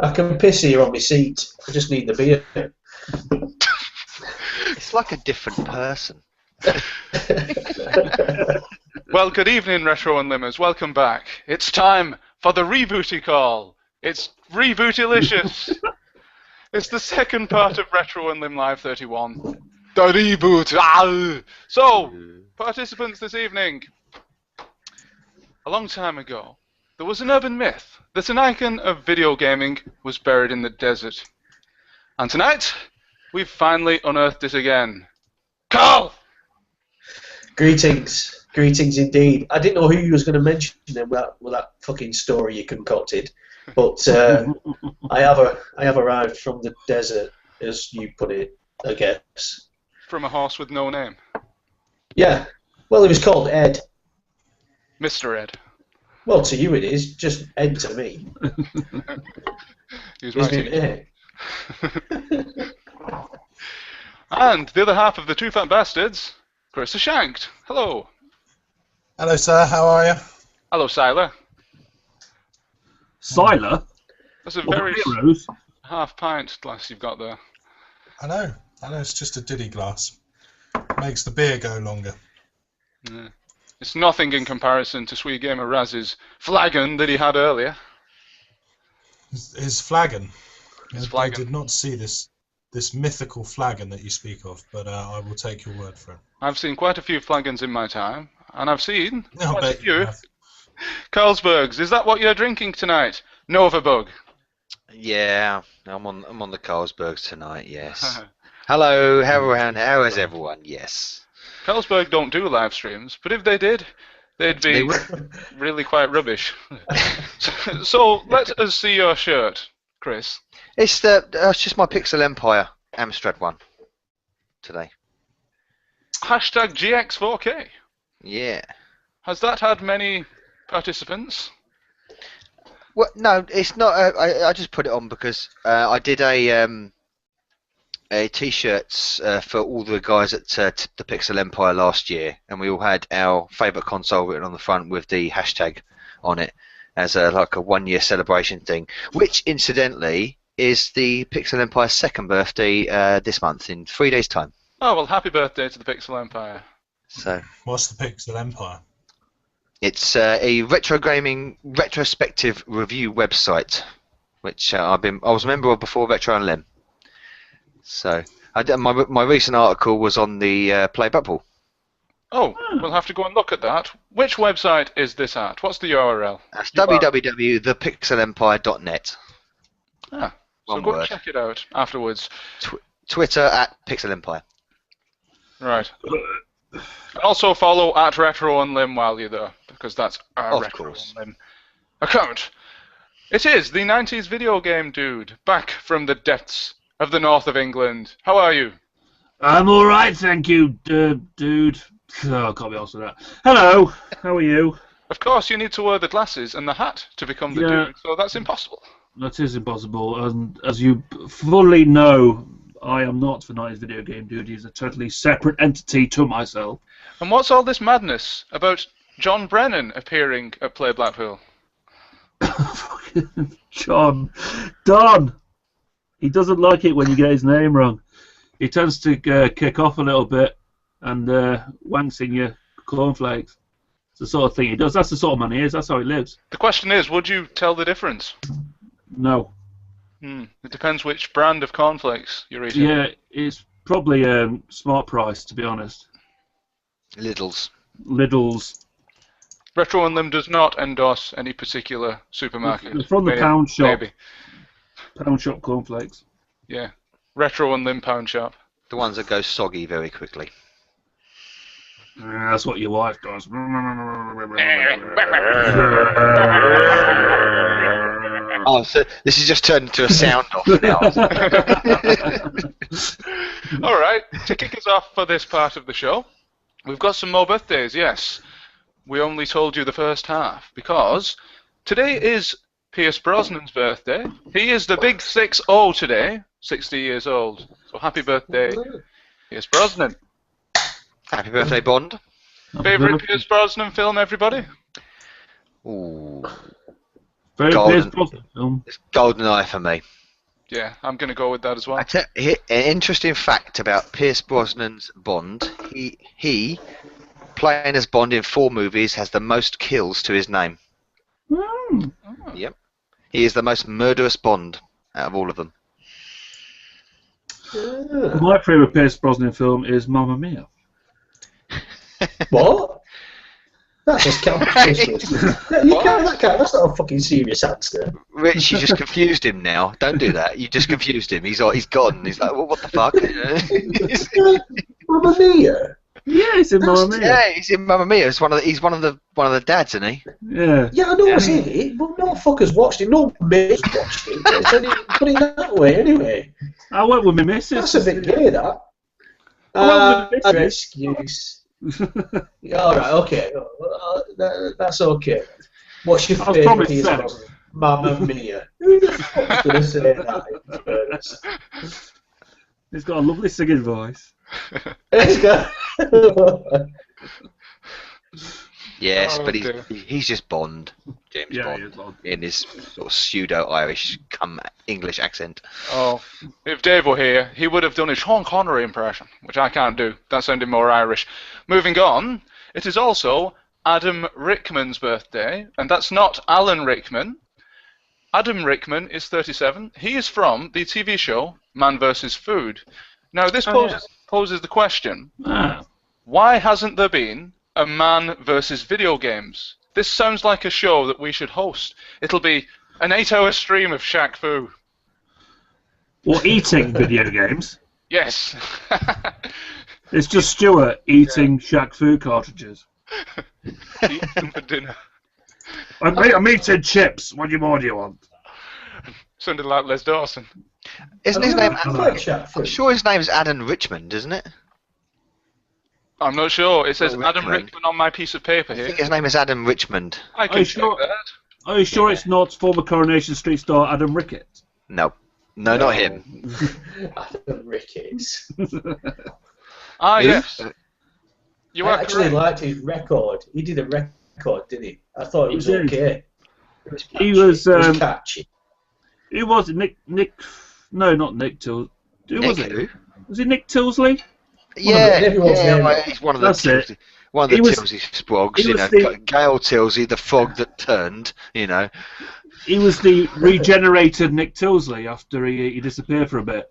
I can piss here on my seat. I just need the beer. It's like a different person. Well, good evening, Retro Unlimers. Welcome back. It's time for the Rebooty call. It's Rebootylicious. It's the second part of Retro Unlim Live 31. The reboot. So, participants this evening. A long time ago, there was an urban myth that an icon of video gaming was buried in the desert. And tonight, we've finally unearthed it again. Carl! Greetings. Greetings indeed. I didn't know who you was going to mention them with that fucking story you concocted, but I have arrived from the desert, as you put it, I guess. From a horse with no name. Yeah. Well, he was called Ed. Mr. Ed. Well, to you it is. Just Ed to me. He's Isn't right. it Ed? And the other half of the Two Fat Bastards, Chris Shanked. Hello. Hello, sir. How are you? Hello, Siler. Siler? That's a very heroes. half-pint glass you've got there. I know. It's just a diddy glass. Makes the beer go longer. Yeah. It's nothing in comparison to Sweet Gamer Raz's flagon that he had earlier. His flagon. His I flagon. did not see this mythical flagon that you speak of, but I will take your word for it. I've seen quite a few flagons in my time, and I've seen I'll quite a bet you few have. Carlsbergs. Is that what you're drinking tonight? Novabug. Yeah, I'm on the Carlsbergs tonight. Yes. Hello, how is everyone? Yes. Carlsberg don't do live streams, but if they did, they'd be They would. really quite rubbish. So let us see your shirt, Chris. It's just my Pixel Empire Amstrad one today. Hashtag GX4K. Yeah. Has that had many participants? Well, no, it's not. I just put it on because I did a t-shirts for all the guys at the Pixel Empire last year, and we all had our favourite console written on the front with the hashtag on it as like a 1 year celebration thing, which incidentally is the Pixel Empire's second birthday this month in 3 days' time. Oh, well, happy birthday to the Pixel Empire. So What's the Pixel Empire? it's a retro gaming retrospective review website, which I was a member of before Retro Unlim. So my recent article was on the Play Bubble. Oh, we'll have to go and look at that. Which website is this at? What's the URL? That's www.thepixelempire.net. Ah, so One go word. and check it out afterwards. Twitter at Pixel Empire. Right. Also follow at Retro Unlim while you're there, because that's our Of Retro course. Unlim account. It is the 90s video game dude, back from the depths of the north of England. How are you? I'm alright, thank you, dude. Oh, I can't be asked with that. Hello, how are you? Of course, you need to wear the glasses and the hat to become the Yeah. dude, so that's impossible. That is impossible, and as you fully know, I am not the 90s video game dude. He's a totally separate entity to myself. And what's all this madness about John Brennan appearing at Play Blackpool? John. Don! He doesn't like it when you get his name wrong. He tends to kick off a little bit and wanks in your cornflakes. It's the sort of thing he does. That's the sort of man he is. That's how he lives. The question is, would you tell the difference? No. It depends which brand of cornflakes you're eating. Yeah, it's probably Smart Price, to be honest. Lidl's. Lidl's. Retro Unlim does not endorse any particular supermarket. It's from the Maybe- pound shop. Maybe. Pound shop cornflakes. Yeah. Retro Unlim Pound Shop. The ones that go soggy very quickly. That's what your wife does. Oh, so this has just turned into a sound off now. All right, to kick us off for this part of the show, we've got some more birthdays, yes. We only told you the first half, because today is Pierce Brosnan's birthday. He is the big 6-0 today, 60 years old. So happy birthday, Pierce Brosnan. Happy birthday, Bond. Favourite Pierce Brosnan film, everybody? Ooh. Very Golden. Pierce Brosnan film. It's GoldenEye for me. Yeah, I'm going to go with that as well. An interesting fact about Pierce Brosnan's Bond: he playing as Bond in 4 movies has the most kills to his name. Hmm. Oh. Yep, he is the most murderous Bond out of all of them. My favourite Pierce Brosnan film is Mamma Mia. What? That's just competition. That's not a fucking serious answer. Rich, you just confused him now. Don't do that. You just confused him. He's gone. He's like, well, what the fuck? Mamma Mia. Yeah, he's in Mamma Mia. Yeah, he's in Mamma Mia. He's one of the dads, isn't he? Yeah. Yeah, I know I've seen it, but no fuckers watched it. No mates watched it. Put it that way, anyway. I went with my missus. That's a bit gay, that. I went with my An missus. excuse. All right, okay. That's okay. What's your I was probably favourite? sex. Mamma Mia. Who the fuck's going to say that in first? He's got a lovely singing voice. Yes, Oh, but dear. he's just Bond, James Yeah, Bond, he is Bond. in his sort of pseudo-Irish come English accent. Oh, if Dave were here, he would have done a Sean Connery impression, which I can't do. That sounded more Irish. Moving on, it is also Adam Rickman's birthday, and that's not Alan Rickman. Adam Rickman is 37. He is from the TV show Man vs. Food. Now, this poses the question, Ah. why hasn't there been a Man vs. Video Games? This sounds like a show that we should host. It'll be an 8-hour stream of Shaq Fu. Or eating video games. Yes. It's just Stuart eating Shaq Fu cartridges. Eat them for dinner. I'm eating chips. What more do you want? Sounded like Les Dawson. Isn't his name? I'm sure his name's Adam Richmond, isn't it? I'm not sure. It says Oh, Adam Rickman. Rickman on my piece of paper I here. think his name is Adam Richmond. I Are can you check sure? that. Are you sure it's not former Coronation Street star Adam Rickett? No, not him. Adam Ricketts. Ah, Who? yes. You I are actually correct. liked his record. He did a record, didn't he? I thought it was He did. okay. It was catchy. He was, It was um, catchy. Who was it? Nick? No, not Nick Tilsley. Who was Nick it? who? Was it Nick Tilsley? Yeah, everyone's name. well, he's one of the That's it. Tilsley, one of the He was- Tilsley sprogs, he you was know, the- Gail Tilsley, the frog that turned, you know. He was the regenerated Nick Tilsley after he disappeared for a bit.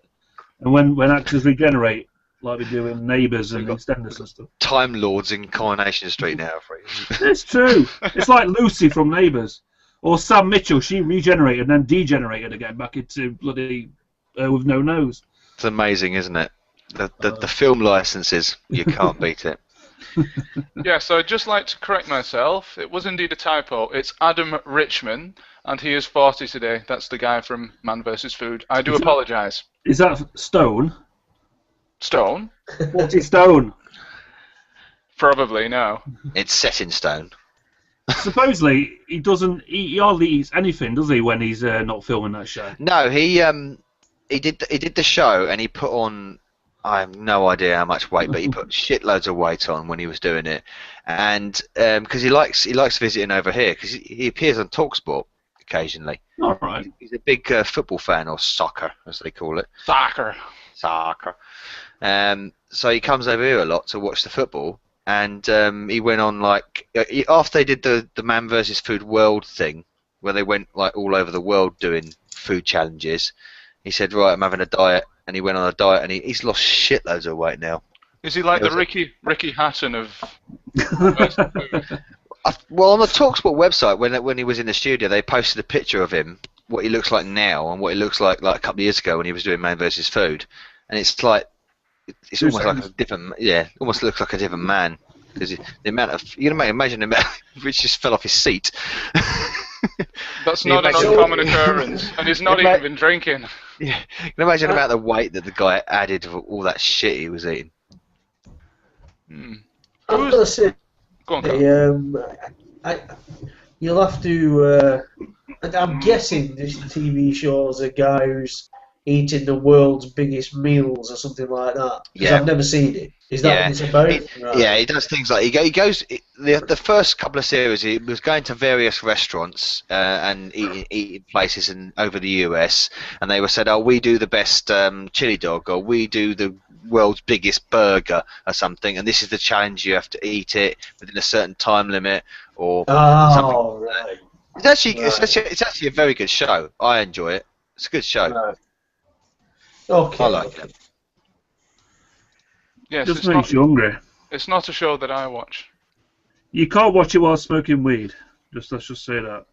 And when actors regenerate, like we do in Neighbours and EastEnders and stuff. Time Lords in Coronation Street now, Freeze. It's true. It's like Lucy from Neighbours. Or Sam Mitchell, she regenerated and then degenerated again back into bloody with no nose. It's amazing, isn't it? The film licenses, you can't beat it. Yeah, so I'd just like to correct myself. It was indeed a typo. It's Adam Richman, and he is 40 today. That's the guy from Man vs. Food. I do apologise. Is that Stone? Stone? 40 Stone. Probably, no. It's set in stone. Supposedly, he hardly eats anything, does he, when he's not filming that show? No, he did the show and he put on, I have no idea how much weight, but he put shitloads of weight on when he was doing it, and because he likes visiting over here because he appears on TalkSport occasionally. All right. He's a big football fan, or soccer as they call it. Soccer. So he comes over here a lot to watch the football, and he went on like after they did the Man vs. Food World thing, where they went like all over the world doing food challenges. He said, "Right, I'm having a diet," and he went on a diet, and he's lost shitloads of weight now. Is he like It the was Ricky Hatton of Man vs. Food? Well, on the TalkSport website, when he was in the studio, they posted a picture of him, what he looks like now, and what he looks like a couple of years ago when he was doing Man vs. Food, and it's like it's Two almost like seconds. a different, almost looks like a different man because the amount of you can imagine the amount which just fell off his seat. That's Can you not an imagine- uncommon occurrence, and he's not even been drinking. Yeah, you can imagine the amount of weight that the guy added for all that shit he was eating. Hmm. I'm going to say, Go on, Carl. you'll have to. I'm guessing this TV shows a guy who's eating the world's biggest meals or something like that. Because Yeah. I've never seen it. Is that what it's about? Right. Yeah, he does things like he goes. The first couple of series, he was going to various restaurants and eating places over the US, and they were said, "Oh, we do the best chili dog, or we do the world's biggest burger, or something, and this is the challenge. You have to eat it within a certain time limit, or something." Oh, right. It's actually a very good show. I enjoy it. It's a good show. Right. Okay. I like it. Yes, Just makes you hungry. it's not a show that I watch. You can't watch it while smoking weed. Let's just say that.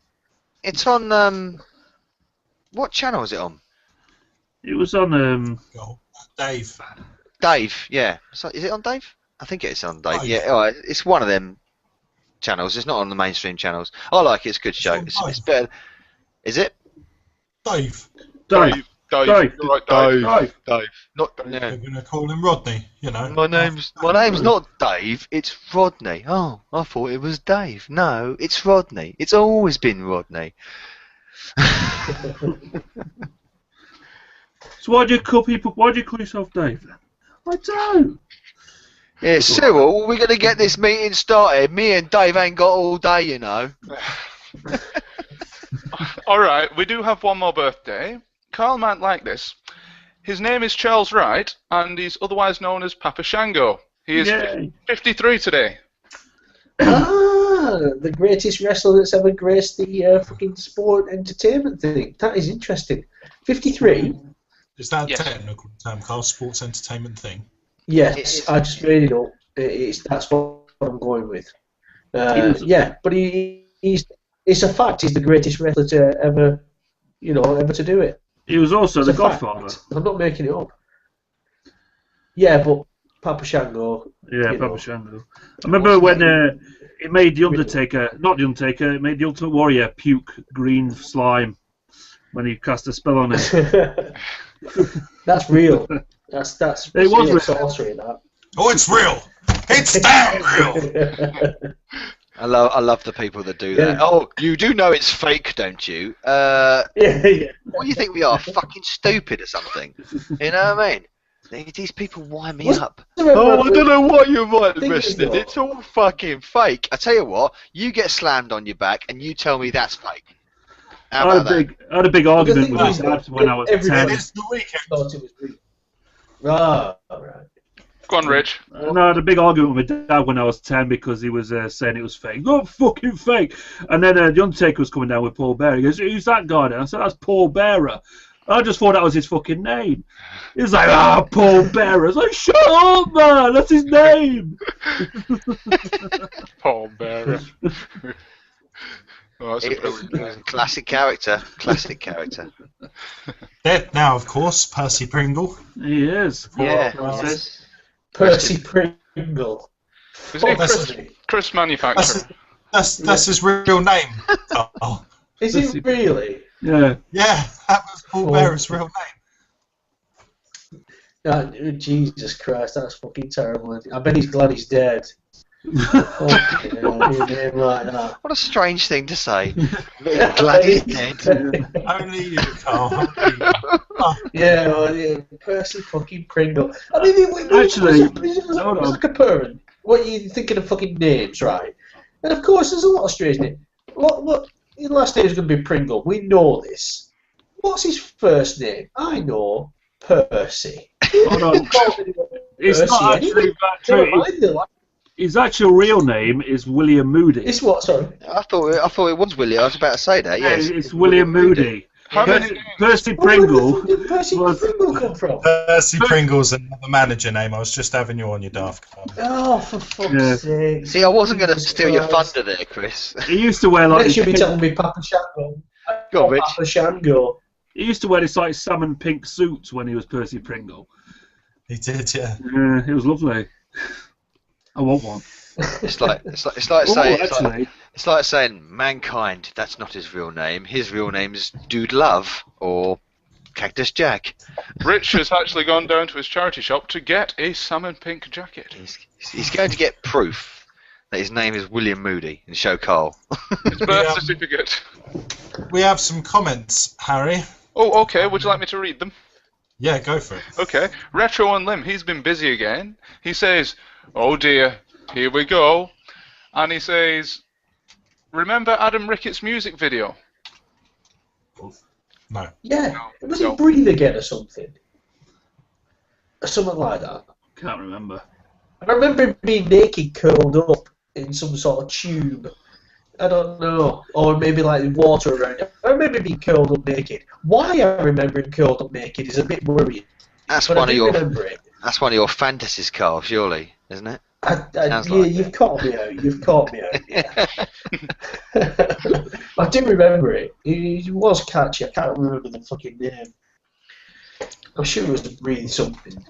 It's on. What channel is it on? It was on. Oh, Dave. Dave. Yeah. So, is it on Dave? I think it's on Dave. Dave. Yeah. All right. It's one of them channels. It's not on the mainstream channels. I like it. It's a good show. on It's Dave. better. Is it? Dave. Dave. Dave. Dave. You're right, Dave. Dave. Dave. Not. We're No. going to call him Rodney, you know. My name's not Dave. It's Rodney. Oh, I thought it was Dave. No, it's Rodney. It's always been Rodney. So why do you call yourself Dave then? I don't. Yeah, Cyril, we're going to get this meeting started. Me and Dave ain't got all day, you know. All right, we do have one more birthday. Carl might like this. His name is Charles Wright, and he's otherwise known as Papa Shango. He is Yay. 53 today. Ah, the greatest wrestler that's ever graced the fucking sport entertainment thing. That is interesting. 53? Is that a Yes. technical term, Carl? Sports entertainment thing? Yes, I just made it up. That's what I'm going with. Yeah, but it's a fact. He's the greatest wrestler to ever to do it. He was also It's the a fact. Godfather. I'm not making it up. Yeah, but Papa Shango. Yeah, you Papa know. Shango. I remember when it made the Undertaker, not the Undertaker, it made the Ultimate Warrior puke green slime when he cast a spell on it. That's real. That's It was real real. sorcery. That. Oh, it's real! It's damn real! I love the people that do that. Yeah. Oh, you do know it's fake, don't you? Yeah. What do you think we are? Fucking stupid or something? You know what I mean? These people wind me up. Oh, I don't know what you might have Thing is, missed. though- It's all fucking fake. I tell you what, you get slammed on your back and you tell me that's fake. How I about that? had a big argument thing with his is, dad when I was everybody- 10. It's the weekend. Thought it was real. Ah, right. Go on, Rich. No, I had a big argument with my dad when I was 10 because he was saying it was fake. Not fucking fake. And then the Undertaker was coming down with Paul Bearer. He goes, who's that guy then? I said, that's Paul Bearer. I just thought that was his fucking name. He's like, Paul Bearer. I was like, shut up, man. That's his name. Paul Bearer. Oh, that's a It was brilliant a classic character. Classic character. Dead now, of course, Percy Pringle. He is. Yeah. Francis. Percy Pringle. Is he that's Chris Manufacturer? That's his real name. Oh. Is it really? Yeah. Yeah, that was Paul Oh. Bearer's real name. Jesus Christ, that's fucking terrible. I bet he's glad he's dead. Fucking hell, your name like that. What a strange thing to say. Glad he's dead. Only you, Carl. Only you. Yeah, well, yeah, Percy fucking Pringle. I mean, Actually, as hold on. like a parent, what you thinking of fucking names, right? And of course, there's a lot of strange names. What? His last name is going to be Pringle. We know this. What's his first name? I know Percy. Hold on. It's not actually that true. His actual real name is William Moody. It's what? Sorry. I thought it was Willie. I was about to say that. Yeah, Yes. it's William Moody. How many Percy Where Pringle. did Percy was- Pringle come from? Percy Pringle's another manager name. I was just having you on your daft Carl. Oh, for fuck's Yeah. sake. See, I wasn't going to Jesus steal your Christ. thunder there, Chris. He used to wear like Next you'll be telling me Papa Shango. Go on, Rich. Papa Shango. he used to wear this like salmon pink suits when he was Percy Pringle. He did, yeah. Yeah, it was lovely. I want one. It's like Oh, saying actually, it's like saying mankind. That's not his real name. His real name is Dude Love or Cactus Jack. Rich has actually gone down to his charity shop to get a salmon pink jacket. He's going to get proof that his name is William Moody and show Carl. His birth Yeah. certificate. We have some comments, Harry. Oh, okay. Would you like me to read them? Yeah, go for it. Okay, Retro Unlim, he's been busy again. He says, "Oh dear, here we go," and he says, "Remember Adam Rickett's music video?" No. Yeah, No, was no. it Breathe Again or something? Or something like that. Can't remember. I remember him being naked, curled up in some sort of tube. I don't know. Or maybe like water around it. I remember him being curled up naked. Why I remember him curled up naked is a bit worrying. That's But one I of do your. remember it. That's one of your fantasies, Carl. Surely, isn't it? Sounds Yeah, like you've caught me out. You've caught me out. Yeah. I do remember it. It was catchy. I can't remember the fucking name. I'm sure it was Breathe something.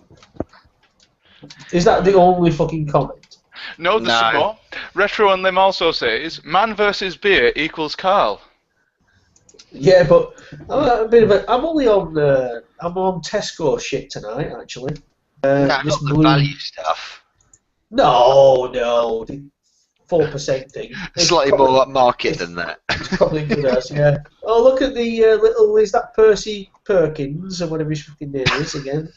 Is that the only fucking comment? No, there's some No. more. Retro Unlim also says, "Man versus beer equals Carl." Yeah, but I'm only on. I'm on Tesco shit tonight, actually. no, This not the blue. value stuff. No, the 4% thing. It's Slightly probably- more upmarket than that. It's probably good as, yeah. Oh, look at the little. Is that Percy Perkins or whatever his fucking name is again?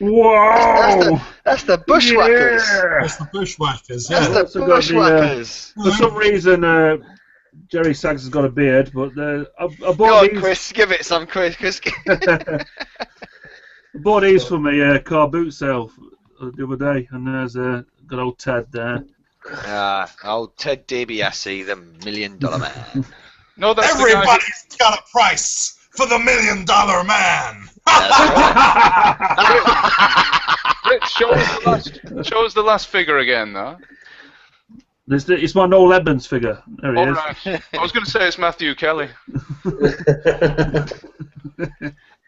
Whoa! That's the bushwhackers. Yeah! That's the Bushwhackers, That's yeah. the Also got the, bushwhackers. For some reason, Jerry Sachs has got a beard, but I Go bought on, these. Chris. Give it some, Chris. I bought these for my car boot sale the other day, and there's good old Ted there. Old Ted DiBiase, the $1 million man. No, that's the guy. Everybody's got a price for the $1 million man. Rich, show us the last figure again, though. It's my Noel Edmonds figure. There he All is. right. I was going to say it's Matthew Kelly.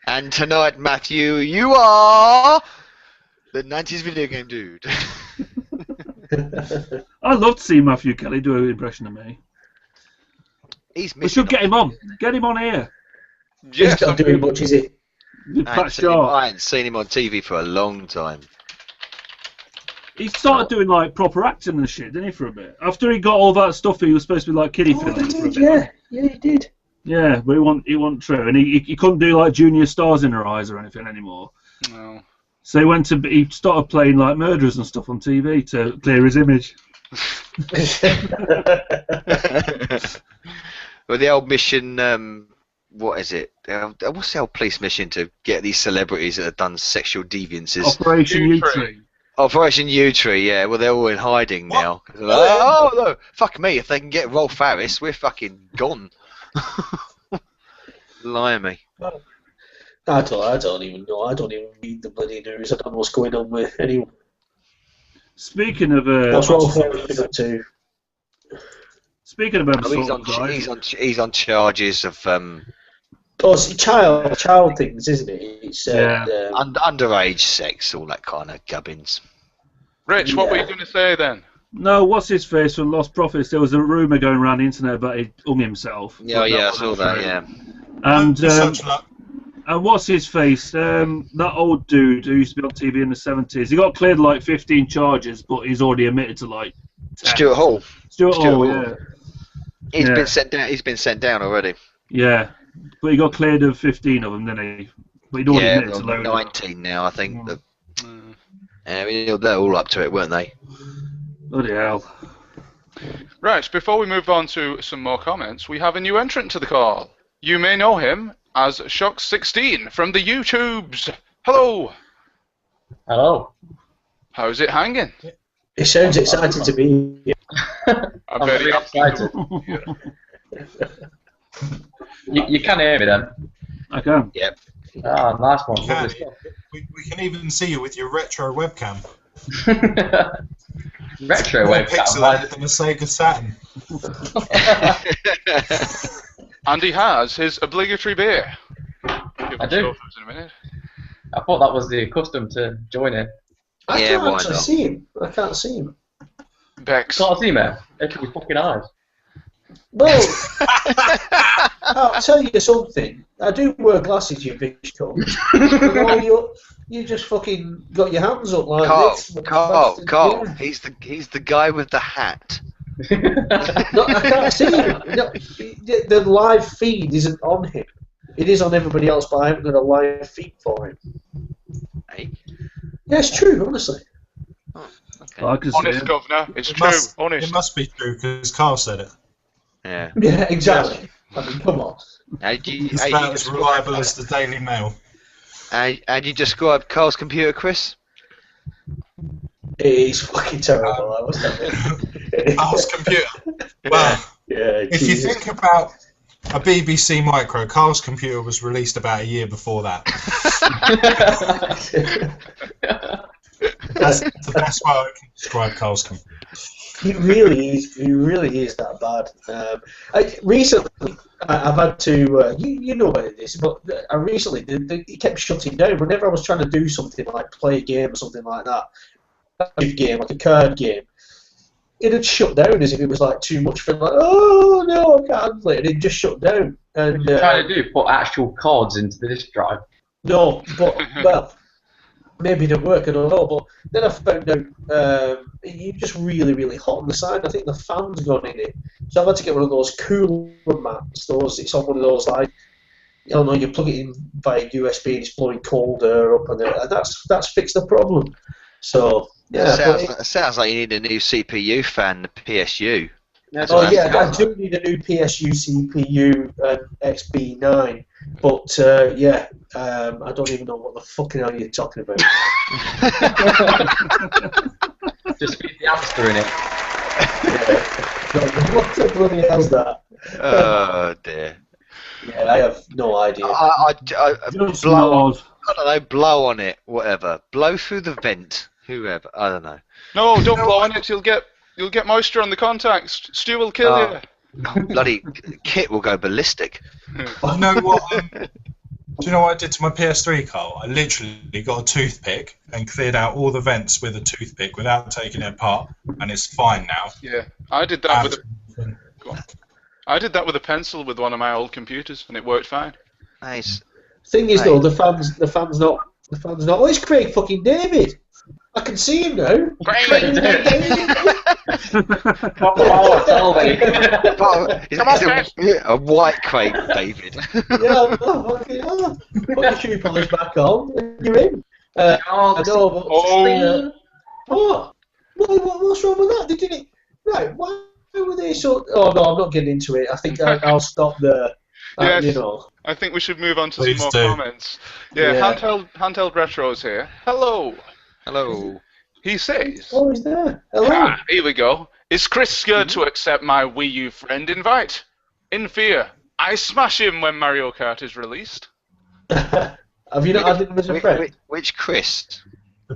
And tonight, Matthew, you are the 90s video game dude. I'd love to see Matthew Kelly do an impression of me. He's We missing. should get him on. Get him on here. He's Yes, not doing much, is he? Pat Sharp. I ain't seen him on TV for a long time. He started doing like proper acting and shit, didn't he, for a bit? After he got all that stuff, he was supposed to be like kiddie Oh, filming he for a did, bit. yeah, he did. Yeah, but it wasn't true, and he couldn't do like junior stars in her eyes or anything anymore. No. So he started playing like murderers and stuff on TV to clear his image. Well, the old mission, what is it? What's the old police mission to get these celebrities that have done sexual deviances? Operation U-Tree. U-Tree. Operation U-Tree, yeah. Well, they're all in hiding What? now. They're like, oh, no, fuck me. If they can get Rolf Harris, we're fucking gone. Blimey. I don't even know. I don't even read the bloody news. I don't know what's going on with anyone. Speaking of What's wrong with everything too? speaking of Oh, he's on charges of Oh, it's child things, isn't it? It's Yeah. underage sex, all that kind of gubbins. Rich, what were you Yeah. going to say then? No, what's his face from Lost Profits? There was a rumour going around the internet about he hung himself. Yeah, But I wasn't saw that, true. yeah. And Such luck. and what's his face? That old dude who used to be on TV in the 70s. He got cleared like 15 charges, but he's already admitted to like 10. Stuart Hall. Stuart Stuart Hall, Hall. yeah. He's Yeah. been sent down. He's been sent down already. Yeah. But he got cleared of 15 of them, didn't he? But he'd already Yeah, admitted to well, loads of them. 19 now, I think. Mm. But, they're all up to it, weren't they? Bloody hell. Right, before we move on to some more comments, we have a new entrant to the call. You may know him as Shock16 from the YouTubes. Hello. Hello. How's it hanging? It sounds exciting to me. I'm I'm very very excited. You can hear me then? I can. Ah, nice one. Can. Lovely stuff. We can even see you with your retro webcam. Retro More webcam. pixelated than a Sega Saturn. And he has his obligatory beer. I do. Show those in a minute. I thought that was the custom to join in. I Yeah, can't why actually not? see him. I can't see him. Bex. Can't see me. Look at your fucking eyes. Well, I'll tell you something. I do wear glasses, you bitch cunt. You just fucking got your hands up like this. Carl. Yeah. He's the guy with the hat. No, I can't see him. No, the live feed isn't on him. It is on everybody else, but I haven't got a live feed for him. Hey? Yeah, it's true, honestly. Okay. I can see Honest, it. Governor. It's It true. must, Honest. it must be true because Carl said it. Yeah. Yeah, exactly. I mean, come on. How do you, It's how do you about as reliable as the Daily Mail. how do you describe Carl's computer, Chris? It is fucking terrible, I must admit. Carl's computer. Well, Yeah, if you Jesus. think about a BBC Micro, Carl's computer was released about a year before that. That's the best way I can describe Carl's computer. He really is. He really is that bad. Recently, I've had to. You know about this, but I recently it kept shutting down. Whenever I was trying to do something like play a game or something like that, a game like a card game, it had shut down as if it was like too much for like. Oh no, I can't handle it. And it just shut down. And What you're trying to do, put actual cards into the disk drive. no, but well. Maybe it didn't work, I don't know, but then I found out it's just really, really hot on the side. I think the fan's gone in it. So I've had to get one of those cooler mats. It's on one of those, like, I don't know, you plug it in via USB and it's blowing cold air up, and that's fixed the problem. So, yeah. It sounds like you need a new CPU fan, the PSU. That's Oh what yeah, got. I do need a new PSU CPU XB9, but I don't even know what the fucking hell you're talking about. Just feed the hamster in it. What the bloody hell's that? Oh dear. Yeah, I have no idea. Just blow on, knows. I don't know, blow on it, whatever. Blow through the vent, whoever. I don't know. No, don't blow on it. You'll get moisture on the contacts. Stu will kill you. Oh, bloody Kit will go ballistic. You know what? Do you know what I did to my PS3, Carl? I literally got a toothpick and cleared out all the vents with a toothpick without taking it apart, and it's fine now. Yeah, I did that with a pencil with one of my old computers, and it worked fine. Nice. Thing is, though, the fan's not. Oh, it's Craig fucking David. I can see him now. Craig He's a white Craig David. Yeah, fucking hell. Put your shoe polish back on, and you're in. I know, but what's wrong with that? They did it right. Why were they so? Oh no, I'm not getting into it. I think I'll stop there. Yes. You know. I think we should move on to Please some more do. comments. Yeah, Yeah. handheld retro's here. Hello. Hello. He says. Oh, he's there. Hello. Here we go. Is Chris scared to accept my Wii U friend invite? In fear, I smash him when Mario Kart is released. Have you not had him as a friend? Which Chris?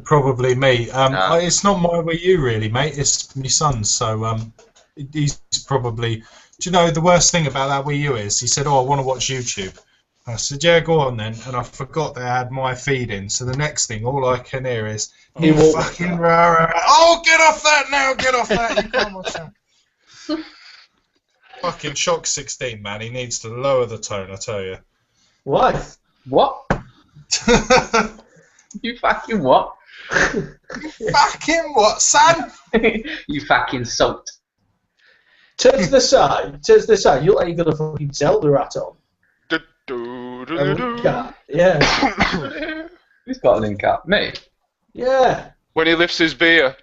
Probably me. No. It's not my Wii U really, mate. It's my son's. So he's probably. Do you know the worst thing about that Wii U is? He said, "Oh, I want to watch YouTube." I said, "Yeah, go on then." And I forgot they had my feed in. So the next thing, all I can hear is, "You fucking rah. Oh, get off that now! Get off that! You can't watch that." Fucking Shock 16, man. He needs to lower the tone. I tell you. Why? What? You fucking what? Fucking what, son? You fucking salt. Turn to the side. Turn to the side. You look like you're gonna fucking Zelda rat on. Yeah. Who's got a link up? Me. Yeah. When he lifts his beer.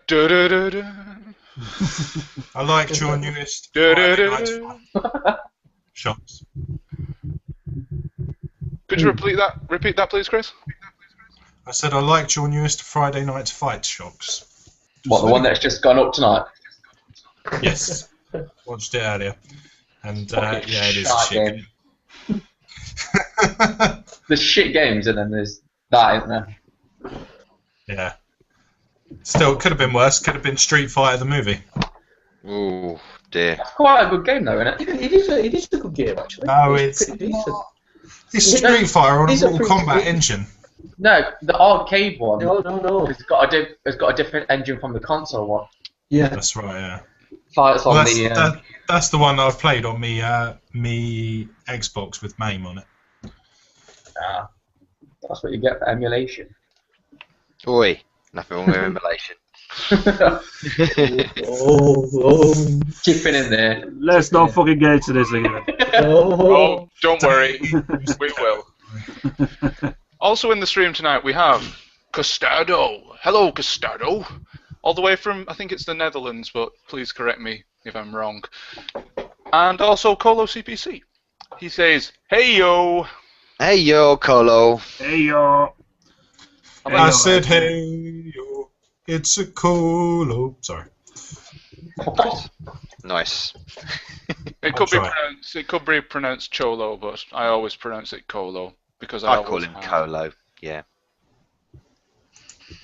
I liked your newest shots. Could you repeat that, please, Chris? I said I liked your newest Friday Night Fight shocks. What, the one that's just gone up tonight? Yes. Watched it earlier. And yeah, it is a shite shit game. There's shit games and then there's that, isn't there? Yeah. Still, it could have been worse. Could have been Street Fighter the movie. Oh dear. That's quite a good game though, isn't it? It is a good game actually. No, it's pretty decent. not. It's Street Fighter on a It's a Mortal pretty Kombat decent- engine. No, the arcade one. No. It's got a different engine from the console one. Yeah. That's right, yeah. Fights on Well, the. that's the one that I've played on me Xbox with MAME on it. That's what you get for emulation. Oi. Nothing wrong with emulation. Oh. Keeping in there. Let's not fucking get into this again. Oh, don't worry. We will. Also in the stream tonight we have Custado. Hello, Custado. All the way from, I think it's the Netherlands, but please correct me if I'm wrong. And also Colo CPC. He says, "Hey yo." Hey yo, Colo. Hey, yo. I said, hey, yo, it's a Colo. Sorry. Nice. It could be pronounced Cholo, but I always pronounce it Colo because I call him Colo. Yeah.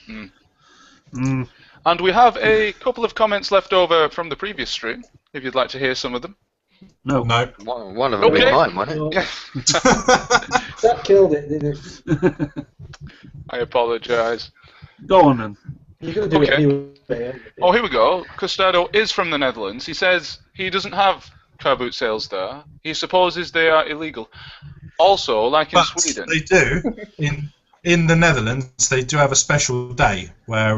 And we have a couple of comments left over from the previous stream, if you'd like to hear some of them. No. No. One of them Okay. in mine, wasn't it? That killed it, didn't it? I apologise. Go on then. You're going to do Okay. it anyway. Oh, here we go. Custado is from the Netherlands. He says he doesn't have car boot sales there. He supposes they are illegal. Also, like in But Sweden. they do. In the Netherlands, they do have a special day where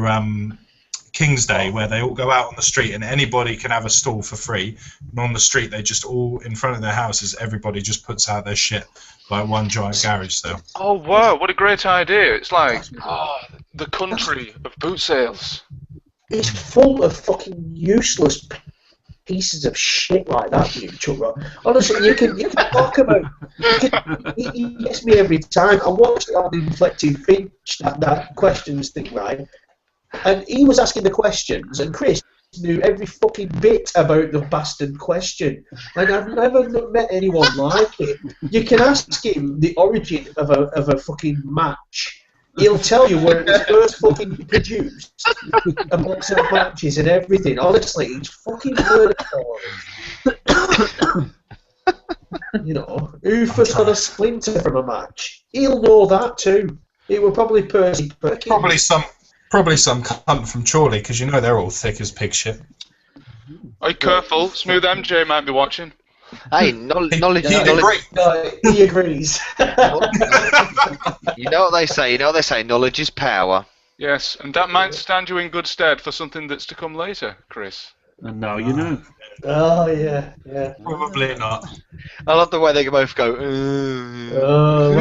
King's Day, where they all go out on the street and anybody can have a stall for free. And on the street, they just all, in front of their houses, everybody just puts out their shit like one giant garage sale. Oh, wow, what a great idea. It's like, the country of boot sales. It's full of fucking useless pieces of shit like that, you Chuck Rock. Honestly, you can talk about. He gets me every time. I watched it on Inflected Finch, that questions thing, right? And he was asking the questions, and Chris knew every fucking bit about the bastard question. And I've never met anyone like it. You can ask him the origin of a fucking match. He'll tell you where it was first fucking produced, a box of matches and everything. Honestly, he's fucking murder for it. You know, who first got a splinter from a match? He'll know that too. It was probably Percy Perkins. Probably some cunt from Chorley, because you know they're all thick as pig shit. Hey, careful. Smooth MJ might be watching. Hey, knowledge. He agrees. He agrees. You know what they say. Knowledge is power. Yes, and that might stand you in good stead for something that's to come later, Chris. And now you know. Oh yeah. Probably not. I love the way they both go. Oh.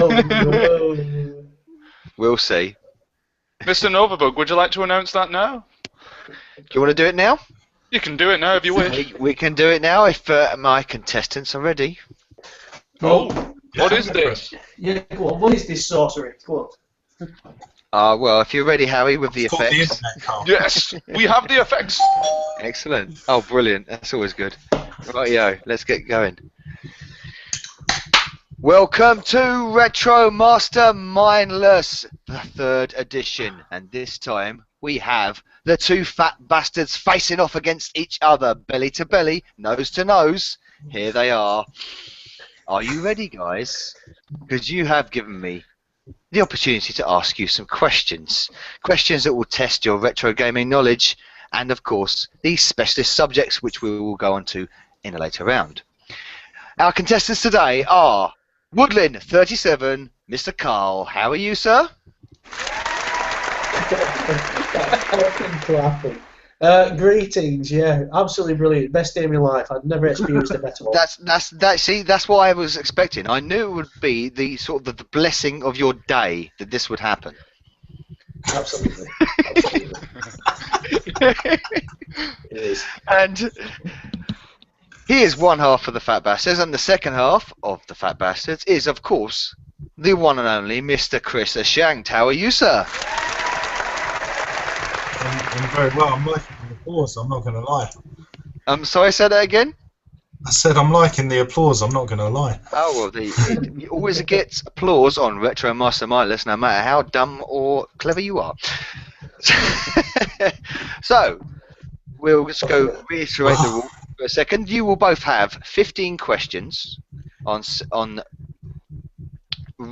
We'll see. Mr. Novabug, would you like to announce that now? Do you want to do it now? You can do it now if you wish. We can do it now if my contestants are ready. Oh, what is this? Yeah, go on. What is this sorcery? Go on. Well, if you're ready, Harry, with the It's called the effects. internet, Carl. Yes, we have the effects. Excellent. Oh, brilliant. That's always good. Rightio, let's get going. Welcome to Retro Master Mindless, the 3rd edition. And this time we have the two fat bastards facing off against each other, belly to belly, nose to nose. Here they are. Are you ready, guys? Because you have given me the opportunity to ask you some questions. Questions that will test your retro gaming knowledge and, of course, these specialist subjects which we will go on to in a later round. Our contestants today are Woodland 37, Mr. Carl. How are you, sir? Greetings, yeah, absolutely brilliant. Best day of my life. I've never experienced a better one. That's what I was expecting. I knew it would be the sort of the blessing of your day that this would happen. Absolutely. It is. And here's one half of the Fat Bastards, and the second half of the Fat Bastards is, of course, the one and only Mr. Chris Ashanked. How are you, sir? I'm very well. I'm liking the applause, I'm not going to lie. Sorry, say that again? I said I'm liking the applause, I'm not going to lie. Oh, well, you always get applause on Retro Master Mindless, no matter how dumb or clever you are. So, we'll just go reiterate the rule for a second. You will both have 15 questions on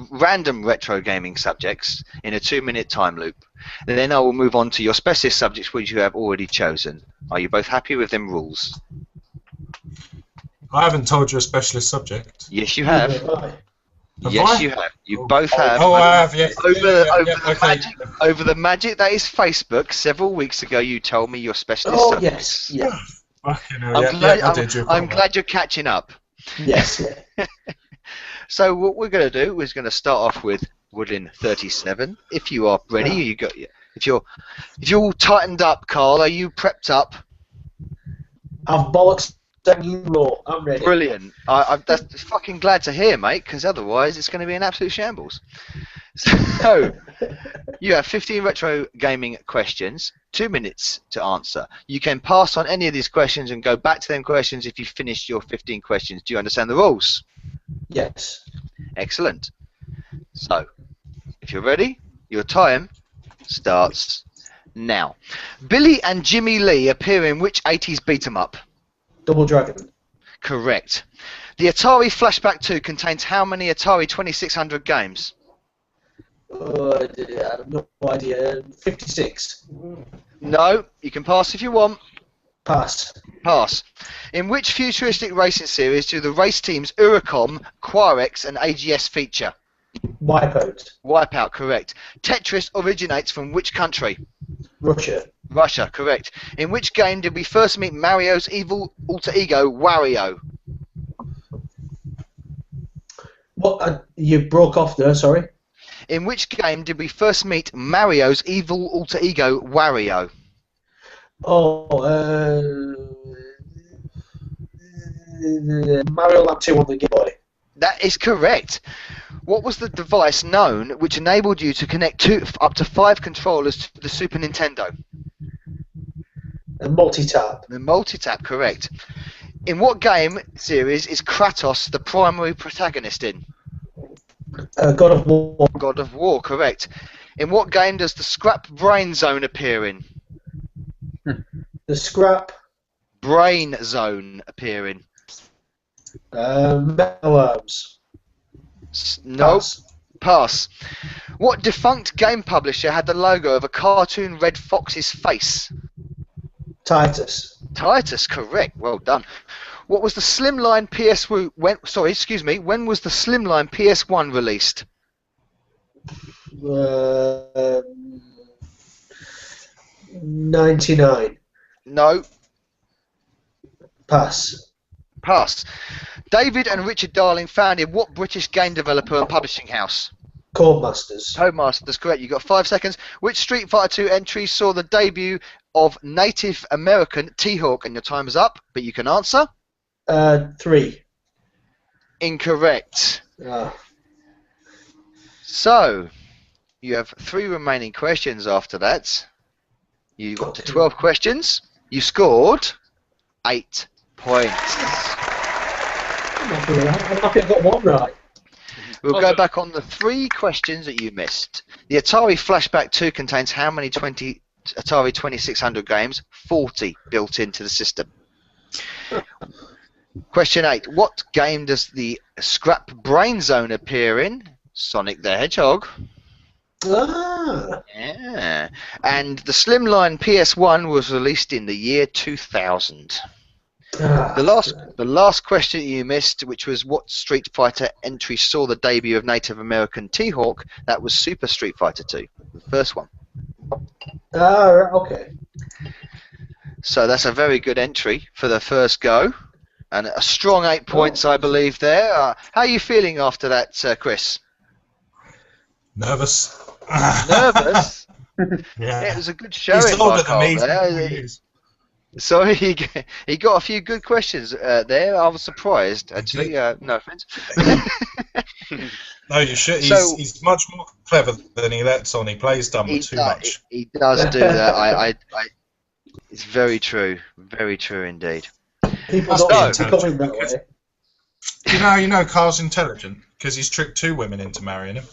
random retro gaming subjects in a 2-minute time loop. And then I will move on to your specialist subjects which you have already chosen. Are you both happy with them rules? I haven't told you a specialist subject. Yes, you have. Yes, I? you have. You both have. Oh, I have, yes. Over the magic that is Facebook, several weeks ago you told me your specialist Oh subjects. yes, yeah, Fucking hell, I'm, yeah, glad, yeah, I did. You're I'm right. glad you're catching up. yes, yeah. So what we're going to do is going to start off with Woodland 37. If you are ready, you got. If you're all tightened up, Carl, are you prepped up? I've bollocks you raw. I'm ready. Brilliant. I'm that's fucking glad to hear, mate, because otherwise it's going to be an absolute shambles. So, you have 15 retro gaming questions, 2 minutes to answer. You can pass on any of these questions and go back to them questions if you finished your 15 questions. Do you understand the rules? Yes. Excellent. So, if you're ready, your time starts now. Billy and Jimmy Lee appear in which 80s beat-em-up? Double Dragon. Correct. The Atari Flashback 2 contains how many Atari 2600 games? I have no idea. 56. No, you can pass if you want. Pass. Pass. In which futuristic racing series do the race teams Uricom, Quarex and AGS feature? Wipeout. Wipeout, correct. Tetris originates from which country? Russia. Russia, correct. In which game did we first meet Mario's evil alter ego, Wario? What? You broke off there. Sorry. In which game did we first meet Mario's evil alter ego, Wario? Oh, Mario Land 2 on the Game Boy. That is correct. What was the device known which enabled you to connect up to 5 controllers to the Super Nintendo? A multi-tap. The multi-tap, correct. In what game series is Kratos the primary protagonist in? God of War. God of War, correct. In what game does the Scrap Brain Zone appear in? The Scrap. Brain Zone appear in? Metal Arms. No. Pass. Pass. What defunct game publisher had the logo of a cartoon Red Fox's face? Titus. Titus, correct. Well done. What was the Slimline when was the Slimline PS1 released? 99. No. Pass. Pass. David and Richard Darling founded what British game developer and publishing house? Codemasters. Codemasters, correct. You've got 5 seconds. Which Street Fighter 2 entry saw the debut of Native American T-Hawk? And your time is up, but you can answer. 3. Incorrect. So, you have 3 remaining questions after that. You got to 12 questions. You scored 8 points. I'm happy I got one right. We'll go back on the 3 questions that you missed. The Atari Flashback 2 contains how many Atari 2600 games? 40 built into the system. Question 8. What game does the Scrap Brain Zone appear in? Sonic the Hedgehog. Ah. Yeah. And the Slimline PS1 was released in the year 2000. The last question you missed, which was what Street Fighter entry saw the debut of Native American T-Hawk, that was Super Street Fighter 2, the first one. Okay. So that's a very good entry for the first go, and a strong 8 points, I believe, there. How are you feeling after that, Chris? Nervous. Nervous? Yeah. It was a good showing. He's older than me. There. So he got a few good questions there. I was surprised, actually. No offense. No, you should. He's much more clever than he lets on. He plays dumb too much. He does do that. It's very true. Very true indeed. People Must don't be becoming that way. You know, Carl's intelligent because he's tricked 2 women into marrying him.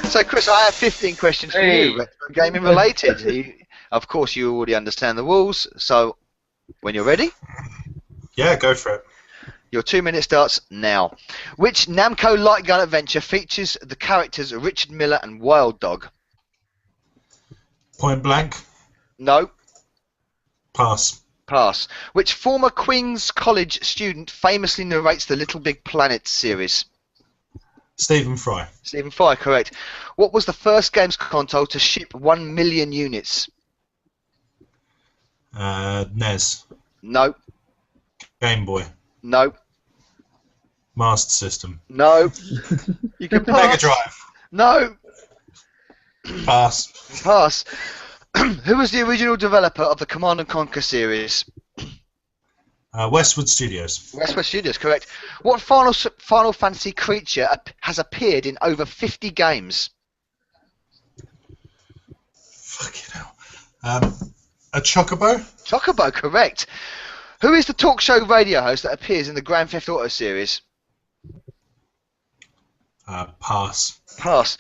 So, Chris, I have 15 questions for you, gaming related. Of course, you already understand the rules, so when you're ready? Yeah, go for it. Your 2 minutes starts now. Which Namco light gun adventure features the characters Richard Miller and Wild Dog? Point Blank. No. Pass. Pass. Which former Queen's College student famously narrates the Little Big Planet series? Stephen Fry. Stephen Fry, correct. What was the first games console to ship 1 million units? NES. No. Game Boy. No. Master System. No. You can pass. Mega Drive. No. Pass. Pass. Who was the original developer of the Command and Conquer series? Westwood Studios. Westwood Studios, correct. What Final Fantasy creature has appeared in over 50 games? Fucking hell. A Chocobo? Chocobo, correct. Who is the talk show radio host that appears in the Grand Theft Auto series? Pass. Pass.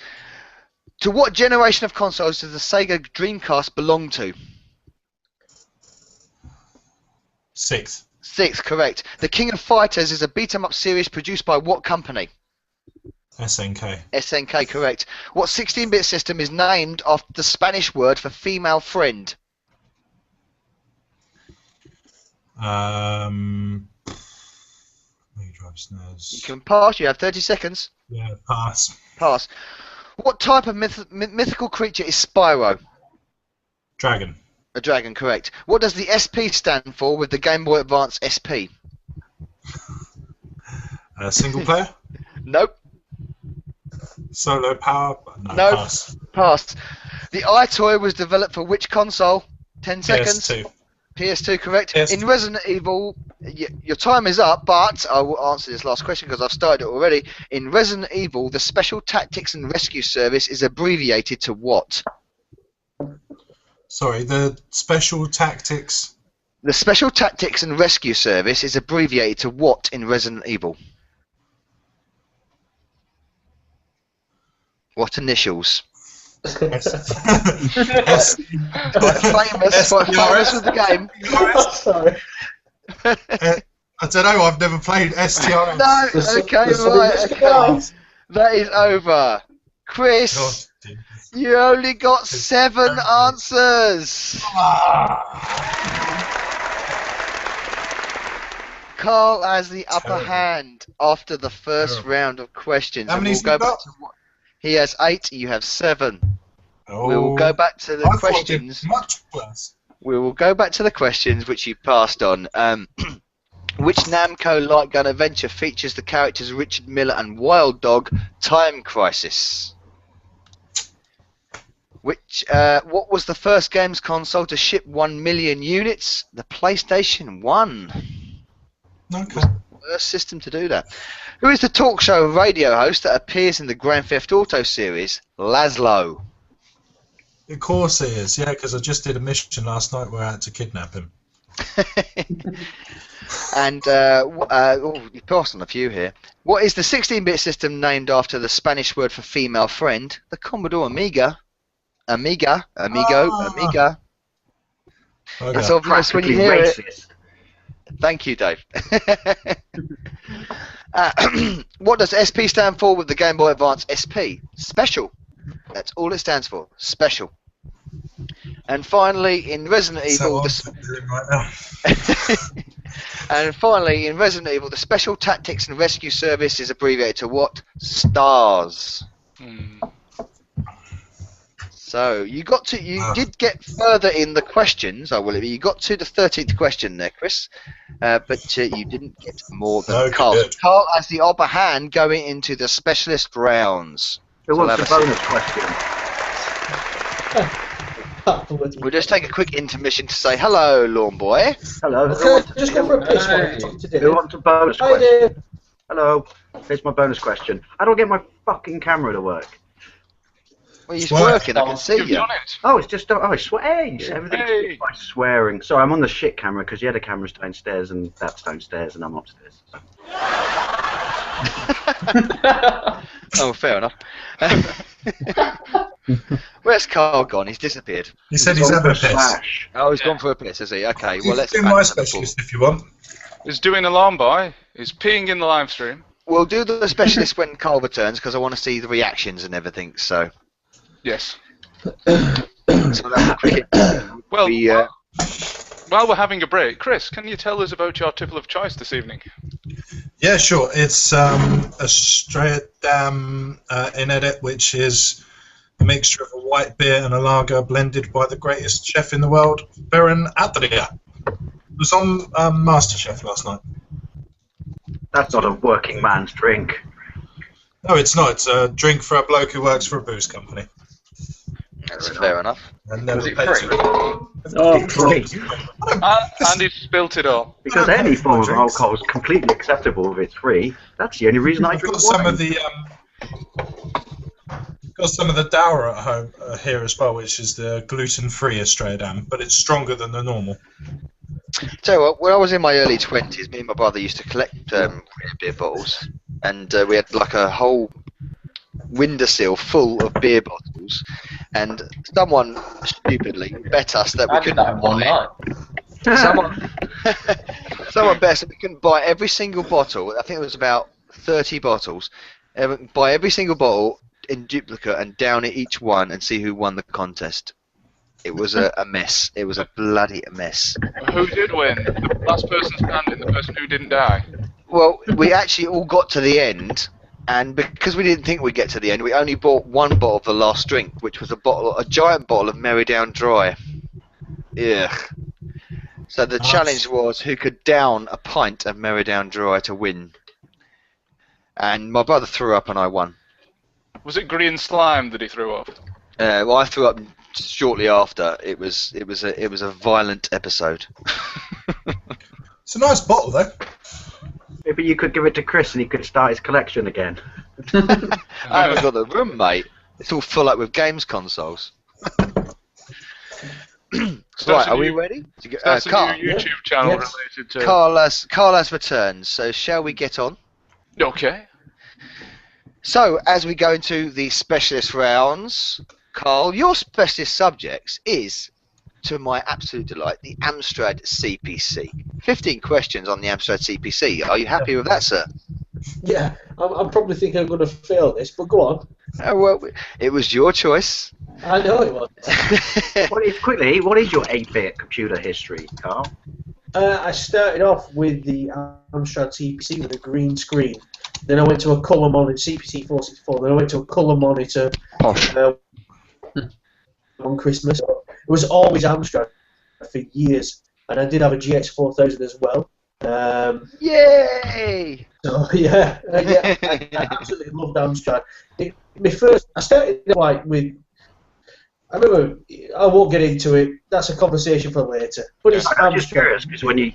To what generation of consoles does the Sega Dreamcast belong to? Sixth. Sixth, correct. The King of Fighters is a beat-em-up series produced by what company? SNK. SNK, correct. What 16-bit system is named after the Spanish word for female friend? Mega Drive, SNES. You can pass. You have 30 seconds. Yeah, pass. Pass. What type of mythical creature is Spyro? Dragon. A dragon, correct. What does the SP stand for with the Game Boy Advance SP? Single player? Nope. Solo power? No. Pass. Pass. The iToy was developed for which console? 10 seconds. PS2. PS2, correct. PS2. In Resident Evil, your time is up, but I will answer this last question because I've started it already. In Resident Evil, the Special Tactics and Rescue Service is abbreviated to what? Sorry, the Special Tactics. The Special Tactics and Rescue Service is abbreviated to what in Resident Evil? What initials? S. Quite famous with the game. Sorry. I don't know, I've never played STRS. No, okay, right, okay. Okay. That is over. Chris, God, dude. you only got 7 answers. Carl has the upper Terrible. hand after the first Terrible. round of questions. How and many's he got? He has 8, you have 7. Oh, We will go back to the I thought it did questions. much worse. We will go back to the questions which you passed on. Which Namco light gun adventure features the characters Richard Miller and Wild Dog? Time Crisis. What was the first games console to ship 1 million units? The PlayStation 1. Okay. First system to do that. Who is the talk show radio host that appears in the Grand Theft Auto series? Laszlo. Of course it is, yeah, because I just did a mission last night where I had to kidnap him. And you passed on a few here. What is the 16-bit system named after the Spanish word for female friend? The Commodore Amiga. Amiga. Okay. It's obvious when you hear it. Thank you, Dave. What does SP stand for with the Game Boy Advance SP? Special. That's all it stands for. Special. And finally, in Resident Evil, and finally, in Resident Evil, the Special Tactics and Rescue Service is abbreviated to what? STARS. So you did get further in the questions. I will admit, you got to the 13th question there, Chris, but you didn't get more than Carl. Good. Carl has the upper hand going into the specialist rounds. Who wants a have a bonus question? We'll just take a quick intermission to say hello, Lawn Boy. Hello. Just go for a piss while I'm talking to Who Dave. wants a bonus Hi, question? Dave. Hello. Here's my bonus question. How do I get my fucking camera to work? Well, he's It's working. I can see You've you. done it. Oh, it's just I swear. Hey, everything's Hey. by swearing. Sorry, I'm on the shit camera because the other camera's downstairs and that's downstairs and I'm upstairs. So. Oh, fair enough. Where's Carl gone? He's disappeared. He said he's Gone having a for a piss. slash. Oh, he's gone for a piss, has he? Okay, well, let's do back my to the ball. specialist if you want. Is doing alarm by. Is peeing in the live stream. We'll do the specialist when Carl returns because I want to see the reactions and everything. So, Yes. so that's a quick. Well, We, while while we're having a break, Chris, can you tell us about your tipple of choice this evening? Yeah, sure. It's a straight dam in edit, which is a mixture of a white beer and a lager blended by the greatest chef in the world, Baron Adria. It was on MasterChef last night. That's not a working man's drink. No, it's not. It's a drink for a bloke who works for a booze company. That's fair enough. And never Was it pays free? Oh, Free. Andy spilt it all. Because any form of alcohol is completely acceptable if it's free. That's the only reason I I've drink got some wine. of the Dower at home here as well, which is the gluten-free Australian, but it's stronger than the normal. Tell you what, when I was in my early 20s, me and my brother used to collect beer bottles, and we had like a whole windowsill full of beer bottles, and someone stupidly bet us that we I did couldn't that in one buy night. someone bet us that we couldn't buy every single bottle. I think it was about 30 bottles. Buy every single bottle in duplicate and down it each one and see who won the contest. It was a mess. It was a bloody mess. Who did win? The last person standing, the person who didn't die. Well, we actually all got to the end, and because we didn't think we'd get to the end, we only bought one bottle of the last drink, which was a giant bottle of Merrydown Dry. Ugh. So the challenge was who could down a pint of Merrydown Dry to win. And my brother threw up and I won. Was it green slime that he threw up? Well, I threw up shortly after. It was a violent episode. It's a nice bottle, though. Maybe you could give it to Chris and he could start his collection again. I haven't got the room, mate. It's all full up with games consoles. Right, are we ready? That's a Carl, new YouTube channel Yes. related to... Carl has returned, so shall we get on? Okay. So, as we go into the specialist rounds, Carl, your specialist subjects is, to my absolute delight, the Amstrad CPC. 15 questions on the Amstrad CPC. Are you happy with that, sir? Yeah, I'm probably thinking I'm going to fail this, but go on. Well, it was your choice. I know it was. What is your 8-bit computer history, Carl? I started off with the Amstrad CPC with a green screen. Then I went to a colour monitor, CPC 464. Then I went to a colour monitor on Christmas. It was always Amstrad for years, and I did have a GX 4000 as well. Yay! So yeah, I absolutely loved Amstrad. I started like with. I remember. I won't get into it. That's a conversation for later. But it's I'm just Amstrad. curious because when you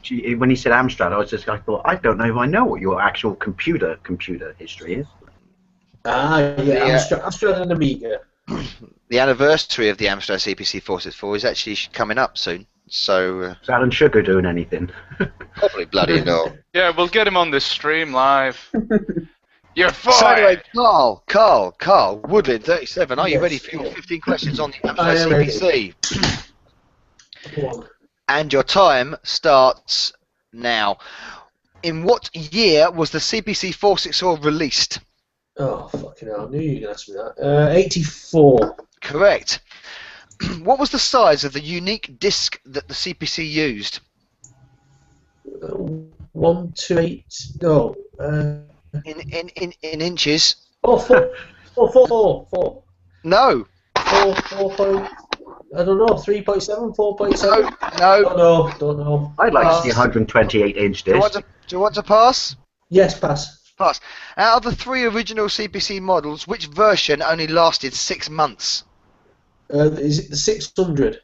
said Amstrad, I thought I don't know if I know what your actual computer history is. Amstrad and Amiga. The anniversary of the Amstrad CPC 464 is actually coming up soon, so Is Alan Sugar doing anything? probably bloody no. Yeah, we'll get him on this stream live. You're So fired! anyway, Carl, Woodland 37, are you ready for your 15 questions on the I am Amstrad CPC? Go on. And your time starts now. In what year was the CPC 464 released? Oh, fucking hell. I knew you were going to ask me that. 84. Correct. What was the size of the unique disc that the CPC used? 128. No. In inches? Oh, 4. No. 4. I don't know. 3.7, 4.7. No. Don't know. I'd like to see 128-inch Do disc. you want to pass? Yes, pass. Pass. Out of the 3 original CPC models, which version only lasted 6 months? Is it the 600?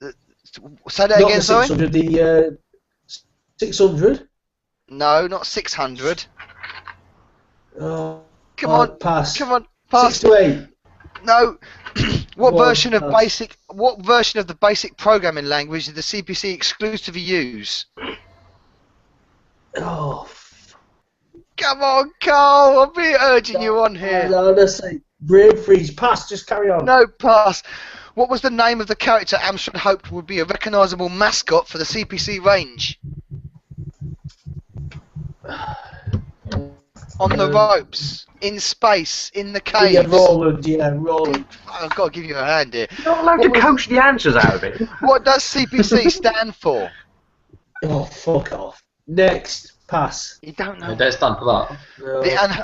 Say that Not again, the sorry? 600. The 600. No, not 600. Oh, Come on, pass. come on, pass. 6 to 8. No. What Go on, version of pass. What version of the basic programming language did the CPC exclusively use? Oh. Come on, Carl. I'm really urging you on here. Honestly, brain freeze. Pass. Just carry on. No, pass. What was the name of the character Amstrad hoped would be a recognisable mascot for the CPC range? on the ropes, in space, in the Yeah, caves. Roland. I've got to give you a hand here. You're not allowed to coach the answers out of it. What does CPC stand for? Oh, fuck off. Next, pass. You don't know. Don't stand for that. No.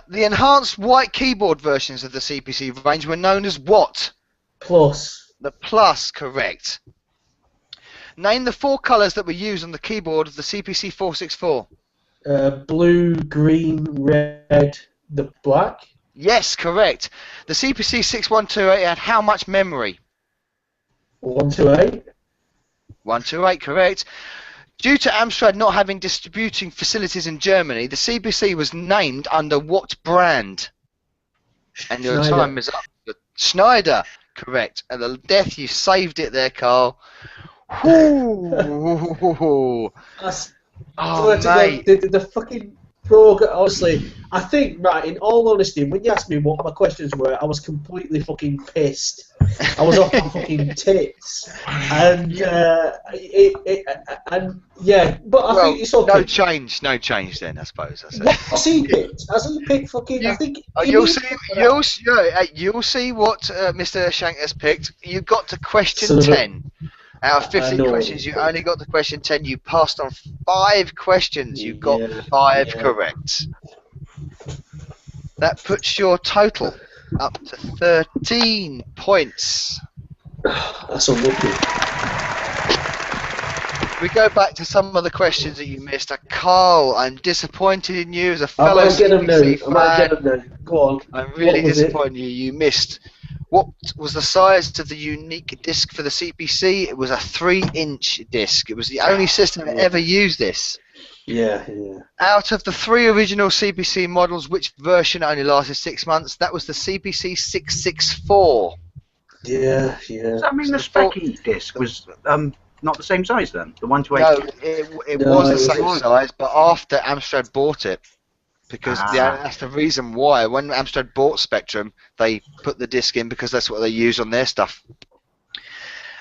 The enhanced white keyboard versions of the CPC range were known as what? Plus. The Plus, correct. Name the 4 colours that were used on the keyboard of the CPC 464. Blue, green, red, the black. Yes, correct. The CPC 6128 had how much memory? 128. 128, correct. Due to Amstrad not having distributing facilities in Germany, the CPC was named under what brand? And your Schneider. time is up. Schneider, correct. And the death, you saved it there, Carl. Ooh. Oh, mate. The fucking program, honestly, I think, right, in all honesty, when you asked me what my questions were, I was completely fucking pissed. I was off my fucking tits. And, but I think it's okay. No change then, I suppose. That's it. What's he picked? Has he picked fucking, I think... You'll see what Mr. Shank has picked. You got to question 10. Out of 15 questions, you only got to question 10. You passed on 5 questions. You got 5 correct. That puts your total up to 13 points. That's unlucky. We go back to some of the questions that you missed. Carl, I'm disappointed in you as a fellow CPC fan. Go on. I'm really disappointed in you. You missed. What was the size of the unique disc for the CPC? It was a 3-inch disc. It was the only system that ever used this. Yeah. Out of the 3 original CPC models, which version only lasted 6 months? That was the CPC 664. Yeah. Does that mean the Specky disc was not the same size then? The 128? No, it was the same size, but after Amstrad bought it, because that's the reason why. When Amstrad bought Spectrum, they put the disc in because that's what they use on their stuff.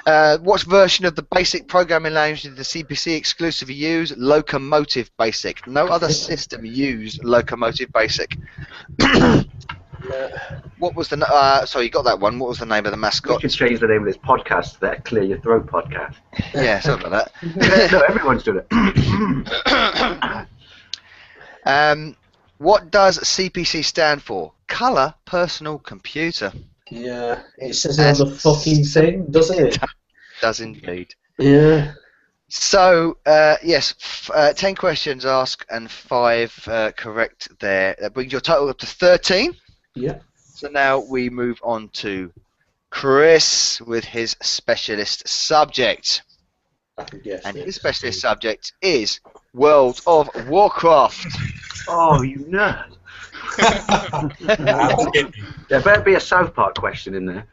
What version of the basic programming language did the CPC exclusively use? Locomotive Basic. No other system used Locomotive Basic. What was the... sorry, you got that one. What was the name of the mascot? You could change the name of this podcast to that Clear Your Throat podcast. Yeah, something like that. No, everyone's doing it. What does CPC stand for? Colour Personal Computer. Yeah, it says it on the fucking thing, doesn't it? It does indeed. Yeah. So, yes, 10 questions asked and 5 correct there. That brings your total up to 13. Yeah. So now we move on to Chris with his specialist subject. I can guess. And his specialist subject is World of Warcraft. Oh, you nerd. There better be a South Park question in there.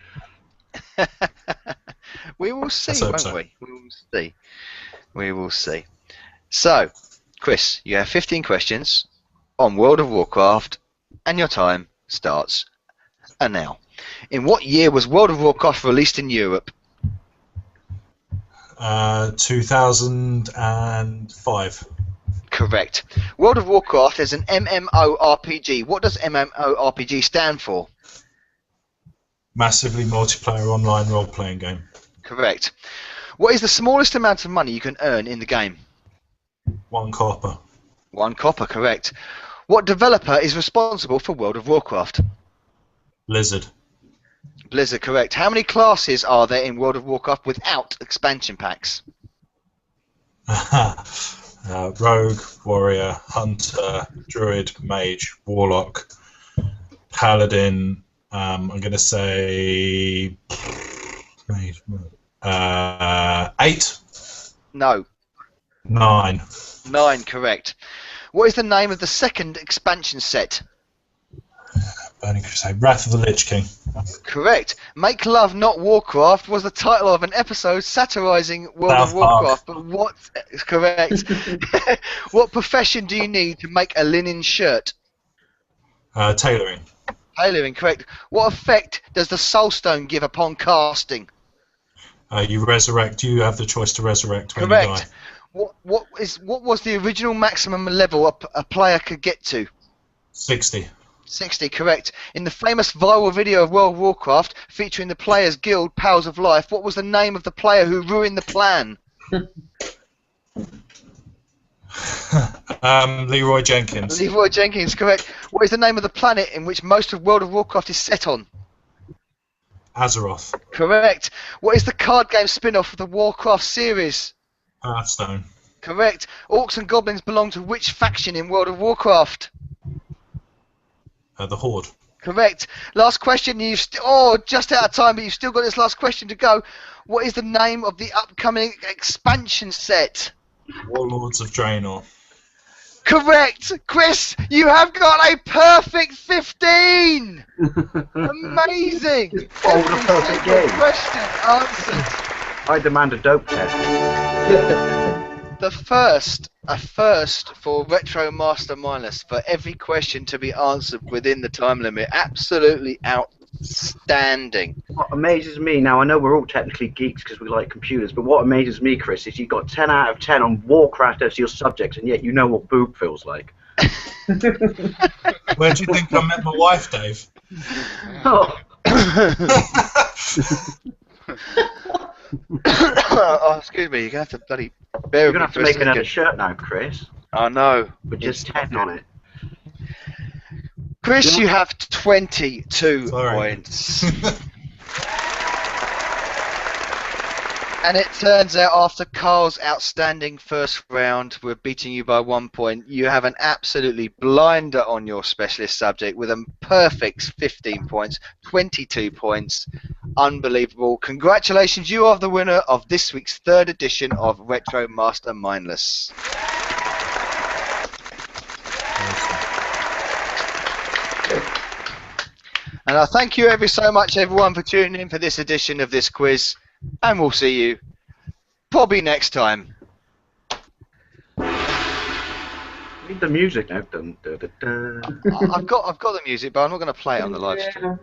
We will see, hope won't so. we? We will see. We will see. So, Chris, you have 15 questions on World of Warcraft, and your time starts now. In what year was World of Warcraft released in Europe? 2005. Correct. World of Warcraft is an MMORPG. What does MMORPG stand for? Massively multiplayer online role-playing game. Correct. What is the smallest amount of money you can earn in the game? 1 copper. 1 copper, correct. What developer is responsible for World of Warcraft? Blizzard. Blizzard, correct. How many classes are there in World of Warcraft without expansion packs? Rogue, Warrior, Hunter, Druid, Mage, Warlock, Paladin. I'm going to say 8. No. 9. 9, correct. What is the name of the second expansion set? Burning Crusade. Wrath of the Lich King. Correct. Make Love Not Warcraft was the title of an episode satirizing World of South Park. Warcraft, but what is correct? What profession do you need to make a linen shirt? Tailoring. Tailoring, correct. What effect does the Soul Stone give upon casting? You resurrect. You have the choice to resurrect when you Correct. die. What was the original maximum level a player could get to? 60. 60, correct. In the famous viral video of World of Warcraft featuring the players' guild Powers of Life, what was the name of the player who ruined the plan? Leroy Jenkins. Leroy Jenkins, correct. What is the name of the planet in which most of World of Warcraft is set on? Azeroth. Correct. What is the card game spin-off of the Warcraft series? Hearthstone. Correct. Orcs and goblins belong to which faction in World of Warcraft? The Horde. Correct. Last question. You've just out of time, but you've still got this last question to go. What is the name of the upcoming expansion set? Warlords of Draenor. Correct. Chris, you have got a perfect 15. Amazing. Oh, what a perfect game. Question answered. I demand a dope test. A first for Retro Master Mindless, for every question to be answered within the time limit. Absolutely outstanding. What amazes me, now I know we're all technically geeks because we like computers, but what amazes me, Chris, is you got 10 out of 10 on Warcraft as your subject, and yet you know what boob feels like. Where do you think I met my wife, Dave? Oh. Oh, excuse me, you're going to have to bloody bear You're with me going to have for to a make second. another shirt now, Chris, I know. with just 10 on it. Chris, you have 22 Sorry. points. And it turns out after Carl's outstanding first round, we're beating you by 1 point. You have an absolutely blinder on your specialist subject with a perfect 15 points, 22 points. Unbelievable. Congratulations, you are the winner of this week's third edition of Retro Master Mindless. And I thank you ever so much, everyone, for tuning in for this edition of this quiz. And we'll see you probably next time. Need the music now. Dun, dun, dun, dun. I've got the music, but I'm not going to play it on the live stream.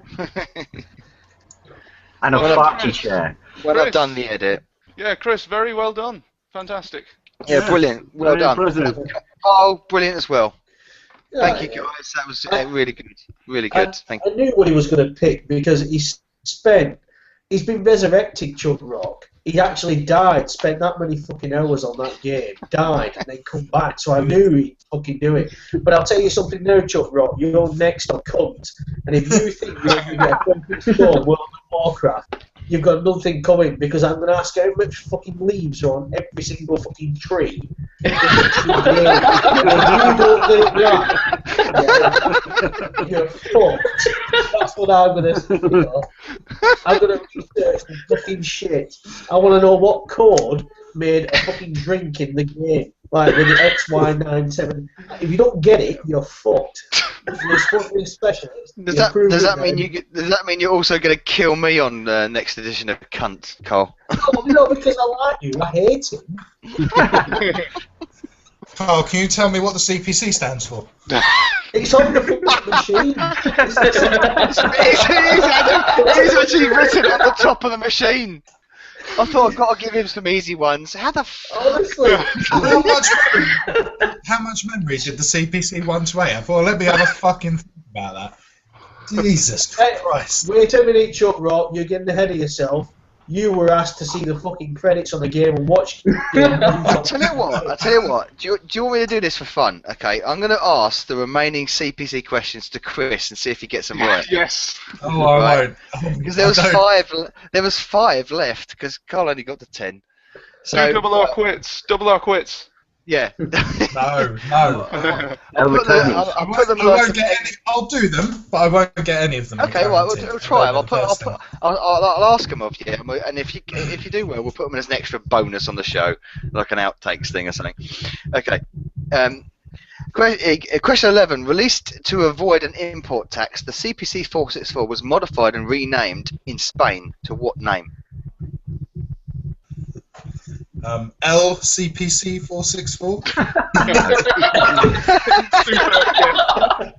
And a Well, farty chair. When I've done the edit. Yeah, Chris, very well done. Fantastic. Yeah, brilliant. Well Very done. impressive. Oh, brilliant as well. Thank you, Yeah. guys. That was really good. Really good. Thank you. I knew what he was going to pick because he's been resurrected, Chuck Rock. He actually died, spent that many fucking hours on that game, died, and then come back. So I knew he'd fucking do it. But I'll tell you something now, Chuck Rock. You're next on cunt. And if you think you're going to get a perfect score World of Warcraft, you've got nothing coming because I'm going to ask how much fucking leaves are on every single fucking tree. If you don't get it right, you're fucked. That's what I'm going to do. I'm going to research the fucking shit. I want to know what code made a fucking drink in the game. Like with the XY97. If you don't get it, you're fucked. You're supposed to be a specialist. Does that mean you're also going to kill me on the next edition of Cunt, Cole? No, because I like you. I hate him. Carl, can you tell me what the CPC stands for? It's on the fucking machine. It's actually written on the top of the machine. I thought I've got to give him some easy ones. How the Honestly. How much memory did the CPC 1-8 have? Well, let me have a fucking think about that. Jesus Christ. Wait a minute, Chuck Rock. You're getting ahead of yourself. You were asked to see the fucking credits on the game and watch the game. I'll tell you what. Do you want me to do this for fun? Okay, I'm going to ask the remaining CPC questions to Chris and see if he gets them right. Yes. Oh, I Right. won't. Because there was five. There was 5 left. Because Carl only got to 10. So Do double R quits. Double R quits. yeah. No. I'll put them I like won't get any. I'll do them, but I won't get any of them. Okay, well, we'll try them. I'll ask them of you, and if you do well, we'll put them as an extra bonus on the show, like an outtakes thing or something. Okay. Question 11. Released to avoid an import tax, the CPC 464 was modified and renamed in Spain to what name? LCPC 464.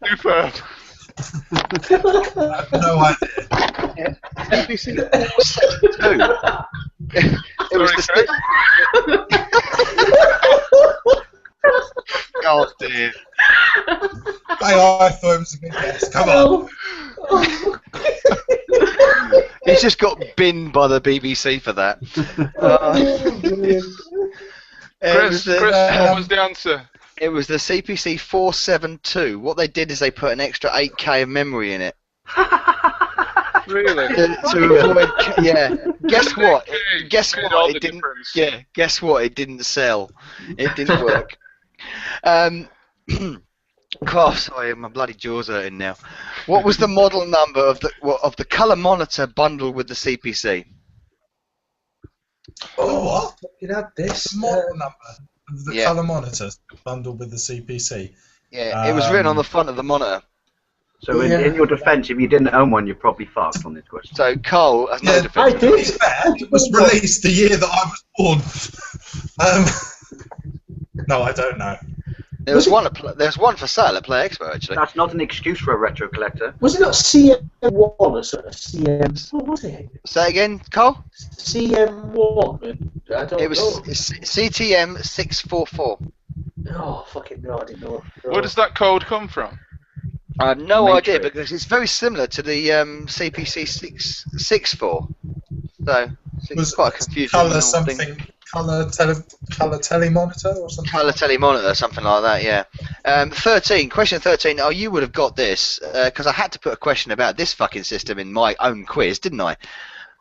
Superb. I have no idea. CPC 462. It was Sorry, the. Oh dear. I thought it was a good guess. Come on. He's just got binned by the BBC for that. Chris, what was the answer? It was the CPC 472. What they did is they put an extra 8K of memory in it. Really? To avoid, yeah. Guess what? Guess Made what? all It the didn't. difference. Yeah. Guess what? It didn't sell. It didn't work. God, sorry, my bloody jaw's hurting now. What was the model number of the colour monitor bundled with the CPC? Oh, what? You had this. The model number of the Yeah. colour monitor bundled with the CPC. Yeah, it was written on the front of the monitor. So in your defence, if you didn't own one, you're probably fucked on this question. So Cole has no Yeah, defence. I To be did. fair, it was released the year that I was born. No, I don't know. There's one for sale at Play Expo actually. That's not an excuse for a retro collector. Was it not CM1 or sort of CM? What was it? Say again, Cole. CM1. I don't It was know. CTM 644. Oh, fucking no, I didn't know. Where does that code come from? I have no Matrix. idea because it's very similar to the CPC 664. So it's Was quite a confusing colour little something? thing. Colour telemonitor or something? Colour telemonitor, something like that, yeah. 13, question 13. Oh, you would have got this, because I had to put a question about this fucking system in my own quiz, didn't I?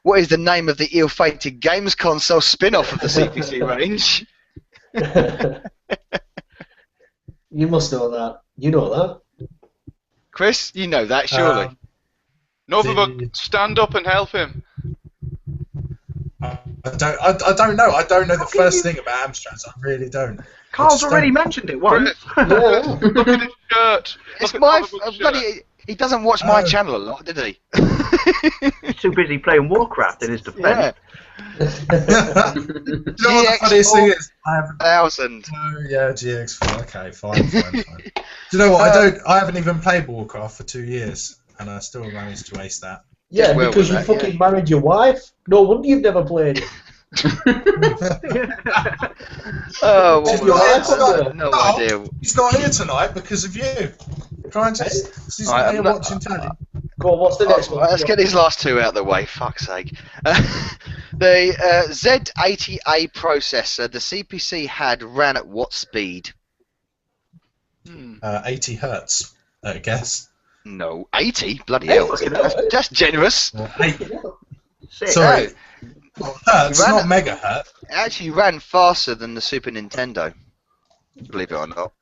What is the name of the ill-fated games console spin-off of the CPC range? You must know that. You know that. Chris, you know that, surely. Novabook, stand up and help him. I don't know. I don't know the first thing about Amstrads. I really don't. Carl's just already don't. mentioned it once. Yeah. Look at his shirt. It's Look at my... Novabook's shirt. bloody... He doesn't watch my Oh. channel a lot, did he? He's too busy playing Warcraft in his defence. Yeah. Do you know what the funniest thing is? I haven't. 1,000. Oh yeah, GX4. Okay, fine. Do you know what? I haven't even played Warcraft for 2 years, and I still managed to ace that. Yeah, well because you with that, fucking married your wife. No wonder you've never played it. Oh, what Did was your that? answer? I have no Oh. idea. He's not here tonight because of you. Try and just. He's Alright, not here I'm not- watching telly. Go on, what's the next one? Let's get these last two out of the way, fuck's sake. The Z80A processor the CPC had ran at what speed? 80 hertz, I guess. No, 80? Bloody hell. fucking hell, eh? That's generous. Or Sick. Sorry, No, hertz, Ran not it- megahertz. it actually ran faster than the Super Nintendo. Believe it or not.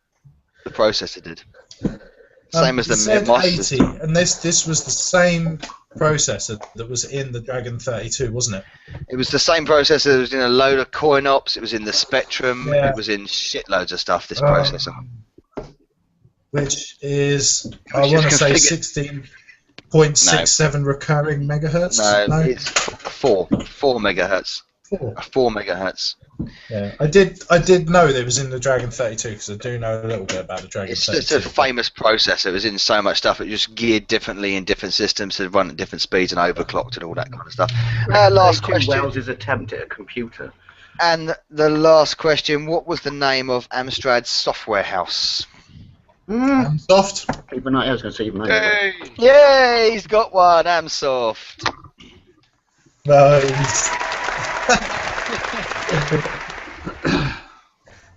The processor did. Same as the Master System. Z80, and this was the same processor that was in the Dragon 32, wasn't it? It was the same processor. It was in a load of coin ops. It was in the Spectrum. Yeah. It was in shitloads of stuff. This processor. Which is, I Which is want to say, configured- 16.67 recurring megahertz. No, it's 4 megahertz. 4. 4 megahertz. Yeah, I did know that it was in the Dragon 32 because I do know a little bit about the Dragon It's 32. just a famous processor. It was in so much stuff. It just geared differently in different systems to run at different speeds and overclocked and all that kind of stuff. Last question. Wales' attempt at a computer. And the last question. What was the name of Amstrad's software house? Soft. Even I was going to say even I. Hey! Yay! He's got one. Amsoft. Nice.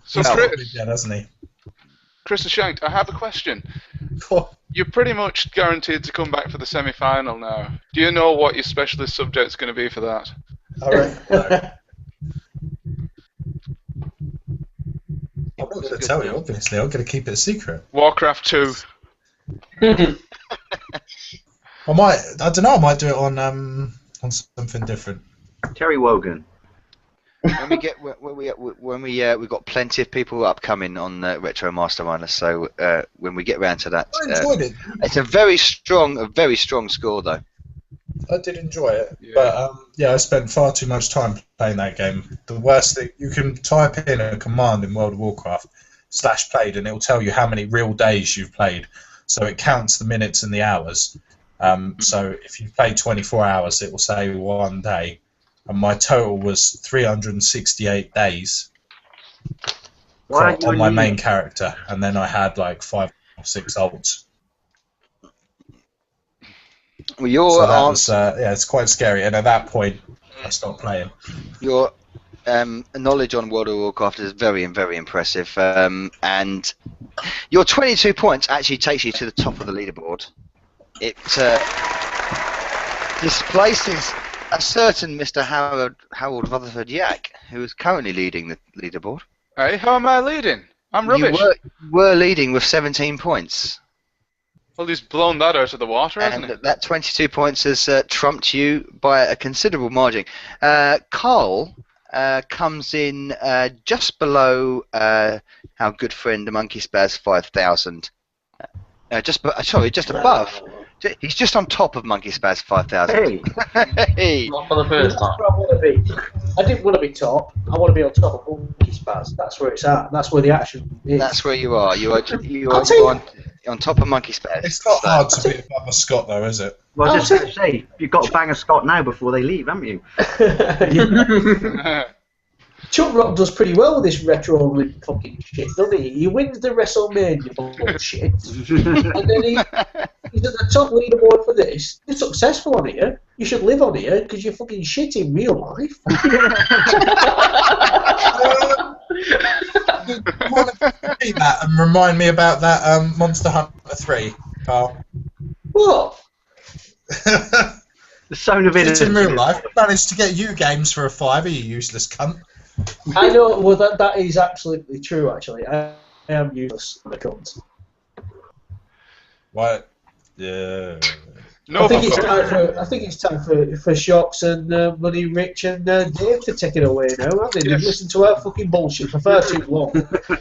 So He's Chris, probably dead, hasn't he? Chris Ashank, I have a question. Cool. You're pretty much guaranteed to come back for the semi-final now. Do you know what your specialist subject's going to be for that? All right. No. I'm not going to tell you, obviously. I'm going to keep it a secret. Warcraft 2. I don't know, I might do it on something different. Terry Wogan. We've got plenty of people upcoming on Retro Mastermind. So when we get round to that, I enjoyed it. it's a very strong score though. I did enjoy it, Yeah. but I spent far too much time playing that game. The worst thing, you can type in a command in World of Warcraft /played, and it will tell you how many real days you've played. So it counts the minutes and the hours. So if you've played 24 hours, it will say 1 day, and my total was 368 days Why aren't you on in my uni? main character, and then I had like 5 6 olds. Well, your So that answer, was, it's quite scary. And at that point, I stopped playing. your knowledge on World of Warcraft is very, very impressive. And your 22 points actually takes you to the top of the leaderboard. It displaces a certain Mr. Harold Rutherford Yak, who is currently leading the leaderboard. Hey, how am I leading? I'm rubbish. You were leading with 17 points. Well, he's blown that out of the water, hasn't And he? that 22 points has trumped you by a considerable margin. Carl comes in just below our good friend the Monkey Spaz 5000. Just above. He's just on top of Monkey Spaz 5000. Hey, Hey. Not for the first That's time. where I want to be. I didn't want to be top. I want to be on top of Monkey Spaz. That's where it's at. That's where the action is. That's where you are. You are I'll tell you- on top of Monkey Spaz. It's not hard to be above a Scot, though, is it? well, I was just going to say, you've got to bang a Scot now before they leave, haven't you? Chuck Rock does pretty well with this retro only fucking shit, doesn't he? He wins the WrestleMania bullshit, and then he's at the top leaderboard for this. You're successful on here. You should live on here because you're fucking shit in real life. Want to repeat that and remind me about that Monster Hunter 3, Carl? What? The zone of It's in innocence. real life. Managed to get you games for a fiver, you useless cunt. I know. Well, that is absolutely true. Actually, I am useless when it comes. What? Yeah. No, I think it's time for Shocks and Bloody Rich and Dave to take it away now, haven't they? They've Yes. listened to our fucking bullshit for far too long.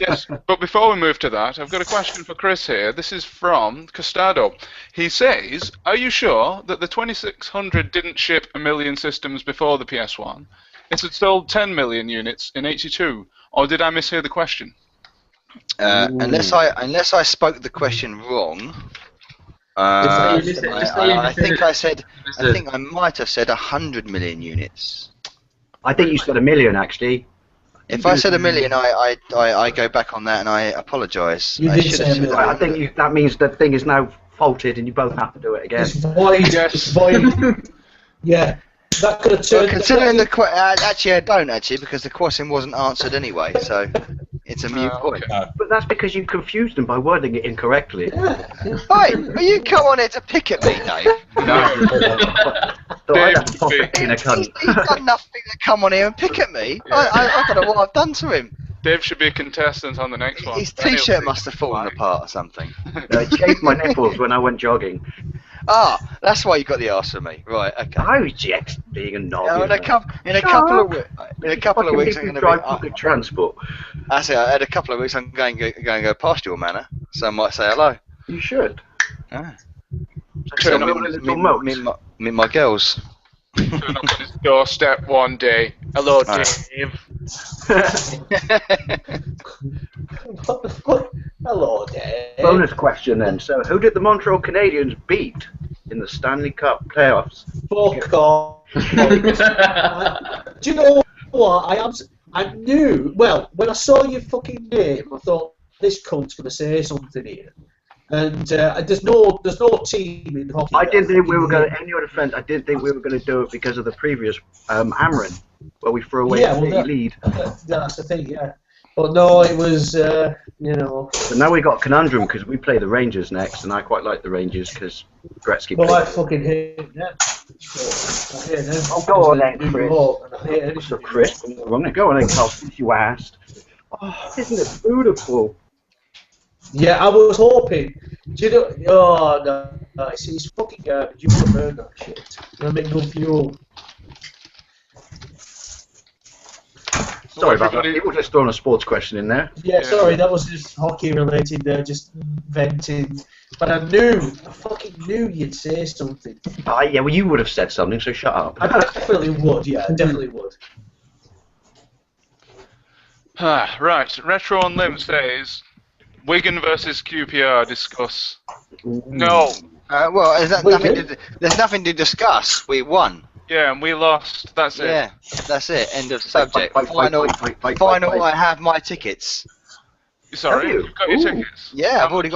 yes, but before we move to that, I've got a question for Chris here. This is from Costado. He says, are you sure that the 2600 didn't ship 1 million systems before the PS1? It had sold 10 million units in 82, or did I mishear the question? Unless I spoke the question wrong. I think I might have said 100 million units. I think you said 1 million, actually. If I said 1 million, I go back on that and I apologise. You I did should say have 1 said million. I think that means the thing is now faulted and you both have to do it again. It's void. Yes. It's void. Yeah, that could have Well, turned. considering actually I don't because the question wasn't answered anyway, so it's a mute point. Okay. But that's because you confused them by wording it incorrectly. Hey, are you come on here to pick at me, Dave? So I don't pop it in a He's cunt. done nothing to come on here and pick at me. I don't know what I've done to him. Dave should be a contestant on the next one. His Then he'll t-shirt see must have fallen why. apart or something. I shaved my nipples when I went jogging. Ah, that's why you got the arse from me. Right, okay. I was just being a knob. Now, you in a know. couple of weeks, Fucking I'm people going to drive be. public transport. I say, in a couple of weeks, I'm going to go past your manor, so I might say hello. You should. Ah. So Turn up build a little moat. Meet my girls. Turn up on his doorstep one day. Hello, Right. Dave. What the fuck? Hello, Dave. Bonus question then. So, who did the Montreal Canadiens beat in the Stanley Cup playoffs? Fuck off. Do you know what? I knew. Well, when I saw your fucking name, I thought this cunt's gonna say something here. And there's no team in hockey. I didn't think we were going to, in your defense, I didn't think we were going to do it because of the previous Amrin, where we threw away Yeah, the well, that- lead. That's the thing, yeah. But no, it was, you know. But now we got a conundrum because we play the Rangers next, and I quite like the Rangers because Gretzky Well, I played. fucking hate them. So, I hate them. Oh, go on then, Chris. And I hate anything. So, Chris, I'm going to go on then, Carl, since you asked. Oh, isn't it beautiful? Yeah, I was hoping. Do you know? Oh no, it's fucking garbage. You would have heard that shit. I mean, no fuel. Sorry about that. everybody- People just throwing a sports question in there. Yeah, sorry, that was just hockey related. Just venting. But I fucking knew you'd say something. Ah, yeah, well, you would have said something, so shut up. I definitely would. Yeah, I definitely would. Right, Retro on Limb says, Wigan versus QPR, discuss. No. Well, there's nothing to discuss. We won. Yeah, and we lost. That's it. Yeah, that's it. End of subject. Fight, Final. fight. I have my tickets. Sorry, Have you? you've got your tickets. Yeah, I've already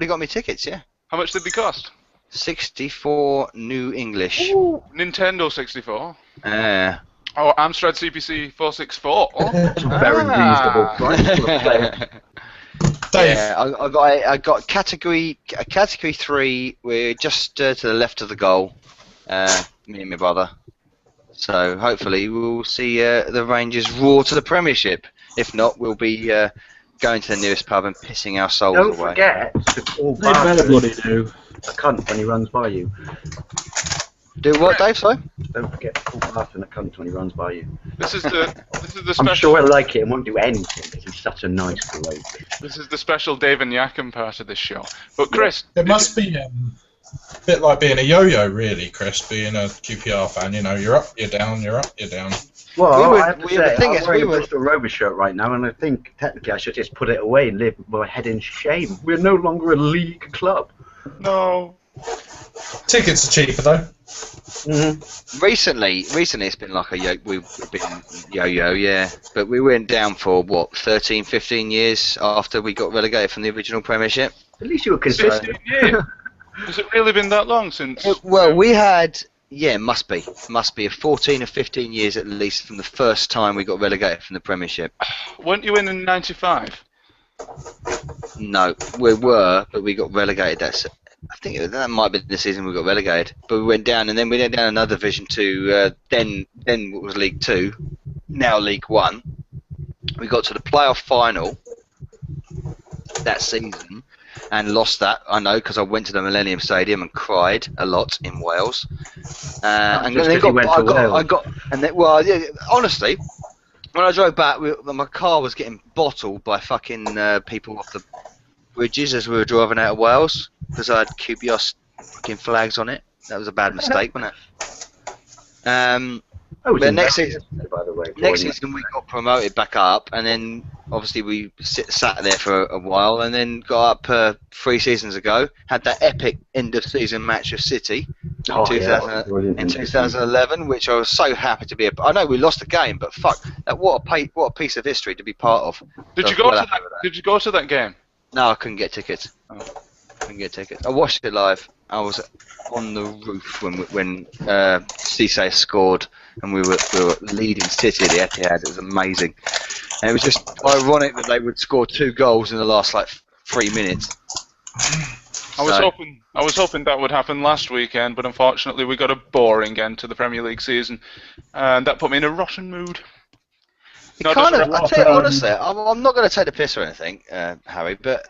got me tickets. Yeah, How much did they cost? 64 new English. Nintendo 64. Uh, Oh, Amstrad CPC 464. That's a very reasonable price for a player. Dave, Yeah, I got category 3. We're just to the left of the goal. Me and my brother. So hopefully we'll see the Rangers roar to the Premiership. If not, we'll be going to the nearest pub and pissing our souls Don't away. forget to call They better Barker bloody do. a cunt when he runs by you. Do what, Dave? Sorry. Don't forget to call Barker a cunt when he runs by you. This is the I'm special. sure he'll like it and won't do anything because he's such a nice bloke. This is the special Dave and Yakum part of this show. But Chris, it must be a bit like being a yo-yo, really, Chris. Being a QPR fan, you know, you're up, you're down, you're up, you're down. Well, I have to the say, thing I'm is, wearing we a were- Bristol Rovers shirt right now, and I think technically I should just put it away and live with my head in shame. We're no longer a league club. no. Tickets are cheaper though. Recently it's been like we've been yo-yo, yeah. But we went down for what 13, 15 years after we got relegated from the original Premiership. At least you were concerned. 15 years. Has it really been that long since? Well, we had must be a 14 or 15 years at least from the first time we got relegated from the Premiership. Weren't you in 95? No, we were, but we got relegated. I think that might be the season we got relegated. But we went down, and then we went down another division to then what was League 2, now League 1. We got to the playoff final that season and lost that. I know because I went to the Millennium Stadium and cried a lot in Wales. And just then 'cause you went to Wales. honestly, when I drove back, my car was getting bottled by fucking people off the bridges as we were driving out of Wales because I had QPR fucking flags on it. That was a bad mistake, wasn't it? I was But in next that season- yesterday, by the way. Next season we got promoted back up, and then obviously we sat there for a while, and then got up 3 seasons ago. Had that epic end of season match with City Oh, in, yeah, 2000 brilliant in end of 2011, which I was so happy to be. I know we lost the game, but fuck, what a piece of history to be part of. Did So you go well to happy that? with Did you go to that game? No, I couldn't get tickets. I watched it live. I was on the roof when Cisse scored, and we were leading City at the Etihad. It was amazing, and it was just ironic that they would score 2 goals in the last 3 minutes. I was hoping that would happen last weekend, but unfortunately we got a boring end to the Premier League season, and that put me in a rotten mood. I tell you honestly, I'm not going to take the piss or anything, Harry, but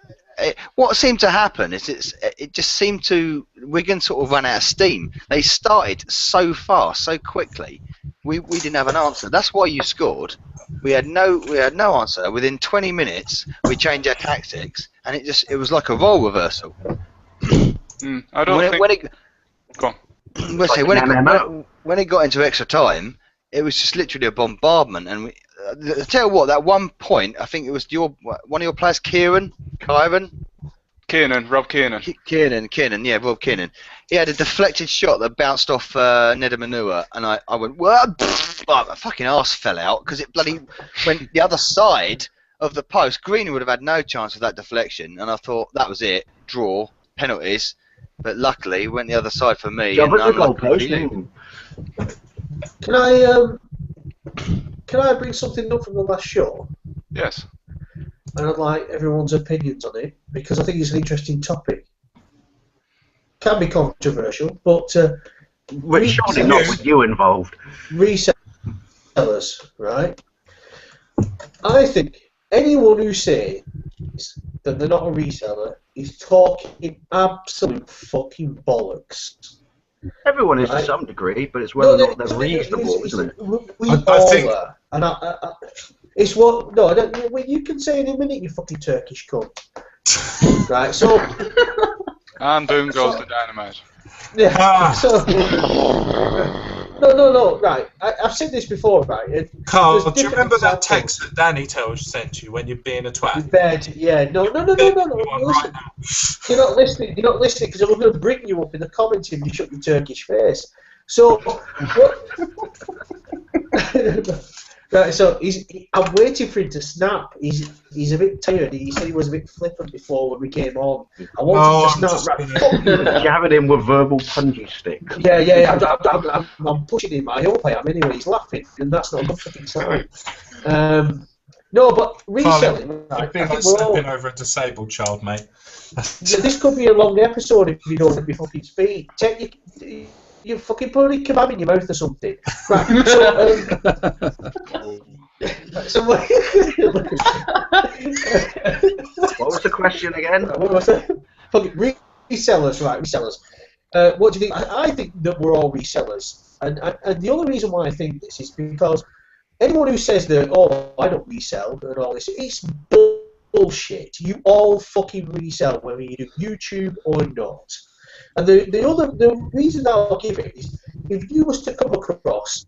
what seemed to happen is it just seemed to Wigan sort of run out of steam. They started so fast, so quickly. We didn't have an answer. That's why you scored. We had no answer. Within 20 minutes, we changed our tactics, and it was like a role reversal. I don't think. Go on. When it got into extra time, it was just literally a bombardment. And I tell you what, that one point, I think it was one of your players, Rob Kiernan, yeah, Rob Kiernan. He had a deflected shot that bounced off Neda Manua, and I went, what? My fucking arse fell out because it bloody went the other side of the post. Green would have had no chance of that deflection, and I thought that was it, draw, penalties. But luckily, it went the other side for me. Job and at the unlucky for you. goalpost. Can I bring something up from the last show? Yes. And I'd like everyone's opinions on it because I think it's an interesting topic. Can be controversial, but Well, surely not with you involved. resellers, right? I think anyone who says that they're not a reseller is talking absolute fucking bollocks. Everyone is to Right. some degree, but it's whether or not they're reasonable, isn't it? We I all think- are. And it's what. No, I don't. Well, you can say in a minute, you fucking Turkish cunt. Right, so. And boom goes the dynamite. Yeah. Ah. So. No. Right, I've said this before, right? Carl, There's do you remember that different text that Danny sent you when you're being a twat? Bed, yeah. No. Go on Listen, right now. You're not listening because I'm going to bring you up in the comments if you shut your Turkish face. So, what? Right, so I'm waiting for him to snap. He's a bit tired. He said he was a bit flippant before when we came on. I want him to snap. Right, Jabbing him with verbal punji sticks. Yeah. I'm pushing him. I hope I am. Anyway, he's laughing, and that's not a good fucking sign. No, but reselling. Right, You'd be like stepping over a disabled child, mate. This could be a long episode if you don't let me fucking speak. Take you fucking put a kebab in your mouth or something. Right. So what was the question again? What was that? Fucking resellers, right? Resellers. What do you think? I think that we're all resellers, and the only reason why I think this is because anyone who says that, oh, I don't resell and all this, it's bullshit. You all fucking resell, whether you do YouTube or not. And the reason I'll give it is, if you was to come across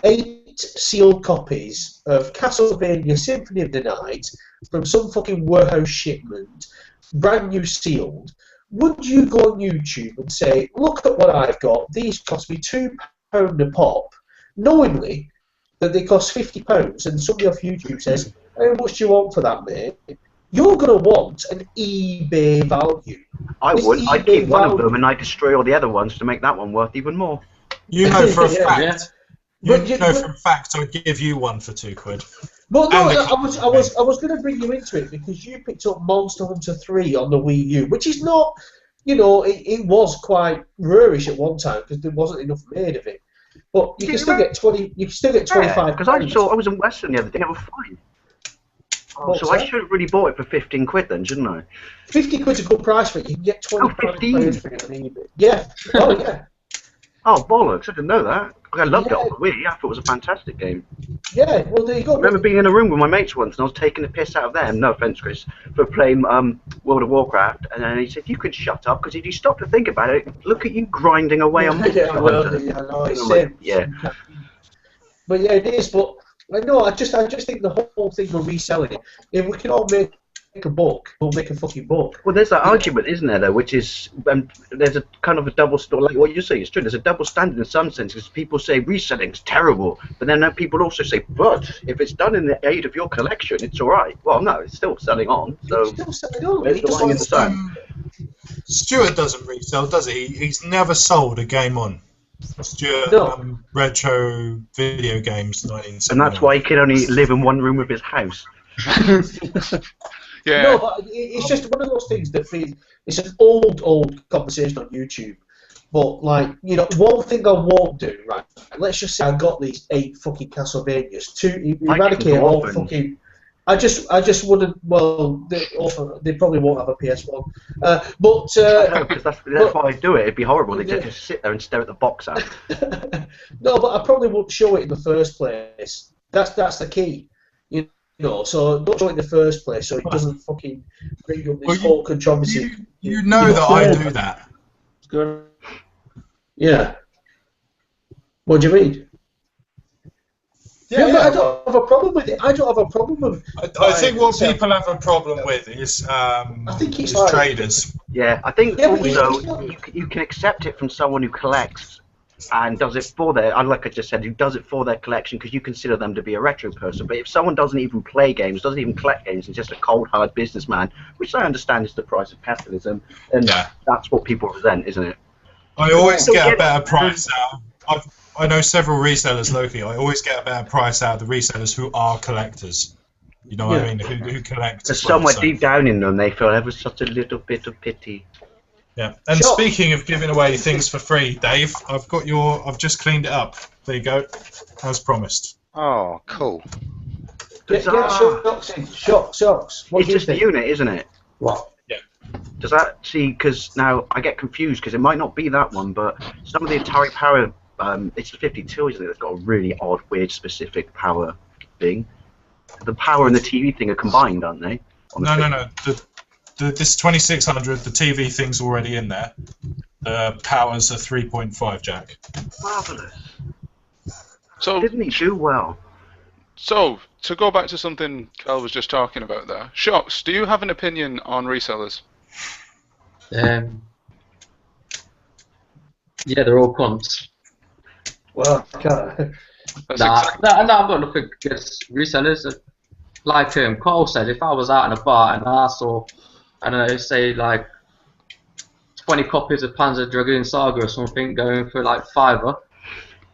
8 sealed copies of Castlevania Symphony of the Night from some fucking warehouse shipment, brand new sealed, would you go on YouTube and say, look at what I've got, these cost me £2 a pop, knowingly that they cost £50, and somebody off YouTube says, how much do you want for that, mate? You're going to want an eBay value. I would. I'd keep one of them and I'd destroy all the other ones to make that one worth even more. You know for a fact. Yeah. You know for a fact I'd give you one for £2. Well, no, I was going to bring you into it because you picked up Monster Hunter 3 on the Wii U, which is not, it was quite rarish at one time because there wasn't enough made of it. But you can still get 20. You can still get 25. Because I was in Western the other day. They were fine. Oh, so I should have really bought it for 15 quid then, shouldn't I? 50 quid's a good price for it. You can get 25 15. for it on eBay. Yeah. Oh, yeah. Oh, bollocks. I didn't know that. I loved it on the Wii. I thought it was a fantastic game. Yeah, well, there you go. I remember being in a room with my mates once and I was taking the piss out of them, no offence, Chris, for playing World of Warcraft. And then he said, you could shut up, because if you stop to think about it, look at you grinding away on Monster Hunter. Yeah. But yeah, it is. But no, I just think the whole thing of reselling it. If we can all make a book, we'll make a fucking book. Well, there's that argument, isn't there, though, which is there's a kind of a double standard. Like what you say is true. There's a double standard in some senses. People say reselling's terrible, but then people also say, but if it's done in the aid of your collection, it's all right. Well, no, it's still selling on. So it's still selling on. Where's the line in the sand? Stuart doesn't resell, does he? He's never sold a game on. Stuart, retro video games, 1979. And that's why he can only live in one room of his house. Yeah. No, but it's just one of those things that it's an old conversation on YouTube. But one thing I won't do, right? Let's just say I got these 8 fucking Castlevanias to eradicate all fucking. I just wouldn't. Well, they probably won't have a PS1. Because that's why I do it. It'd be horrible. They just sit there and stare at the box out. No, but I probably wouldn't show it in the first place. That's the key. So don't show it in the first place, so it doesn't fucking bring up this whole controversy. You know that I do that. Yeah. What do you mean? Yeah, I don't have a problem with it. I don't have a problem with. I think what people have a problem with is I think it's traders. Yeah, I think also you can accept it from someone who collects and does it for like I just said, who does it for their collection because you consider them to be a retro person. But if someone doesn't even play games, doesn't even collect games, and just a cold hard businessman, which I understand is the price of capitalism, and that's what people resent, isn't it? I always get a better price out. I know several resellers locally. I always get a better price out of the resellers who are collectors. You know what I mean? Who collect. There's somewhere deep down in them they feel ever such a little bit of pity. Yeah. And speaking of giving away things for free, Dave, I've just cleaned it up. There you go, as promised. Oh, cool. Get shocks in. Shocks. It's just the unit, isn't it? What? Yeah. Does that because now I get confused because it might not be that one, but some of the Atari Power. It's the 52, isn't it? That's got a really odd, weird, specific power thing. The power and the TV thing are combined, aren't they? No. This 2600, the TV thing's already in there. The power's a 3.5 jack. Marvelous. So didn't he do well? So to go back to something Cal was just talking about there, Shocks, do you have an opinion on resellers? Yeah, they're all cunts. Well, That's Nah, exactly. no, I'm not looking against resellers. Like Cole said, if I was out in a bar and I saw, I don't know, say like 20 copies of Panzer Dragoon Saga or something going for like $5,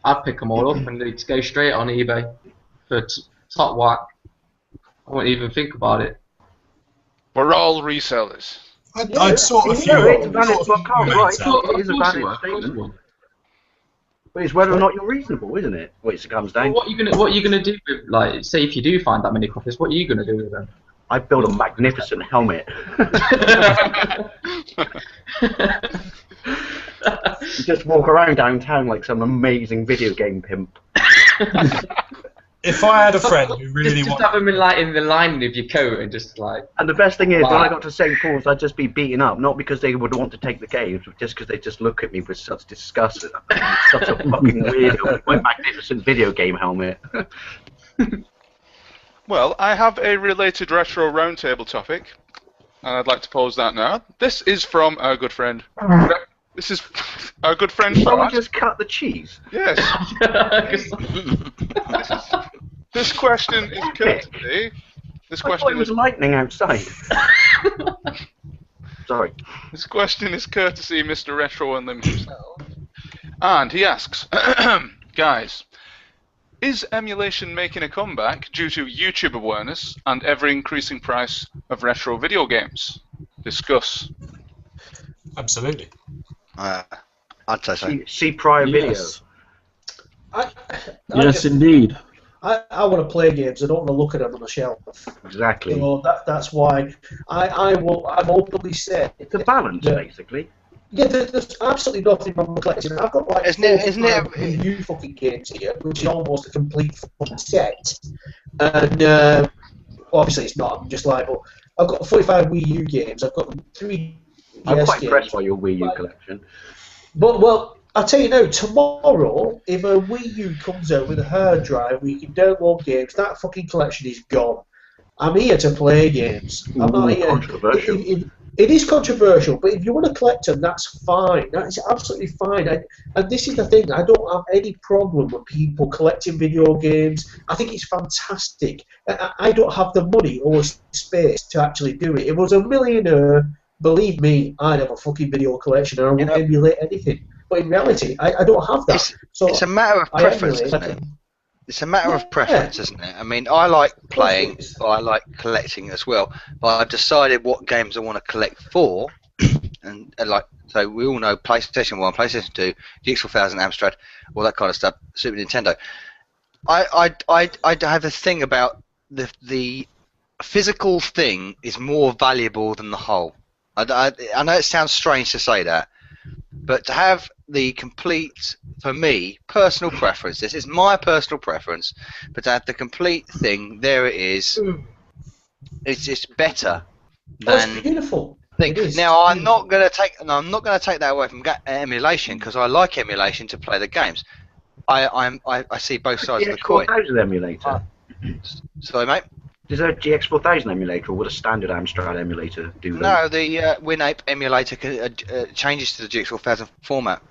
I'd pick them all up and they'd go straight on eBay for top whack. I wouldn't even think about it. We're all resellers. I'd sort of Yeah, it's few. valid. Well, Carl's right. Well, It is a of course valid you would, of course you statement. would. But it's whether or not you're reasonable, isn't it? Which it comes down Well, to. what are you gonna do with, like, say if you do find that many copies, what are you gonna do with them? I built a magnificent helmet. Just walk around downtown like some amazing video game pimp. If I had a friend who really just wanted, have them in the lining of your coat and just like. And the best thing is, when Wow. I got to St. Paul's, I'd just be beaten up, not because they would want to take the games, but just because they just look at me with such disgust. I'm such a fucking weirdo with my magnificent video game helmet. Well, I have a related retro roundtable topic, and I'd like to pose that now. This is from our good friend. This is our good friend Someone Fart. just cut the cheese. Yes. This question is courtesy. This I thought it question was is lightning outside. Sorry. This question is courtesy Mr. Retro Unlim himself. And he asks, guys, is emulation making a comeback due to YouTube awareness and ever-increasing price of retro video games? Discuss. absolutely. I'd say so. See prior Yes. I Yes, just- indeed. I want to play games. I don't want to look at them on the shelf. Exactly. You know, that's why I've openly said. It's a balance, Yeah. basically. Yeah, there's absolutely nothing wrong with collecting. I've got like Isn't it- Wii U fucking games here, which is almost a complete fucking set. And obviously it's not. I'm just like, well, I've got 45 Wii U games. I've got 3 I'm DS quite games. impressed by your Wii U collection. But well, I'll tell you now. Tomorrow, if a Wii U comes out with a hard drive where you can download games, that fucking collection is gone. I'm here to play games. I'm not here. Controversial. It is controversial, but if you want to collect them, that's fine. That is absolutely fine. And this is the thing, I don't have any problem with people collecting video games. I think it's fantastic. I don't have the money or space to actually do it. If I was a millionaire, believe me, I'd have a fucking video collection and I wouldn't emulate anything. But in reality, I don't have that. It's a matter of I preference, emulate. isn't it? It's a matter of preference, isn't it? I mean, I like playing, is. but I like collecting as well. But I've decided what games I want to collect for, and like, so we all know PlayStation 1, PlayStation 2, GX4000, Amstrad, all that kind of stuff, Super Nintendo. I have a thing about the physical thing is more valuable than the whole. I know it sounds strange to say that, but to have the complete, for me, personal preference, this is my personal preference, but to have the complete thing, there it is, it's just better That's than beautiful. thing. It is. Now I'm not going to take that away from emulation, because I like emulation to play the games. I see both sides of the coin. GX4000 emulator. Sorry, mate. Does a GX4000 emulator or would a standard Amstrad emulator do that? No, the WinApe emulator changes to the GX4000 format.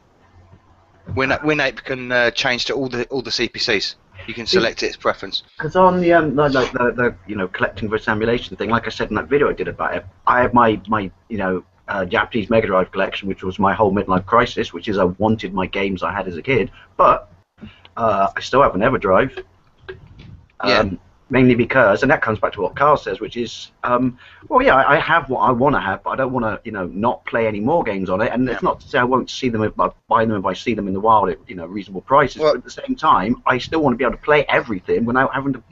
WinApe can change to all the CPCs. You can select its preference. Because on the collecting versus emulation thing, like I said in that video I did about it, I have my Japanese Mega Drive collection, which was my whole midlife crisis, which is I wanted my games I had as a kid, but I still have an EverDrive. Yeah. Mainly because, and that comes back to what Carl says, which is, I have what I want to have, but I don't want to, not play any more games on it. And it's not to say I won't see them if I buy them if I see them in the wild at, reasonable prices. Well, but at the same time, I still want to be able to play everything without having to,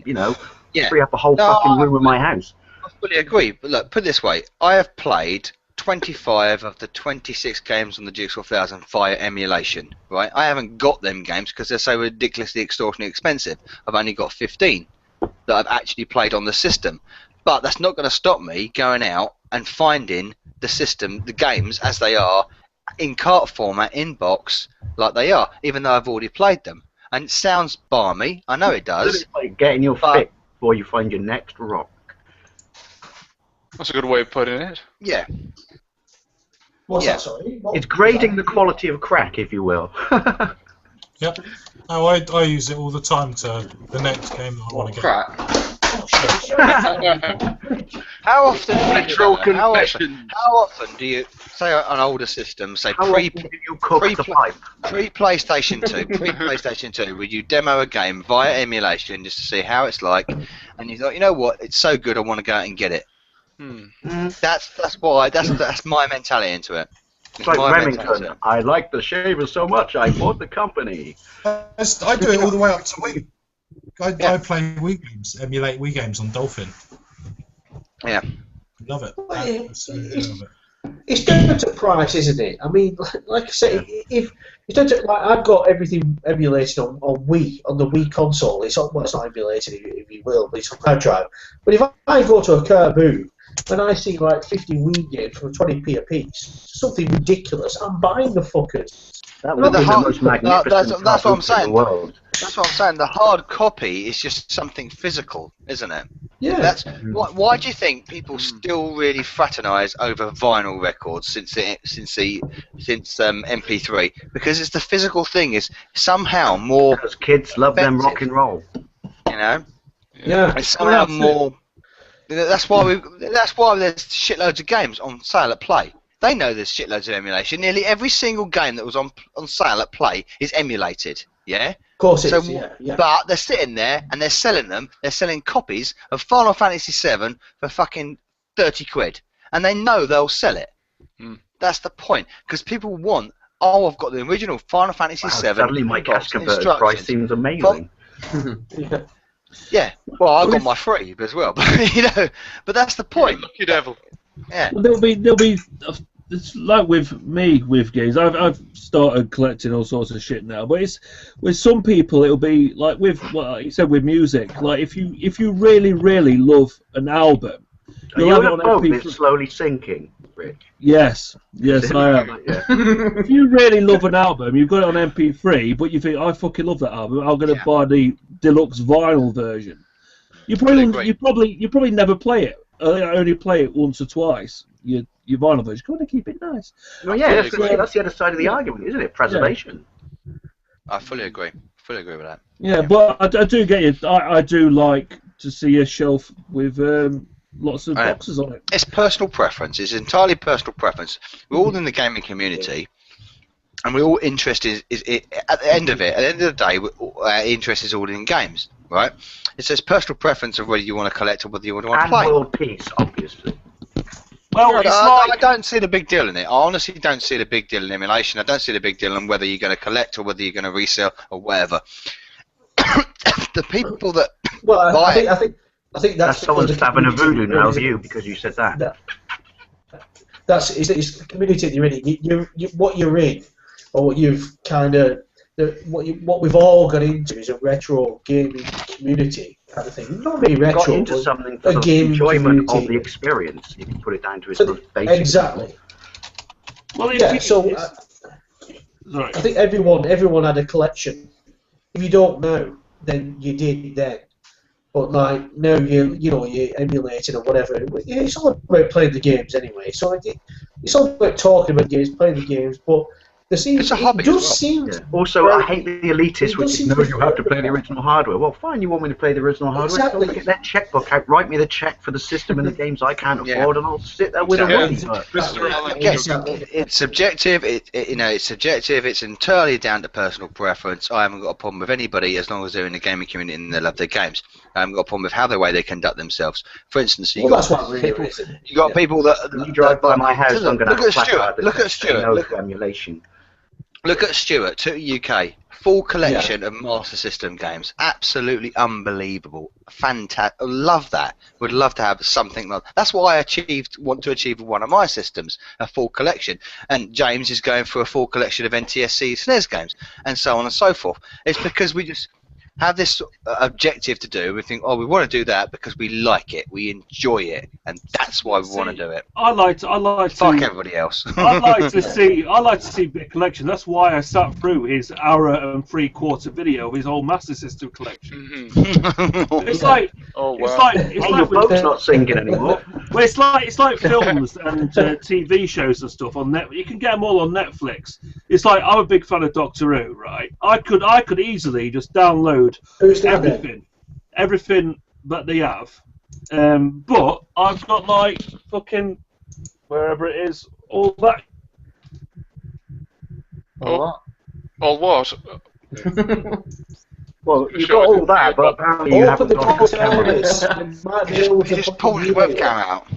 Yeah. free up a whole fucking room in my house. I fully agree. But look, put it this way: I have played 25 of the 26 games on the GX4000 via emulation. Right? I haven't got them games because they're so ridiculously extortionately expensive. I've only got 15 that I've actually played on the system. But that's not going to stop me going out and finding the games as they are, in cart format, in box, like they are, even though I've already played them. And it sounds balmy, I know it does. It's like getting your fix before you find your next rock. That's a good way of putting it. Yeah. What's Yeah. that, sorry? It's grading the quality of crack, if you will. Yep. Oh, I use it all the time to the next game that I want to get. Crap. How often? Literal How confession. often do you say an older system, say How often do you cook the pipe? pre-PlayStation 2, would you demo a game via emulation just to see how it's like, and you thought, you know what, it's so good, I want to go out and get it. That's my mentality into it. It's like Remington. I like the shaver so much, I bought the company. I do it all the way up to Wii. I play Wii games, emulate Wii games on Dolphin. Yeah. Love it. It's down to price, isn't it? I mean, like I say, if it's down to, like, I've got everything emulated on Wii, on the Wii console. It's not emulated, if you will, but it's on hard drive. But if I go to a Caribou and I see like 50 Wii games for 20p a piece, something ridiculous, I'm buying the fuckers. That would be the most magnificent that's what I'm saying. in the world. That's what I'm saying. The hard copy is just something physical, isn't it? Yeah. That's why do you think people still really fraternise over vinyl records since MP3? Because it's the physical thing is somehow more. Because kids love them rock and roll. You know. Yeah. It's somehow more. That's why there's shitloads of games on sale at Play. They know there's shitloads of emulation. Nearly every single game that was on sale at Play is emulated. Yeah. Of course it is, yeah. But they're sitting there and they're selling them. They're selling copies of Final Fantasy VII for fucking 30 quid, and they know they'll sell it. That's the point, because people want. Oh, I've got the original Final Fantasy VII. Suddenly, my cash converter price seems amazing. Yeah. Well, I got my free as well, but you know. But that's the point. Lucky devil. Yeah. Well, there'll be. It's like with me with games. I've started collecting all sorts of shit now, but it's with some people it'll be like with what you said with music. Like if you really love an album, you'll have it on MP3. It's slowly sinking, Rich. Yes, I am. If you really love an album, you've got it on MP3, but you think I fucking love that album, I'm gonna buy the deluxe vinyl version. You probably never play it. I only play it once or twice. Your vinyl version. Got to keep it nice. Well, yeah, that's the other side of the argument, isn't it? Preservation. Yeah. I fully agree. Fully agree with that. Yeah, but I do get you. I do like to see a shelf with lots of boxes on it. It's personal preference. It's entirely personal preference. We're all in the gaming community, and we're all interested. At the end of the day, our interest is all in games, right? It's just personal preference of whether you want to collect or whether you want to play. And world peace, obviously. Well, I don't see the big deal in it. I honestly don't see the big deal in emulation. I don't see the big deal in whether you're going to collect or whether you're going to resell or whatever. The people that I think that's someone's having a voodoo now of you because you said that. It's the community that you're in. What you're in, or what you've kind of, what we've all got into is a retro gaming community kind of thing. Not really retro, got into something for the enjoyment of the experience. You can put it down to its most basic. Exactly. Well, I think everyone had a collection. If you don't know, then you did then. But like now you're emulating or whatever. It's all about playing the games anyway. So it's all about talking about games, playing the games, but. It's a hobby. Also, I hate the elitists, which is, no, you have to play the original hardware. Well, fine, you want me to play the original hardware? Exactly. So get that checkbook out, write me the check for the system and the games I can't afford, and I'll sit there with a money. It's subjective. It's subjective. It's entirely down to personal preference. I haven't got a problem with anybody as long as they're in the gaming community and they love their games. I haven't got a problem with how the way they conduct themselves. For instance, you got people that you drive by my house. I'm going to look at Stuart. Look at Stuart. Emulation. Look at Stuart, to UK, full collection of Master System games, absolutely unbelievable, fantastic. Love that. Would love to have something like that. That's why I want to achieve one of my systems, a full collection. And James is going for a full collection of NTSC SNES games, and so on and so forth. It's because have this objective to do. We think, oh, we want to do that because we like it, we enjoy it, and that's why we want to do it. I like Fuck everybody else. I like to see a bit of collection. That's why I sat through his hour and 3/4 video of his whole Master System collection. It's like Your bloke's not singing anymore. Well, it's like films and TV shows and stuff on Net. You can get them all on Netflix. It's like, I'm a big fan of Doctor Who, right? I could easily just download everything that they have, but I've got like fucking wherever it is, all that. All what? Well, you've got all that, but apparently you haven't got a camera. He just pulled his webcam out.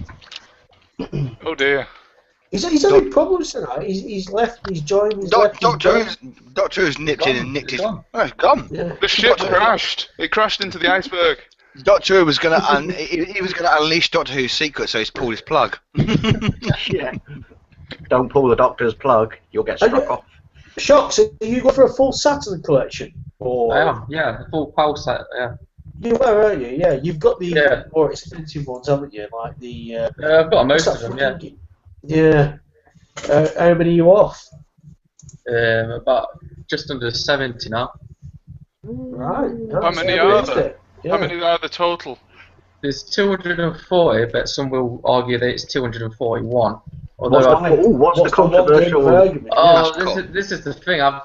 Oh dear. He's having problems tonight. He's left. He's joined. Doctor Who's nipped in and nicked his. Oh, it's gone. Yeah. The ship crashed. It crashed into the iceberg. Doctor Who was going to he was going to unleash Doctor Who's secret, so he's pulled his plug. Yeah. Don't pull the Doctor's plug. You'll get struck off. Shocks, are you going for a full Saturn collection? Or I am, yeah, the full pulse set, yeah. You were, aren't you? Yeah, you've got the more expensive ones, haven't you? Like the. I've got most of them, yeah. Yeah. How many are you off? About just under 70 now. Right. How many are there? How many are the total? There's 240, but some will argue that it's 241. What's the controversial? This is the thing. I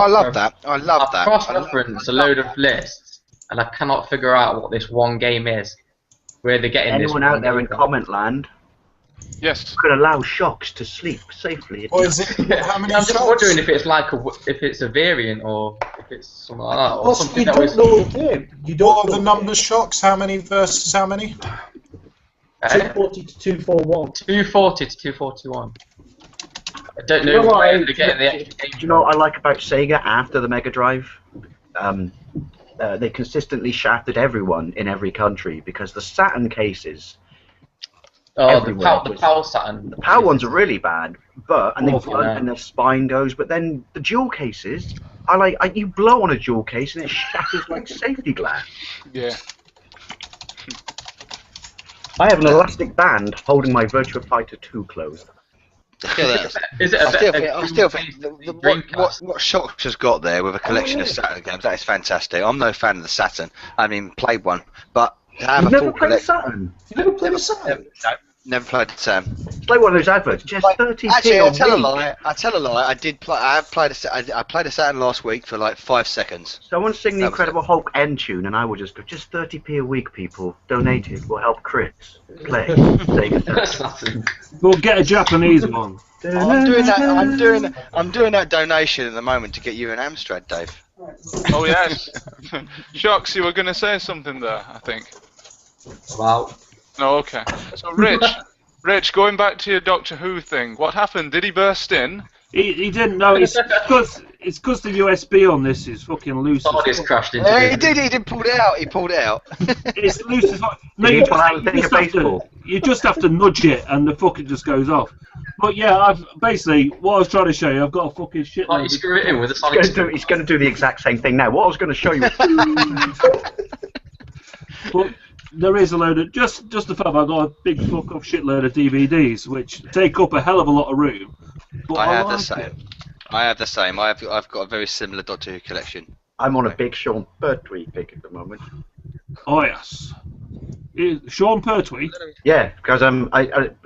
love that. I love that. I've cross-referenced a load of lists, and I cannot figure out what this one game is. Where they're getting this. Anyone out there in comment land? Yes. Could allow Shocks to sleep safely. Or is it? How many I'm just shots? wondering if it's like if it's a variant or if it's something like that, or Well, something you that don't was. know the game. You don't What are know the numbers, Shocks? How many versus how many? 240 to 241. 240 to 241. I don't know where they're getting the extra game. Do you know what I like about Sega after the Mega Drive? They consistently shafted everyone in every country because the Saturn cases. The PAL Saturn. The PAL ones are really bad, and their spine goes. But then the dual cases, you blow on a dual case and it shatters like safety glass. Yeah. I have an elastic band holding my Virtua Fighter 2 closed. I still think what Shocks has got there with a collection of Saturn games, that is fantastic. I'm no fan of the Saturn. I mean, played one, but to have You've a never full played a collection. Saturn? You never played a Saturn? No, never played the Saturn. It's like one of those adverts, just 30p Actually, a I tell a week. lie. I tell a lie. I did play. I played a Saturn last week for like 5 seconds. Someone sing the That was Incredible Hulk end tune, and I will just go, just 30p a week, people. Donate it. Will help Chris play. We'll get a Japanese one. I'm doing that donation at the moment to get you an Amstrad, Dave. Oh yes. Shocks, you were going to say something there, I think. Wow. No, okay. So Rich, going back to your Doctor Who thing, what happened? Did he burst in? He didn't know. It's because the USB on this is fucking loose. Oh, it's crashed into He did pull it out. He pulled it out. It's loose as fuck. No, you just have to nudge it and the fucking just goes off. But yeah, I've basically what I was trying to show you. I've got a fucking shit. Oh, you screw it in with a sonic screw. He's going to do the exact same thing now. What I was going to show you. But there is a load of just the fact I've got a big fuck off shitload of DVDs which take up a hell of a lot of room. But I have the same. I've got a very similar Doctor Who collection. I'm on a big Sean Pertwee pick at the moment. Oh yes, Sean Pertwee. Yeah,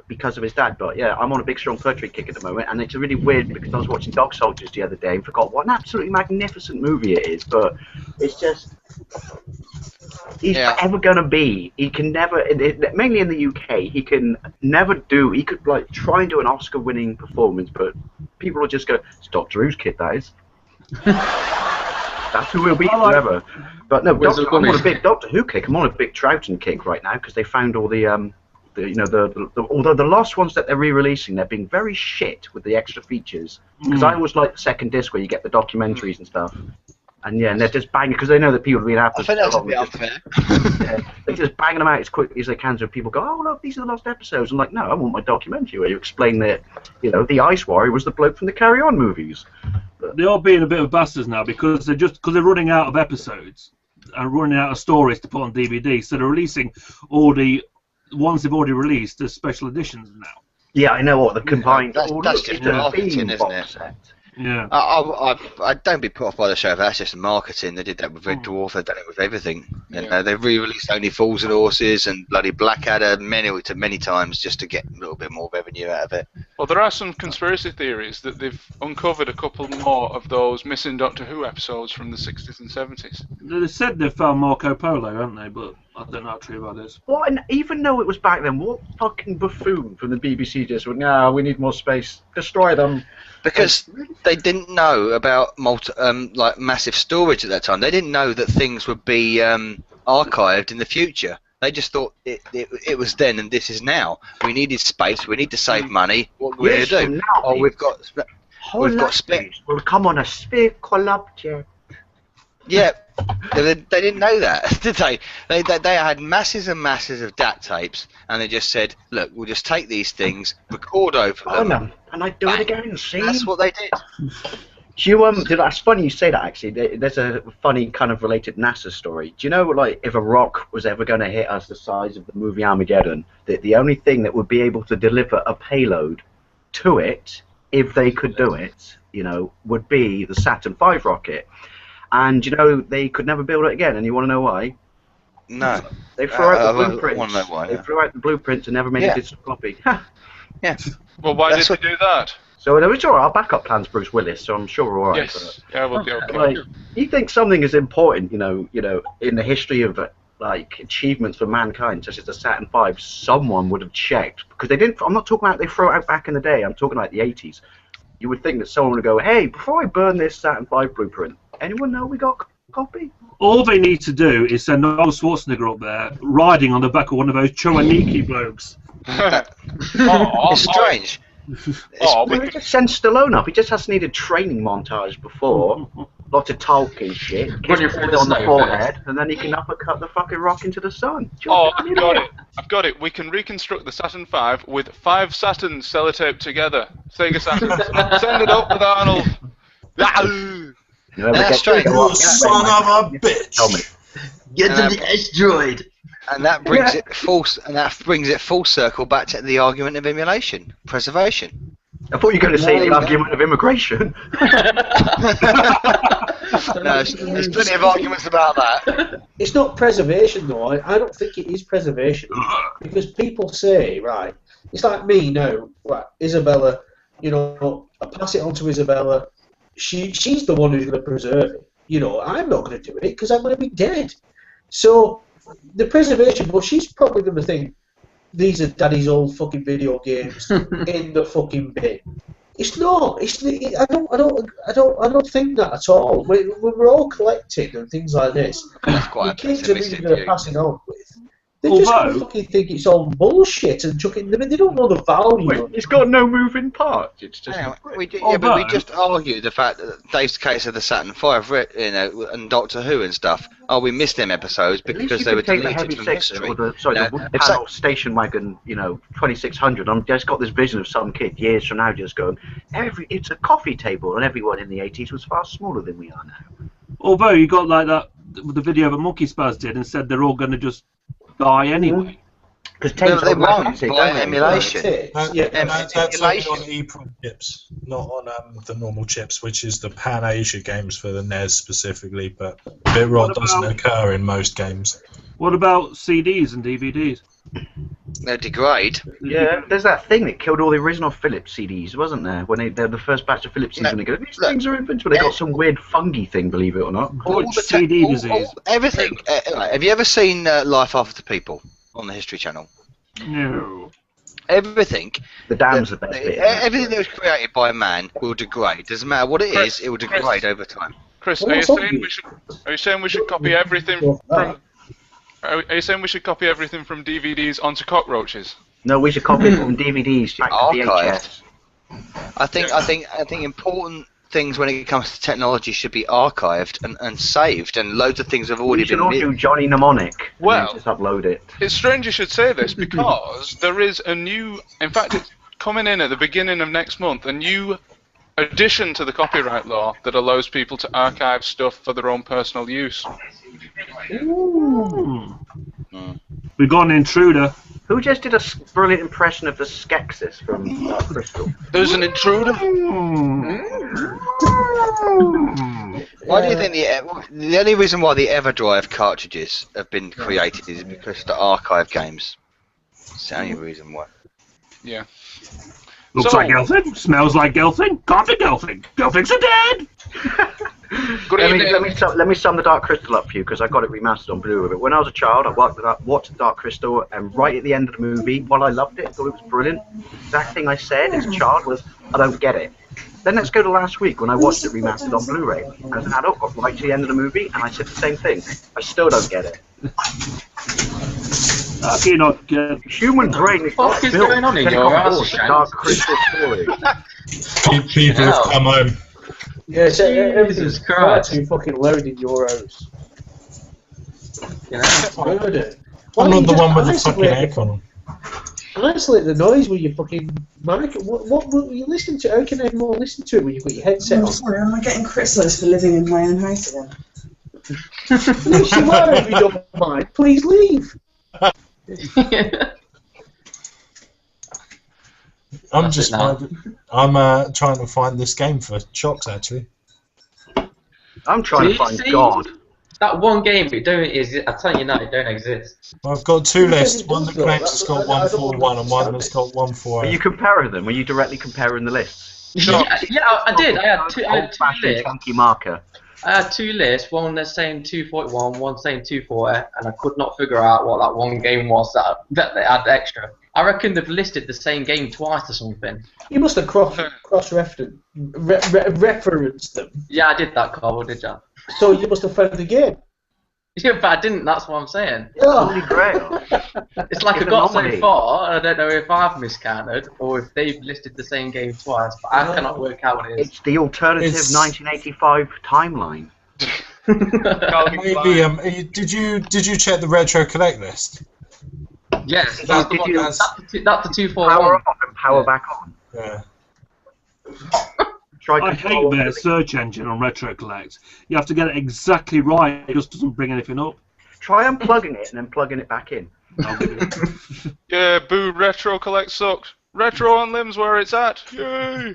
because of his dad. But yeah, I'm on a big Sean Pertwee kick at the moment, and it's really weird because I was watching Dog Soldiers the other day and forgot what an absolutely magnificent movie it is. But it's just he's forever gonna be. He can never, mainly in the UK, he can never do. He could like try and do an Oscar-winning performance, but people will just go, "It's Doctor Who's kid, that is." That's who we'll be forever. But no, I'm on a big Doctor Who kick. I'm on a big Troughton kick right now because they found all the although the last ones that they're re-releasing, they're being very shit with the extra features. Because I always like the second disc where you get the documentaries and stuff. And yeah, and they're just banging because they know that people are being after. I think that's a bit unfair. They're just banging them out as quickly as they can, so people go, "Oh look, these are the lost episodes." I'm like, "No, I want my documentary where you explain that, the Ice Warrior was the bloke from the Carry On movies." They are being a bit of bastards now because they're running out of episodes. and running out of stories to put on DVD, so they're releasing all the ones they've already released as special editions now. Yeah, I know what the combined. That's just it's a marketing, theme isn't box it? set. Yeah. I don't be put off by the show. That's just marketing. They did that with Red Dwarf. They've done it with everything. You know, they've re-released Only Fools and Horses and bloody Blackadder many times just to get a little bit more revenue out of it. Well, there are some conspiracy theories that they've uncovered a couple more of those missing Doctor Who episodes from the 60s and 70s. They said they found Marco Polo, haven't they? But I don't know how true about this. What? And even though it was back then, what fucking buffoon from the BBC just went, "No, we need more space. Destroy them." Because they didn't know about like massive storage at that time. They didn't know that things would be archived in the future. They just thought it was then and this is now. We needed space. We need to save money. What we're going to do? Oh, we've got space. We'll come on a speckle object. Yeah, they didn't know that, did they? They had masses and masses of DAT tapes, and they just said, "Look, we'll just take these things, record over them." And I do it again. See, that's what they did. Do you That's funny you say that. Actually, there's a funny kind of related NASA story. Do you know, like, if a rock was ever going to hit us the size of the movie Armageddon, that the only thing that would be able to deliver a payload to it, if they could do it, you know, would be the Saturn V rocket. And, you know, they could never build it again. And you want to know why? No. They threw out the blueprints. I want to know why. They threw out the blueprints and never made a digital copy. Yeah. Well, why did they do that? So there was our backup plan's Bruce Willis, so I'm sure we're all right. Yes. Yeah, we'll be okay. Like, you think something is important, you know, in the history of like achievements for mankind, such as the Saturn V, someone would have checked, because they didn't. I'm not talking about they threw it out back in the day. I'm talking about the 80s. You would think that someone would go, "Hey, before I burn this Saturn V blueprint, anyone know we got a copy?" All they need to do is send Arnold Schwarzenegger up there, riding on the back of one of those Chowaniki blokes. It's strange. We could just send Stallone up. He just has needed training montage before, lots of talking shit, kiss it on the forehead, and then he can uppercut the fucking rock into the sun. I've got it. We can reconstruct the Saturn V with 5 Saturns sellotaped together. Sega Saturn. Send it up with Arnold. That's strange. You son of a bitch! Get to the asteroid! And that brings it full circle back to the argument of emulation, preservation. I thought you were going to say the argument of immigration. No, there's plenty of arguments about that. It's not preservation, though. I don't think it is preservation. Because people say, right, it's like me now, right, Isabella, you know, I pass it on to Isabella. She's the one who's going to preserve it. You know, I'm not going to do it because I'm going to be dead. So, the preservation, well, she's probably going to think, these are Daddy's old fucking video games in the fucking bin. It's not. I don't think that at all. We're all collecting and things like this. That's quite a kids are pessimistic going to view. pass it on with. They just fucking think it's all bullshit and chuck it. They don't know the value. It's got no moving parts. It's just. But we just argue the fact that Dave's case of the Saturn V, you know, and Doctor Who and stuff. Oh, we missed them episodes because they were deleted from history. The panel station wagon, you know, 2600. I've just got this vision of some kid years from now just going, it's a coffee table, and everyone in the 80s was far smaller than we are now. Although you got like that, the video that Monkey Spaz did and said they're all going to just die anyway. Because they won't by emulation. That's only on EEPROM chips, not on the normal chips, which is the Pan Asia games for the NES specifically. But bitrot doesn't occur in most games. What about CDs and DVDs? They degrade. Yeah, there's that thing that killed all the original Philips CDs, wasn't there? When the first batch of Philips CDs, when they go, these things are invincible. They got some weird fungi thing, believe it or not. CD disease. Everything. Have you ever seen Life After People on the History Channel? No. Everything. The dam's the best bit. Everything that was created by man will degrade. Doesn't matter what it is, it will degrade over time. Chris, are you saying we should copy everything from? Are you saying we should copy everything from DVDs onto cockroaches? No, we should copy it from DVDs back to VHS. I think important things when it comes to technology should be archived and saved, and loads of things have already been. We should all do Johnny Mnemonic. Well, just upload it. It's strange you should say this because there is a new. In fact, it's coming in at the beginning of next month. A new addition to the copyright law that allows people to archive stuff for their own personal use. Ooh. We got an intruder. Who just did a brilliant impression of the Skeksis from Dark Crystal? There's an intruder. Why do you think the only reason why the EverDrive cartridges have been created is because of the archive games? It's the only reason why. Yeah. Looks like Gelfling, smells like Gelfling, can't be Gelfling. Gelflings are dead! Good evening. Let me sum the Dark Crystal up for you, because I got it remastered on Blu-ray. But when I was a child, I watched Dark Crystal, and right at the end of the movie, while I loved it, I thought it was brilliant, the exact thing I said as a child was, I don't get it. Then let's go to last week when I watched it remastered on Blu-ray. As an adult, got right to the end of the movie, and I said the same thing. I still don't get it. You not get Human brain is not is built going on to in take your on house, board the Shanks? Dark Crystal story. People have come home. Yeah, so everything's Jesus far Christ. too fucking loud in your house. You know? Murder. I'm not the one with the Honestly, fucking aircon on. Honestly, the noise with your fucking mic. What were you listening to? How can everyone listen to it when you've got your headset I'm on? sorry, am I getting criticised for living in my own house again? Yes, you are, if you don't mind. Please leave. I'm That's just it now. I'm trying to find this game for Chocks actually. I'm trying to find See? God. That one game, it don't exist. I tell you now, it don't exist. I've got two Because lists, it one does that though, claims that's it's what got I don't 141 and one understand that's it. got Are you 148. comparing them? Are you directly comparing the lists? Sure. Yeah, I did. I had two Old-fashioned lists. chunky marker. I had two lists. One that's saying 241, one saying 240, and I could not figure out what that one game was that they had extra. I reckon they've listed the same game twice or something. You must have cross-referenced them. Yeah, I did that, Carl, did you? So you must have found the game. Yeah, but I didn't. That's what I'm saying. Holy Grail. It's like It's I got so anomaly. far, and I don't know if I've miscounted or if they've listed the same game twice. But I cannot work out what it is. It's the alternative It's- 1985 timeline. Maybe did you check the retro collect list? Yes, Did that's the you- one. did you- That's the 241. Power off and power Yeah. back on. Yeah. Try I control hate their search engine on Retro Collect. You have to get it exactly right. It just doesn't bring anything up. Try unplugging it and then plugging it back in. Yeah, boo, Retro Collect sucked. Retro on Limbs where it's at. Yay!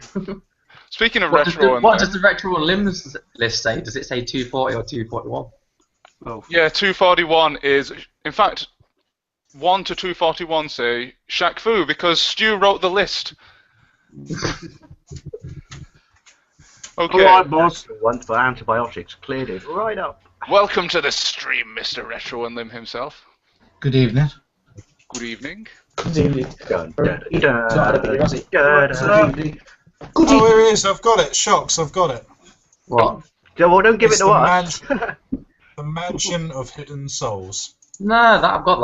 Speaking of What does, Retro the, on what does Limbs, the Retro on Limbs list say? Does it say 240 or 241? Oh. yeah, 241 is, in fact, 1 to 241 say Shaq Fu because Stu wrote the list. Okay, Alright, boss. Once for antibiotics, cleared it right up. welcome to the stream, Mr. Retro and Limb himself. Good evening. Good evening. Good evening. Dun, Or- dun, It's dun, not a bit, is it? dun, Good dun. evening. Good Oh, evening. here it is. I've got it. Shocks. I've got it. What? Well, don't give It's it to the us. The Mansion of Hidden Souls. No, I've got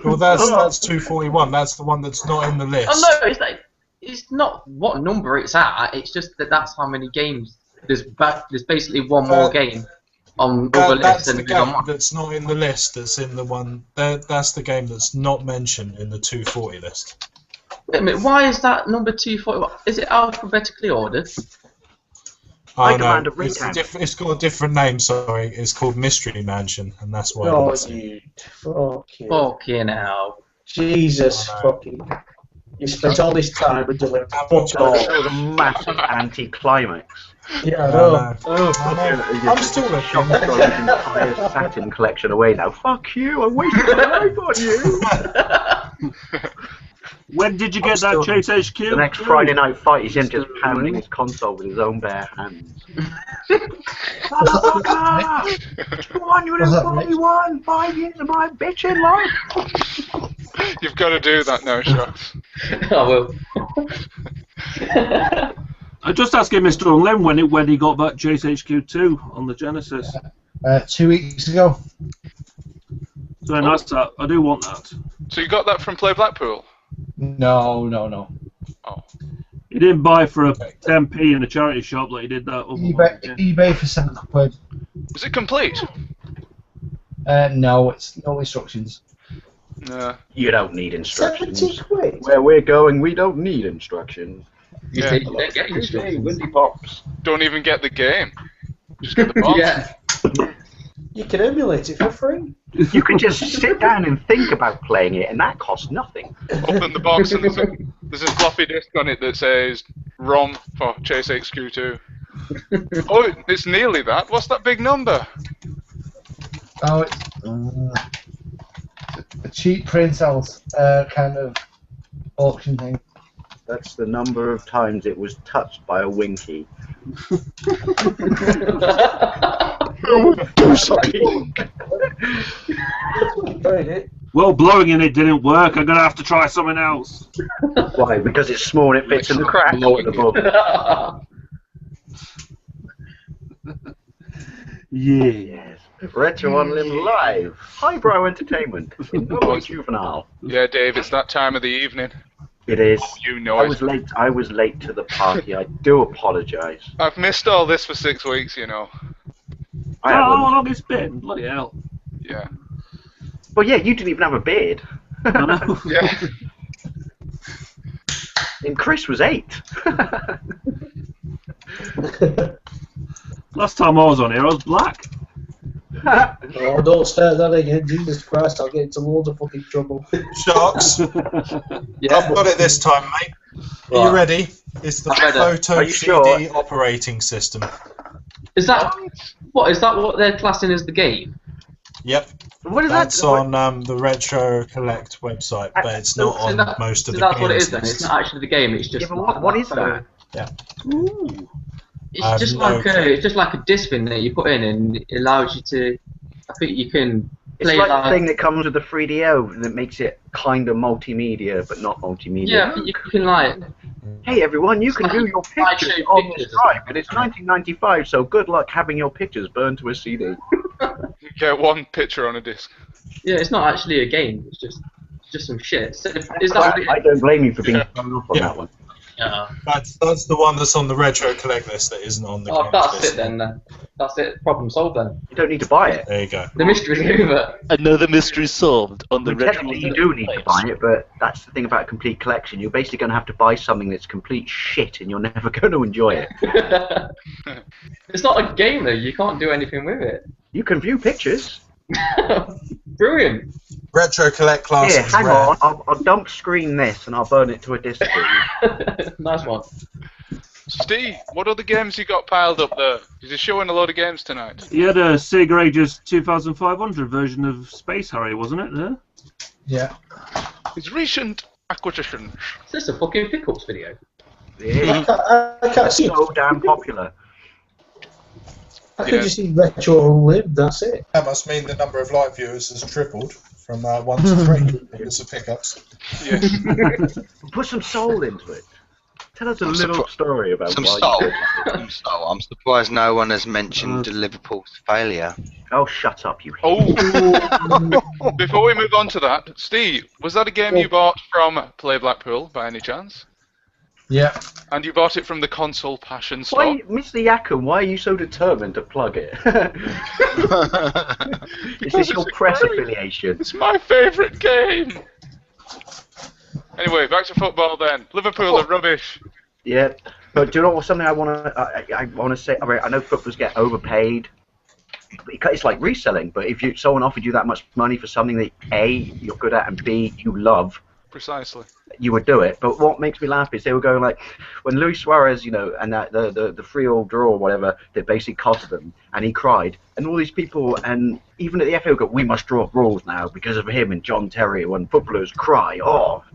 Well, that's 241. That's the one that's not in the list. that. Oh no, it's not what number it's at. It's just that's how many games. There's basically one more game on other lists That's than the there is on game mine. that's not in the list. That's in the one. That's the game that's not mentioned in the 240 list. Wait a minute, why is that number 241? Is it alphabetically ordered? Oh I no, demand a it's, recount. it's got a different name. Sorry, it's called Mystery Mansion, and that's why. Oh, it's you fucking. Fucking hell. Jesus Oh, no. fucking. You spent all this time and doing fuck That all. was a massive anti-climax. Yeah, I I know. know. Oh, I'm still looking. Shop has got his entire satin collection away now. Fuck you, I wasted my life on you. When did you get that Chase HQ? The next Friday night fight, he's him just pounding his console with his own bare hands. Motherfucker! Come on, you Was that 41, 5 years of my bitching life. You've got to do that now, Shocks. I will. I just asking Mr. Unlim when he got that Chase HQ2 on the Genesis. 2 weeks ago. So nice that. I do want that. So you got that from Play Blackpool? No. Oh. He didn't buy for a 10p in a charity shop like he did that other one. Yeah. eBay for £7. Is it complete? No, it's no instructions. No. You don't need instructions. 70 quid. Where we're going, we don't need instructions. You Yeah. say you don't get instructions. Windy Pops. Don't even get the game. Just get the box. Yeah. You can emulate it for free. You can just sit down and think about playing it, and that costs nothing. Open the box and there's a floppy disk on it that says ROM for Chase HQ2. Oh, it's nearly that. What's that big number? Oh, it's a cheap printouts kind of auction thing. That's the number of times it was touched by a Winky. Sorry. Tried it. Well, blowing in it didn't work. I'm gonna have to try something else. Why? Because it's small and it fits in the crack. Blowing Of the book. Yes. Retro Unlim Live. Highbrow entertainment. No juvenile. Yeah, Dave, it's that time of the evening. It is. You know I it. was late. I was late to the party. I do apologise. I've missed all this for 6 weeks, you know. I How haven't. long it's been? Bloody hell. Yeah. Well, yeah, you didn't even have a beard. I know. Yeah. And Chris was 8. Last time I was on here, I was black. Oh, don't start that again. Jesus Christ, I'll get into loads of fucking trouble. Sharks. Yeah. I've got it this time, mate. Are you ready? It's the I'm ready. Photo Are you CD sure? operating system. Is that what? Is that what they're classing as the game? Yep. What is That's that? on the Retro Collect website, but it's not So on that- most of so the that's what it games is then. lists. It's not actually the game. It's just. Yeah, but what is that? Ooh. It's just like it's just like a disc thing that you put in, and it allows you to. I think you can It's play like the live. thing that comes with the 3DO that makes it kind of multimedia, but not multimedia. Yeah, I think you can like. Hey everyone, you can do your pictures slideshow on this pictures. drive, but it's 1995, so good luck having your pictures burned to a CD. You get one picture on a disc. Yeah, it's not actually a game. It's just some shit. So is that? I don't blame you for being thrown off on Yeah. that one. Yeah. That's the one that's on the Retro Collect list that isn't on the Oh, games that's list. it then. That's it. Problem solved then. You don't need to buy it. There you go. The mystery's over. Another mystery solved on the Well, retro. technically you do need to buy it, but that's the thing about a complete collection. You're basically going to have to buy something that's complete shit, and you're never going to enjoy it. It's not a game though. You can't do anything with it. You can view pictures. Brilliant. Retro Collect class Here, is hang rare. on. I'll dump screen this, and I'll burn it to a disc. for you. Nice one. Steve, what other games you got piled up there? You're showing a load of games tonight. You had a Sega Ages 2500 version of Space Harry, wasn't it? There. Yeah. It's recent acquisitions. Is this a fucking pickups video? Yeah. I can't see. So damn popular. I could just see Retro Unlim, that's it. That must mean the number of live viewers has tripled from 1 to 3 because of pickups. Yes. Put some soul into it. Tell us a I'm little story about Some why soul. you did it. Some soul. I'm surprised no one has mentioned Liverpool's failure. Oh, shut up, you. Oh, before we move on to that, Steve, was that a game you bought from Play Blackpool by any chance? Yeah. And you bought it from the Console Passion store? Why, Mr. Yakum, why are you so determined to plug it? Is this your press affiliation? It's my favourite game! Anyway, back to football then. Liverpool are rubbish. Yeah, but do you know what? Something I want to say. I mean, I know footballers get overpaid. It's like reselling, but if someone offered you that much money for something that A, you're good at, and B, you love, Precisely. you would do it. But what makes me laugh is they were going like, when Luis Suarez, and that the 3-3 draw or whatever that basically cost them, and he cried, and all these people, and even at the FA go, we must draw up rules now because of him and John Terry. When footballers cry,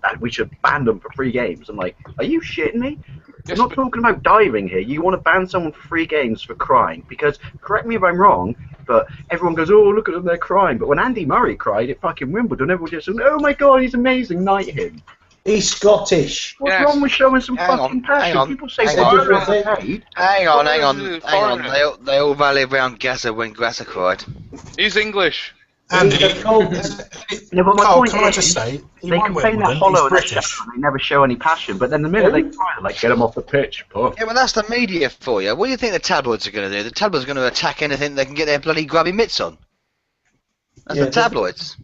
that we should ban them for 3 games. I'm like, are you shitting me? Yes, We're not but- talking about diving here. You want to ban someone for 3 games for crying because, correct me if I'm wrong, but everyone goes, oh, look at them, they're crying. But when Andy Murray cried at fucking Wimbledon, everyone just said, oh my god, he's amazing, knight him. He's Scottish. What's Yes. wrong with showing some Hang fucking on, passion? hang on, People say hang on. foreigners are paid. Hang on. Foreigner. They all rallied around Gaza when Gaza cried. He's English. Andy, They're called- No, but my Carl, point can I is, just say, he they won complain they're Wimbledon, hollow he's and they're British. shallow and they never show any passion, but then the minute they cry, they're like, get them off the pitch, puff. Yeah, well, that's the media for you. What do you think the tabloids are going to do? The tabloids are going to attack anything they can get their bloody grubby mitts on. That's Yeah, the tabloids.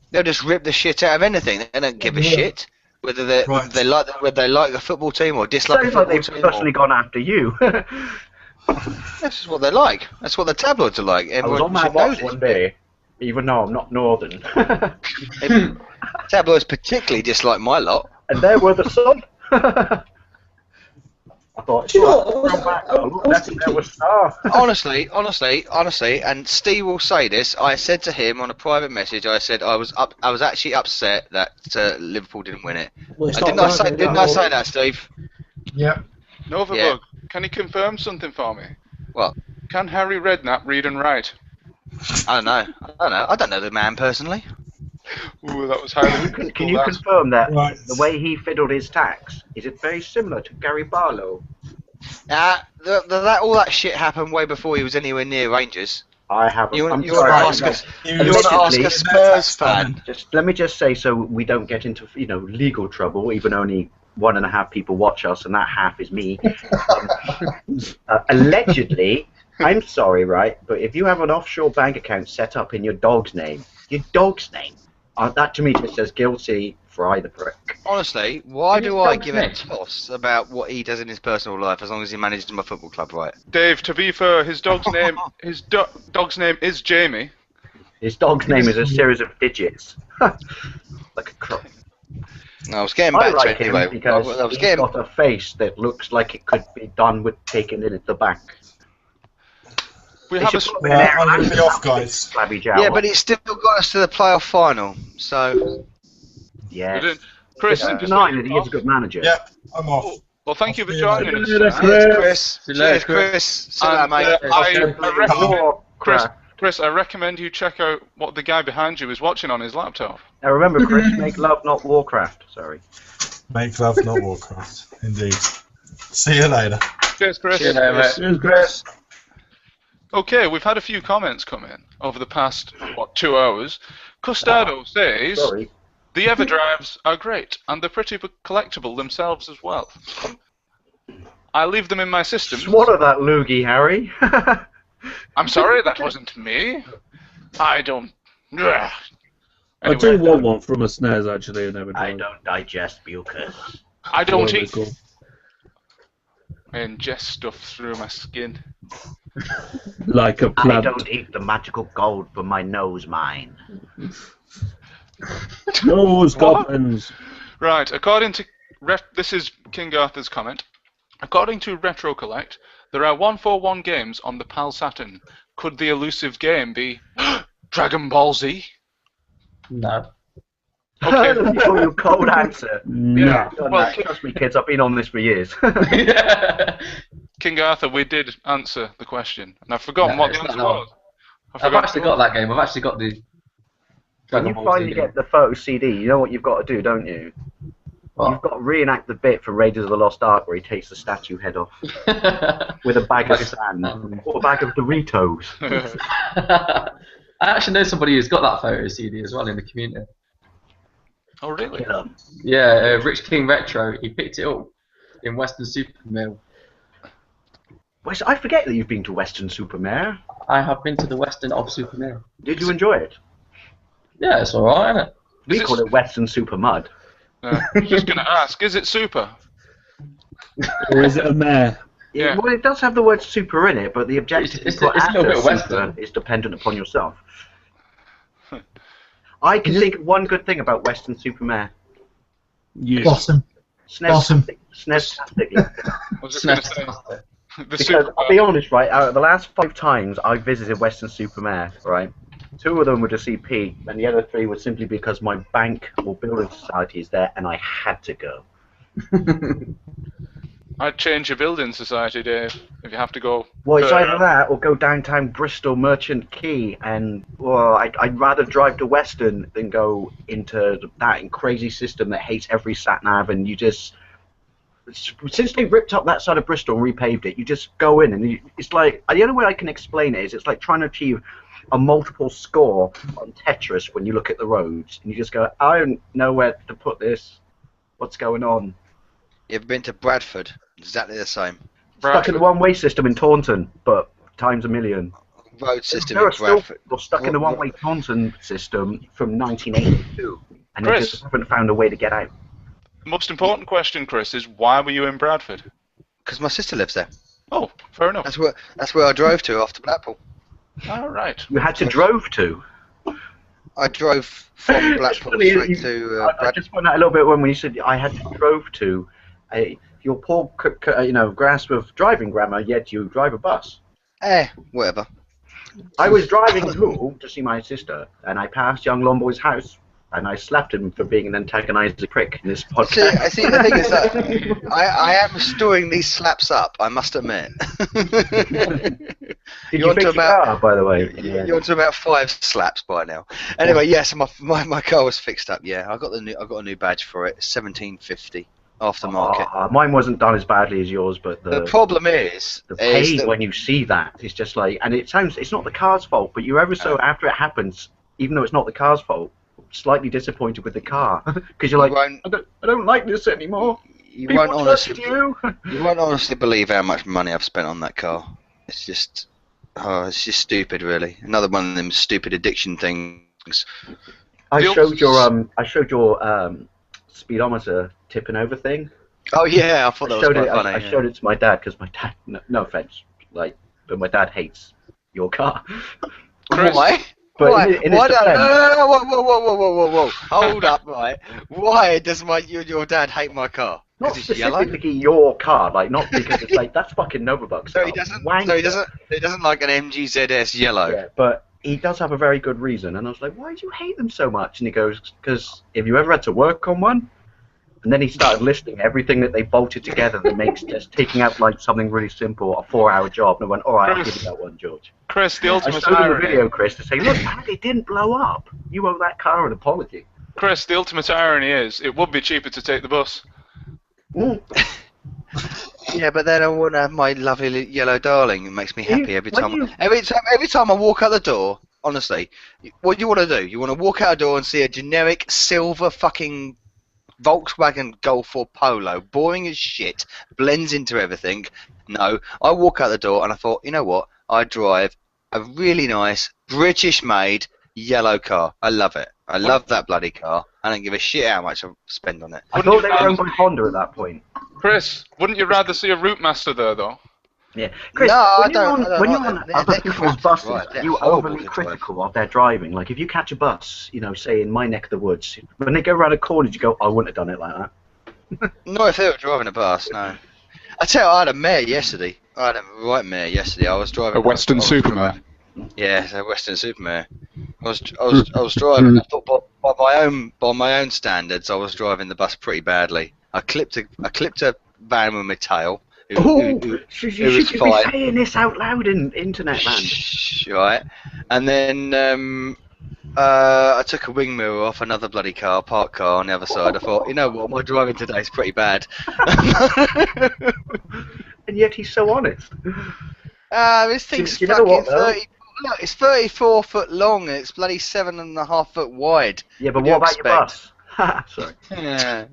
They'll just rip the shit out of anything. They don't give a Yeah. shit whether they like the football team or dislike the Sounds like football they've team. personally gone after you. This is what they're like. That's what the tabloids are like. I was Everyone on my should know watch this. one day, even though I'm not northern, Tabloids particularly dislike my lot. and there were the sun. I thought, Do you know what? there was star. Honestly, and Steve will say this. I said to him on a private message. I said I was actually upset that Liverpool didn't win it. Well, it's Didn't not I say? right, Didn't I say that, Steve? Yep. Novabug, Yeah. can you confirm something for me? What? Can Harry Redknapp read and write? I don't know. I don't know the man personally. Ooh, that was highly. Can you confirm that Right. the way he fiddled his tax, is it very similar to Gary Barlow? All that shit happened way before he was anywhere near Rangers. I haven't. You I'm want to sorry, ask no. us? You want to ask a Spurs fan? Let me just say, so we don't get into legal trouble. Even only 1.5 people watch us, and that half is me. Allegedly, I'm sorry, right? But if you have an offshore bank account set up in your dog's name, that to me just says guilty. Fry the prick. Honestly, why Who's do I dog's give a name? toss about what he does in his personal life as long as he manages my football club right? Dave, to be fair, his dog's name, dog's name is Jamie. His dog's name is a series of digits, like a crook. No, I was getting I back to like it him anyway. because I was he's getting. got a face that looks like it could be done with taking it at the back. We They have a. should s- put him in there I'm and gonna be off, guys. Flabby jowl. Yeah, but it still got us to the playoff final. So yes. we didn't- Chris, Don't just deny so that you he is know- a good manager. Yep, I'm off. Well, thank you for I'll see you joining us. later. tonight. Chris. See you later, Cheers, Chris. See you later, And, mate. Chris, I recommend you check out what the guy behind you is watching on his laptop. Now remember, Chris, make love, not Warcraft. Sorry. Make love, not Warcraft. Indeed. See you later. Cheers, Chris. See you later, mate. Cheers, Chris. Okay, we've had a few comments come in over the past 2 hours. Custado says Sorry. the Everdrives are great and they're pretty collectible themselves as well. I leave them in my system. Swallow that loogie, Harry. I'm sorry, that wasn't me. I don't. Ugh. I do Anyway, want one from a SNES actually, and never I done. don't digest mucus. I don't Really eat. cool. I ingest stuff through my skin. Like a I plant. don't eat the magical gold from my nose mine. Those goblins. Right, according to this is King Arthur's comment. According to Retro Collect, there are 141 games on the PAL Saturn. Could the elusive game be Dragon Ball Z? No. Okay. Your cold answer. No. Well, Trust me, kids, I've been on this for years. King Arthur, we did answer the question, and I've forgotten No, what the it's answer not. was. I've actually got that game. I've actually got the. When you Dragon Ball finally Z get the photo CD, you know what you've got to do, don't you? What? You've got to reenact the bit from Raiders of the Lost Ark where he takes the statue head off with a bag of sand or a bag of Doritos. I actually know somebody who's got that photo CD as well in the community. Oh, really? Yeah, Rich King Retro. He picked it up in Western Supermill. Wes, I forget that you've been to Western Supermare. I have been to the Western of Supermill. Did you enjoy it? Yeah, it's alright, isn't it? We Is it call it Western Super Mud. I was just going to ask, is it super? Or is it a mare? Yeah. Well, it does have the word super in it, but the objective It's you put a little after bit super Western. is dependent upon yourself. I can think of one good thing about Western Supermare. Yes. Bottom. Bottom. SNES-tastic. I was just going to say, the Because super. I'll be honest, right? Out of the last 5 times I visited Western Supermare, right? 2 of them were to CP, and the other 3 were simply because my bank or building society is there, and I had to go. I'd change your building society, Dave, if you have to go. Well, it's further. either that or go downtown Bristol Merchant Quay, and well, I'd rather drive to Western than go into that crazy system that hates every sat nav, and you just. Since they ripped up that side of Bristol and repaved it, you just go in, and it's like the only way I can explain it is it's like trying to achieve a multiple score on Tetris when you look at the roads, and you just go, I don't know where to put this. What's going on? You ever been to Bradford? Exactly the same. Stuck in the one-way system in Taunton, but times a million. Road system There in are still Bradford. people stuck in the one-way Taunton system from 1982, and they Chris. just haven't found a way to get out. The most important question, Chris, is why were you in Bradford? Because my sister lives there. Oh, fair enough. That's where I drove to after Blackpool. All right. You had to drove to. I drove from Blackpool straight to. I just found out a little bit when you said I had to drove to. Your poor, grasp of driving grammar, yet you drive a bus. Whatever. I was driving home to see my sister, and I passed young Lomboy's house, and I slapped him for being an antagonising prick in this podcast. I see. The thing is that I am storing these slaps up. I must admit. Did you fix your car, by the way? You're on to about 5 slaps by now. Anyway, yes, my car was fixed up. Yeah, I got a new badge for it. 1750 aftermarket. Mine wasn't done as badly as yours, but the problem is the pain when you see that. It's just like, and it's not the car's fault, but you're ever so after it happens, even though it's not the car's fault, slightly disappointed with the car because you're like, I don't like this anymore. You won't honestly believe how much money I've spent on that car. It's just stupid, really. Another one of them stupid addiction things. I showed your speedometer tipping over thing. Oh yeah, I thought that was quite funny. I showed it to my dad because my dad, no offense, but my dad hates your car. Why? But why? Whoa. Hold up, right? Why does your dad hate my car? Not specifically your car, like not because it's like that's fucking Novabuck's. So he doesn't like an MG ZS yellow. Yeah, but he does have a very good reason. And I was like, why do you hate them so much? And he goes, because if you ever had to work on one. And then he started listing everything that they bolted together that makes just taking out like something really simple, a 4-hour job. And I went, all right, I'll give you that one, George. Chris, the ultimate irony. I showed him irony. a video, Chris, to say, look, man, it didn't blow up. You owe that car an apology. Chris, the ultimate irony is it would be cheaper to take the bus. Yeah, but then I want to have my lovely yellow darling. It makes me happy every time. Every time I walk out the door, honestly, what do you want to do? You want to walk out the door and see a generic silver fucking Volkswagen Golf or Polo, boring as shit, blends into everything. No, I walk out the door and I thought, you know what? I drive a really nice British-made yellow car. I love it. I love that bloody car. I don't give a shit how much I spend on it. I thought they were owned by Honda at that point. Chris, wouldn't you rather see a Route Master there, though? Yeah, Chris. No, when you're on other people's buses, right, you overly critical of their driving. Like if you catch a bus, say in my neck of the woods, when they go around a corner, you go, I wouldn't have done it like that. Not if they were driving a bus, no. I tell you, I had a mare yesterday. I was driving a Western Supermare. Yeah, a Western Supermare. I was driving. I thought by my own standards, I was driving the bus pretty badly. I clipped a van with my tail. You should be saying this out loud in internet land. Right, and then I took a wing mirror off another bloody car, parked car on the other side. I thought, you know what, my driving today is pretty bad. And yet he's so honest. This thing's fucking 30. Look, it's 34 foot long and it's bloody 7.5 foot wide. Yeah, but what about your bus? Sorry. Yeah.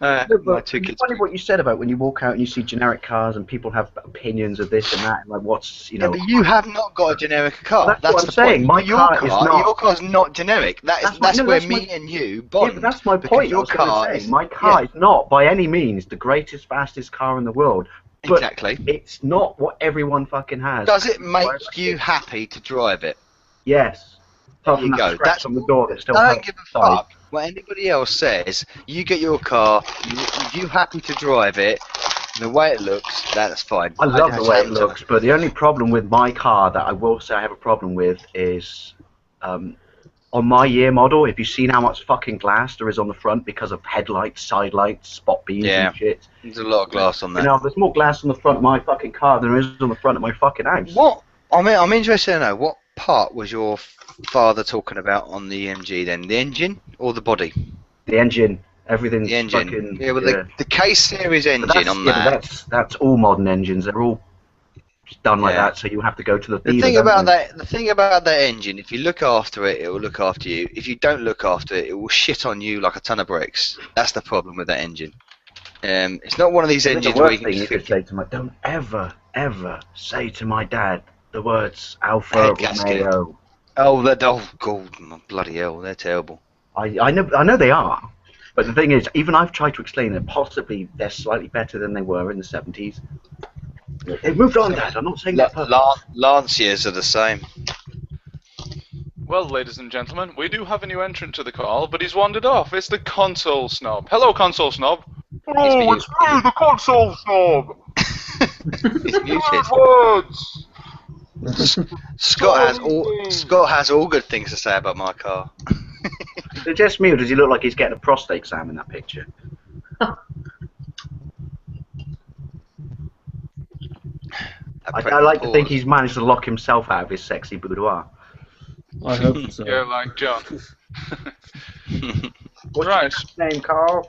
It's funny what you said about when you walk out and you see generic cars and people have opinions of this and that, and like what's Yeah, but you have not got a generic car. Well, that's what I'm saying. Point. Your car's not generic. That's where me and you bond. Yeah, but that's my point. My car is not by any means the greatest, fastest car in the world. But exactly. It's not what everyone fucking has. Does it make you happy to drive it? Yes. There you go. That's on the door that still I don't give a fuck what anybody else says. You get your car, you happy to drive it, the way it looks, that's fine. I love the way it looks, but the only problem with my car that I will say I have a problem with is on my year model, if you've seen how much fucking glass there is on the front because of headlights, side lights, spot beams and shit. There's a lot of glass on that. There's more glass on the front of my fucking car than there is on the front of my fucking house. What? I'm interested to know, what part was your father talking about on the MG then? The engine or the body? The engine. Everything's the engine. Fucking... Yeah, well, the case series engine on that. That's all modern engines. They're all done like that, so you have to go to the dealer. The thing about that engine, if you look after it, it will look after you. If you don't look after it, it will shit on you like a ton of bricks. That's the problem with that engine. It's not one of these engines where you can just say to don't ever say to my dad the words Alfa Romeo. Oh, God, bloody hell, they're terrible. I know they are, but the thing is, even I've tried to explain that possibly they're slightly better than they were in the 70s. They've moved on, Dad. I'm not saying that. Lanciers are the same. Well, ladies and gentlemen, we do have a new entrant to the call, but he's wandered off. It's the console snob. Hello, console snob. Oh, it's me, the console snob. He's muted. Words. Scott has all good things to say about my car. Is it just me, or does he look like he's getting a prostate exam in that picture? I like to think he's managed to lock himself out of his sexy boudoir. I hope so. Yeah, like John. What's Right. your name, Carl?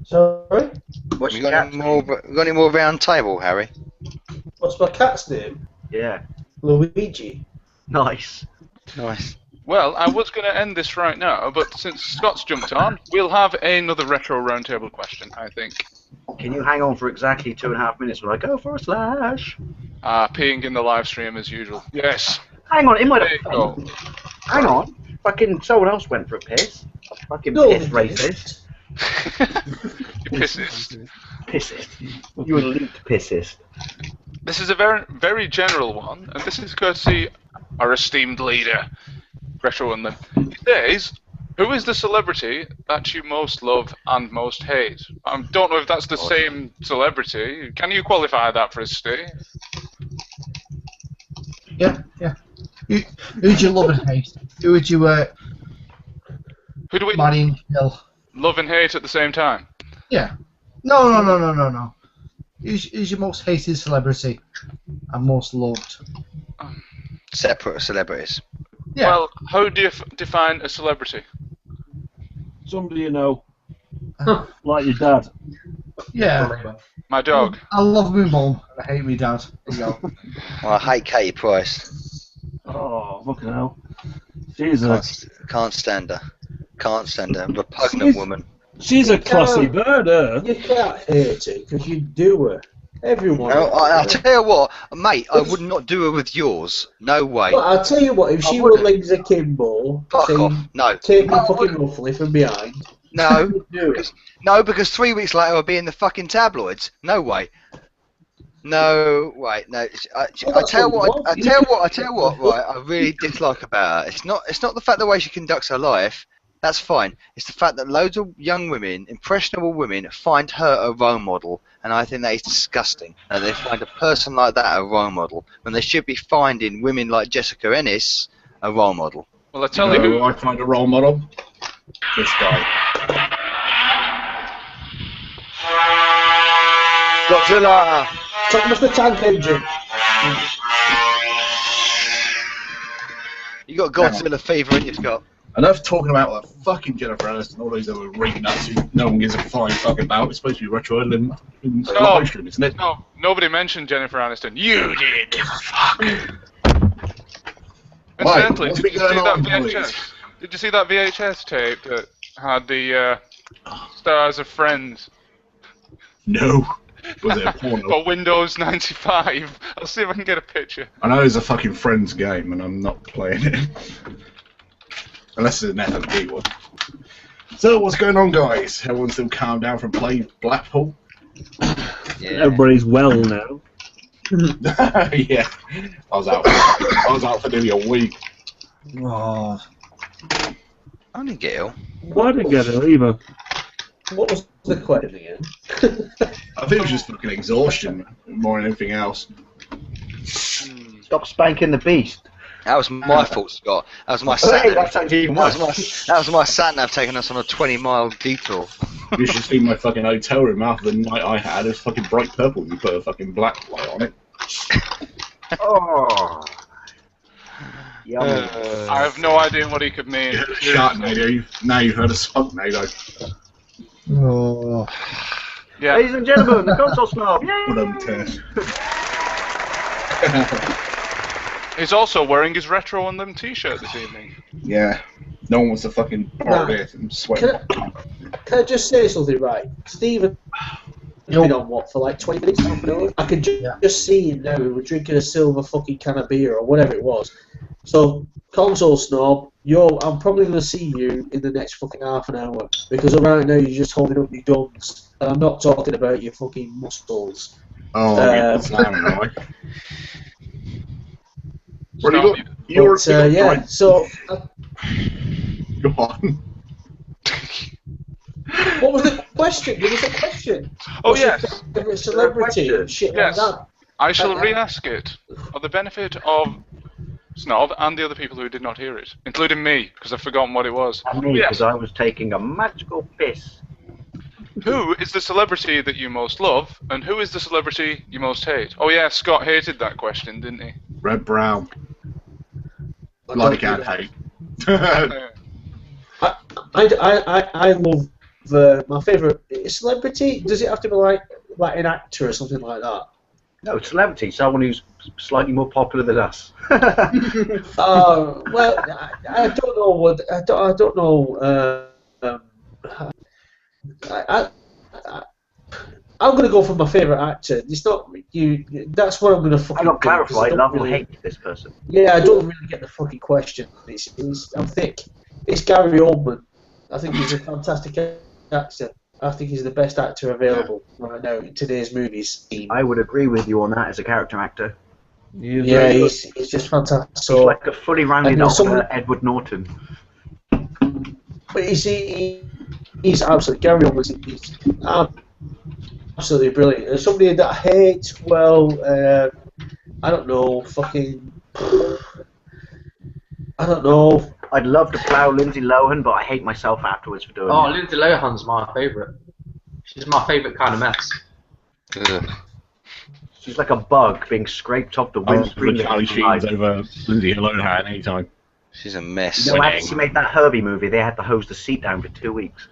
Sorry? What's We your got cat's any more? Got any more round table, Harry? What's my cat's name? Yeah. Luigi. Nice. Nice. Well, I was going to end this right now, but since Scott's jumped on, we'll have another retro roundtable question, I think. Can you hang on for exactly 2.5 minutes when I go for a slash? Peeing in the live stream as usual. Yes. Hang on, in my There you go. defense. Hang on. Fucking someone else went for a piss. A fucking No, piss they didn't. racist. You pissist. Pissist. You elite pissist. This is a very, very general one, and this is courtesy our esteemed leader, Retro Unlim. He says, who is the celebrity that you most love and most hate? I don't know if that's the same celebrity. Can you qualify that for us, Steve? Yeah. Who'd you love and hate? Who would you Who do we marry and kill? love and hate at the same time? Yeah. No. Who's your most hated celebrity and most loved? Separate celebrities. Yeah. Well, how do you define a celebrity? Somebody you know. Like your dad. Yeah. My dog. I love my mum and I hate my dad. There you go. Well, I hate Katie Price. Oh, fucking hell. She's a Can't stand her. Can't stand her. Repugnant woman. she's a classy bird, her. You can't hate it because you do her. Everyone. I'll tell you what, mate, I would not do her with yours. No way. But I'll tell you what, if she were legs akimbo, Fuck saying, off. No. take me fucking roughly from behind, No. you'd do it. No, because 3 weeks later I'll be in the fucking tabloids. No way. No, wait, no. I tell you what, right, I really dislike about her. It's not the fact the way she conducts her life. That's fine. It's the fact that loads of young women, impressionable women, find her a role model, and I think that is disgusting. That they find a person like that a role model when they should be finding women like Jessica Ennis a role model. Well, I tell you who. I find a role model. This guy. Godzilla! Thomas the Tank Engine. You got Godzilla fever in you, Scott. Enough talking about that fucking Jennifer Aniston and all those other reading nuts who no one gives a flying fuck about. It's supposed to be retro and live stream, isn't it? No, nobody mentioned Jennifer Aniston. You did. Give a fuck. Incidentally, what's did you see been that going on, VHS? Did you see that VHS tape that had the stars of Friends No. Was it a porno? for Windows 95? I'll see if I can get a picture. I know it's a fucking Friends game and I'm not playing it. Unless it's an FMV one. So, what's going on, guys? Everyone still calmed down from playing Blackpool? Yeah. Everybody's well now. Yeah. I was out for nearly a week. Oh. I didn't get ill. Well, I didn't get it either. What was the question again? I think it was just fucking exhaustion more than anything else. Stop spanking the beast. That was my fault, Scott. That was my Hey, sat that sounds even worse. That was my sat nav taking us on a 20-mile detour. You should see my fucking hotel room after the night I had. It was fucking bright purple. You put a fucking black light on it. Oh. Yummy. I have no idea what he could mean. You heard a Sharknado. Now you've heard a Spunknado. Oh. Yeah. Ladies and gentlemen, the console snob. Yay! What a test. He's also wearing his Retro Unlim t-shirt this evening. Yeah. No one wants to fucking borrow it and sweat. Can I just say something, right? Stephen has been on what for like 20 minutes, half an hour? I can just see him now. We're drinking a silver fucking can of beer or whatever it was. So, console snob, I'm probably going to see you in the next fucking half an hour because right now you're just holding up your guns, and I'm not talking about your fucking muscles. Oh, Um, Slam, right? It's not even- yeah. So, Go on. what was the question? There was a question. Oh, What's your yes. favourite celebrity and shit Yes. like that? I shall re-ask it for the benefit of Snob and the other people who did not hear it, including me, because I've forgotten what it was. And me, Yes. because I was taking a magical piss. Who is the celebrity that you most love, and who is the celebrity you most hate? Oh yeah, Scott hated that question, didn't he? Red Brown. I Like don't and hate. I love my favourite celebrity. Does it have to be like an actor or something like that? No, celebrity, someone who's slightly more popular than us. Well, I don't know what I don't know. I'm going to go for my favourite actor. It's not you. That's what I'm going to fucking. I got do, 'cause clarified. I don't Love or really- hate this person. Yeah, I don't really get the fucking question. I'm thick. It's Gary Oldman. I think he's a fantastic actor. I think he's the best actor available right now in today's movies. I would agree with you on that as a character actor. Yeah, he's just fantastic. He's So, like a fully rounded and out someone- Edward Norton. but he's absolutely Gary Oldman. He's absolutely brilliant. And somebody that I hate, well, I don't know, fucking. I don't know. I'd love to plough Lindsay Lohan, but I hate myself afterwards for doing Oh, it. Lindsay Lohan's my favourite. She's my favourite kind of mess. Ugh. She's like a bug being scraped off the I would windscreen. put Charlie Sheen's over Lindsay Lohan anytime. She's a mess. You know, after she made that Herbie movie, they had to hose the seat down for 2 weeks.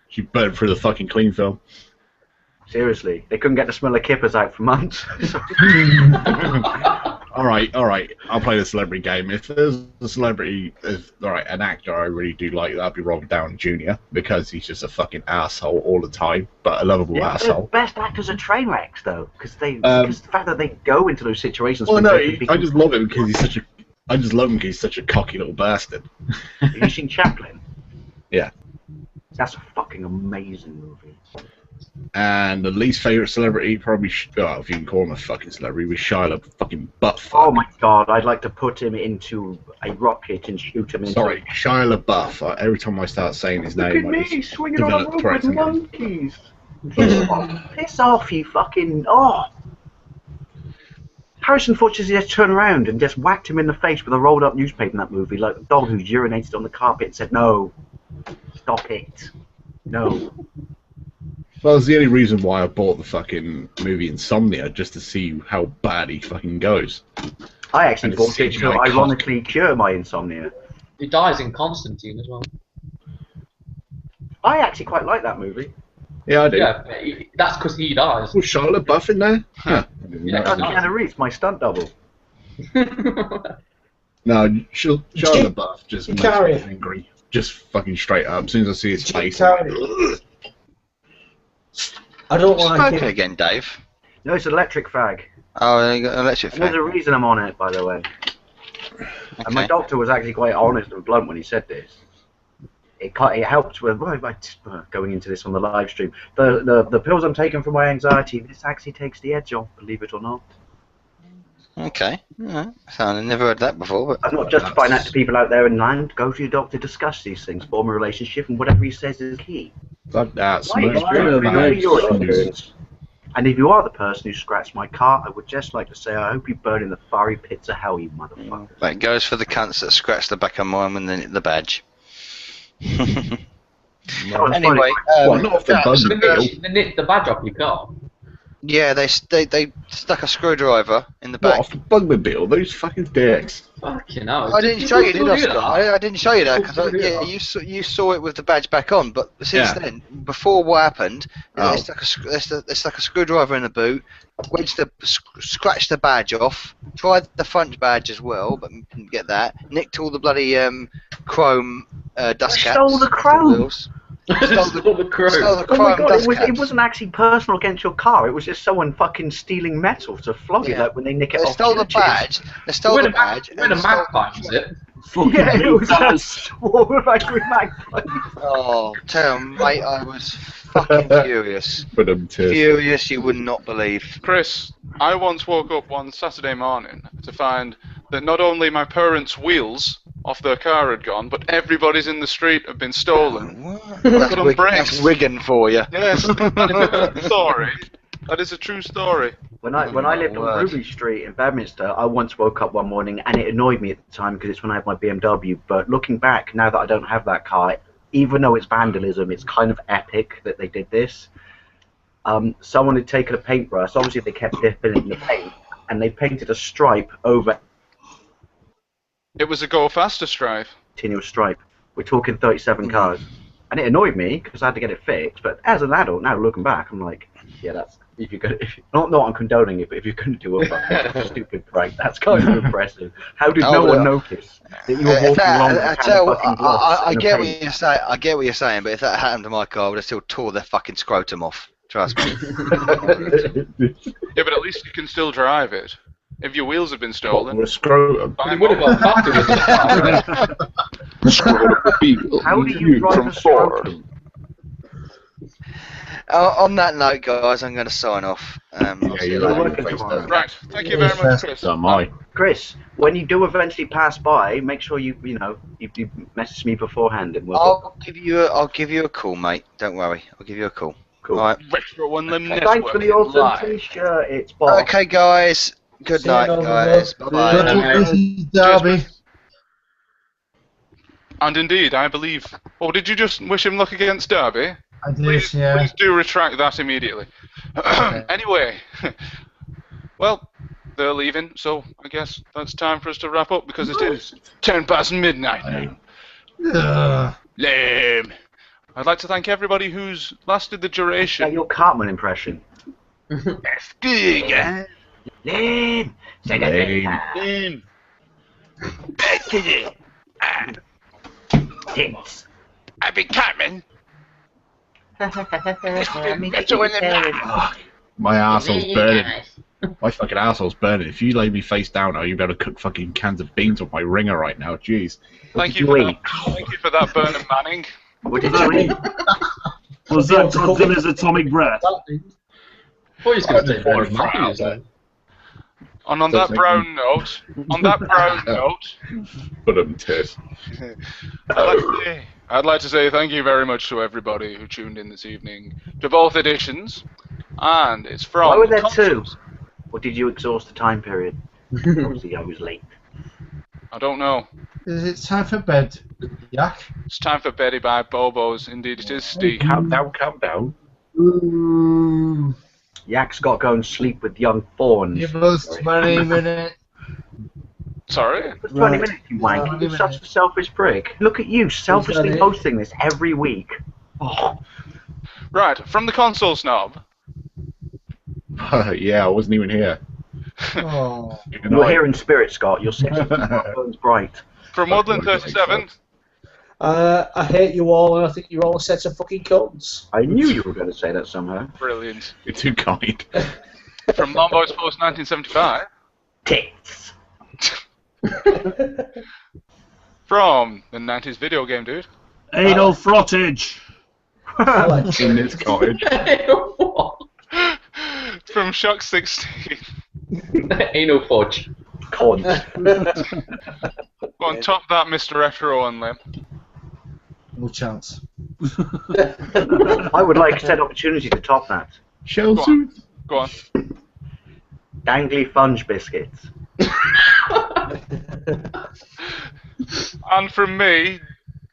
She burned through the fucking clean film. Seriously, they couldn't get the smell of kippers out for months. Alright, I'll play the celebrity game. If there's a celebrity, an actor I really do like, that'd be Robert Downey Jr. because he's just a fucking asshole all the time, but a lovable The asshole. best actors are train wrecks, though, because because the fact that they go into those situations. Well, when no, they could I just love him because he's such a. I just love him because he's such a cocky little bastard. Have you seen Chaplin? Yeah. That's a fucking amazing movie. And the least favourite celebrity, probably, if you can call him a fucking celebrity, was Shia fucking buttfuck. Oh my god, I'd like to put him into a rocket and shoot him into. Sorry, Shia LaBeouf. Every time I start saying his Look name, at I me just swinging on a develop rope Tourette's with again. monkeys. Piss off, you fucking. Oh! Harrison Ford just turned around and just whacked him in the face with a rolled up newspaper in that movie, like a dog who's urinated on the carpet and said, "No, stop it. No." Well, it's the only reason why I bought the fucking movie Insomnia, just to see how bad he fucking goes. I actually And it's bought it to CGI ironically cure my insomnia. He dies in Constantine as well. I actually quite like that movie. Yeah, I do. Yeah, that's because he dies. Was Shia LaBeouf in there? Huh. I didn't Yeah, know. That's Keanu Reeves, my stunt double. No, Shia LaBeouf just makes me Carrey. angry. Just fucking straight up. As soon as I see his face, Carrey. I'm like, I don't like Smoking it. again, Dave. No, it's Electric Fag. Oh, you got an electric And there's fan. a reason I'm on it, by the way. And my Okay. doctor was actually quite honest and blunt when he said this. It helped with going into this on the live stream. The pills I'm taking for my anxiety, this actually takes the edge off, believe it or not. Okay. Alright. So I never heard that before, but I'm not justifying that to people out there in land. Go to your doctor, discuss these things, form a relationship, and whatever he says is key. fuck that. Why is Smoke. it really your Snooze. experience? And if you are the person who scratched my car, I would just like to say I hope you burn in the fiery pits of hell, you motherfucker. that goes for the cunts that scratch the back of mine and then hit the badge. Anyway, Well, not off the bug They bill. nicked the badge off your car. yeah, they stuck a screwdriver in the What, back. off the bugmobile? Those fucking dicks. Fucking hell. I didn't show you, did I, do Scott? I didn't show you that because you saw it with the badge back on. But since Yeah. then, before what happened, Oh. they stuck a screwdriver in the boot, scratched the badge off, tried the front badge as well, but didn't get that. Nicked all the bloody chrome dust caps. Stole the off chrome. wheels. Stole the crew. Stole the Oh my chrome god, dust it caps. wasn't actually personal against your car, it was just someone fucking stealing metal to flog it, Yeah. like when they nick it They off stole the churches. badge. They stole the badge. When a and stole- magpie was it? Yeah, it was a swarm of angry magpies. Oh, tell 'em, mate, I was fucking furious. But Furious, you would not believe. Chris, I once woke up one Saturday morning to find that not only my parents' wheels off their car had gone, but everybody's in the street had been stolen. That's Wigan for you. Yes, that is a true story. That is a true story. When I lived on Ruby Street in Bedminster, I once woke up one morning and it annoyed me at the time because it's when I had my BMW. But looking back, now that I don't have that car, even though it's vandalism, it's kind of epic that they did this. Someone had taken a paintbrush, obviously they kept dipping it in the paint, and they painted a stripe over. It was a go faster stripe. Continuous stripe. We're talking 37 cars. And it annoyed me because I had to get it fixed. But as an adult, now looking back, I'm like, yeah, that's if you're gonna, not I'm condoning it, but if you're going to do a fucking stupid prank, that's kind of impressive. How did no one notice that you were walking along? I get what you're saying. I get what you're saying, but if that happened to my car, I would have still tore their fucking scrotum off. Trust me. Yeah, but at least you can still drive it. If your wheels have been stolen, with a scrotum. It would have gone faster with the car. How do you drive a scrotum? On that note, guys, I'm going to sign off. Right, thank you very much, Chris. Chris, when you do eventually pass by, make sure you message me beforehand, and I'll give you a call, mate. Don't worry, I'll give you a call. Cool. All right. Retro Unlim Network. Thanks for the awesome t-shirt. It's Bob. Okay, guys. Good night, guys. Bye-bye. Derby. And indeed, I believe. Oh, did you just wish him luck against Derby? I did, yeah. Please do retract that immediately. Anyway, well, they're leaving, so I guess that's time for us to wrap up because it is 10 past midnight now. Lame. I'd like to thank everybody who's lasted the duration. Your Cartman impression. That's good, guys. Lame. Say that Lame. Back to the Tits. I've been Cartman. My arsehole's burning. My fucking arsehole's burning. If you lay me face down, are you able to cook fucking cans of beans with my ringer right now? Jeez. Thank you for that, Burnham Manning. What did you eat? Was that Godzilla's atomic breath? What is going to say Burnham Manning? And on that brown note, I'd like to say thank you very much to everybody who tuned in this evening to both editions, and it's from. Why were there two? Or did you exhaust the time period? Obviously, I was late. I don't know. Is it time for bed, Yak? It's time for Betty by Bobos. Indeed, it is, Steve. Calm down. Ooh. Yak's got to go and sleep with young fawns. Give us 20 minutes. Sorry? 20 minutes, you wank. You're such a selfish prick. Look at you, selfishly posting this every week. Oh. Right, from the console snob. Yeah, I wasn't even here. Oh. You're here in spirit, Scott. Your sexy burns bright. From Woodland 37. I hate you all, and I think you're all a set of fucking cunts. I knew you were going to say that somehow. Brilliant. You're too kind. From Lombo's Post 1975. Tits. From the 90s video game dude. Anal frottage. In this cottage. From Shock 16. Anal fudge. Cod. Go on, top that, Mr. Retro Unlim. No chance. I would like to take opportunity to top that. Shell suit. Go on. Dangly Funge biscuits. And from me,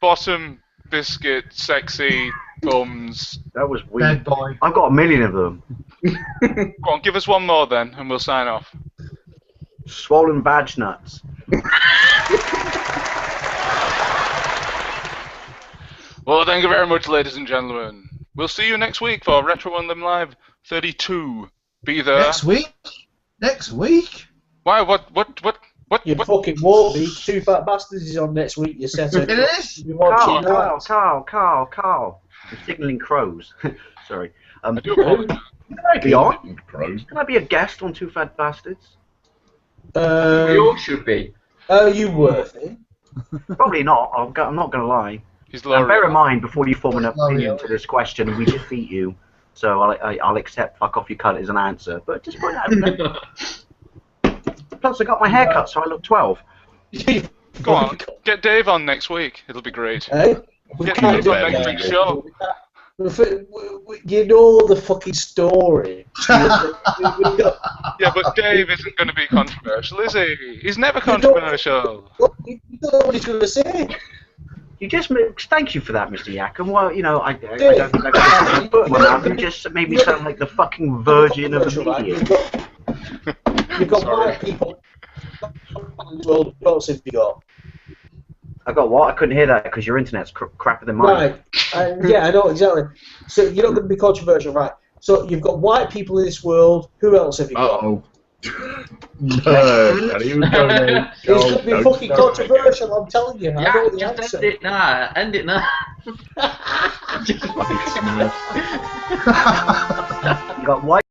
bottom biscuit, sexy bums. That was weird. Bad boy. I've got 1 million of them. Go on, give us one more then, and we'll sign off. Swollen badge nuts. Well, thank you very much, ladies and gentlemen. We'll see you next week for Retro Unlim Live 32. Be there. Next week? Next week? Why? What? You fucking won't be. Two Fat Bastards is on next week, you set it. It is? Carl. I'm signalling crows. Sorry. I do apologize. Be on? Can I be a guest on Two Fat Bastards? We all should be. Oh, you worth it. Probably not. I'm not going to lie. He's And bear in L'Oreal. mind, before you form an opinion L'Oreal. to this question, we defeat you. So I'll accept fuck off your cunt as an answer. But just point out there. Plus, I got my hair cut, so I look 12. Go on, get Dave on next week. It'll be great. Hey? We Get can't Dave do on next that. week's show. You know the fucking story. Yeah, but Dave isn't going to be controversial, is he? He's never controversial. You don't know what he's going to say. You just thank you for that, Mr. Yakum. Well, you know, I don't think I can put one out. You just made me sound like the fucking virgin of the media. You've got white people. Well, what else have you got? I got what? I couldn't hear that because your internet's crapper than mine. Right. Yeah, I know exactly. So you're not going to be controversial, right? So you've got white people in this world. Who else have you got? Uh-oh. No, don't even go there. It's going to be fucking controversial, I'm telling you. I know the just answer. end it now. End it now. You got white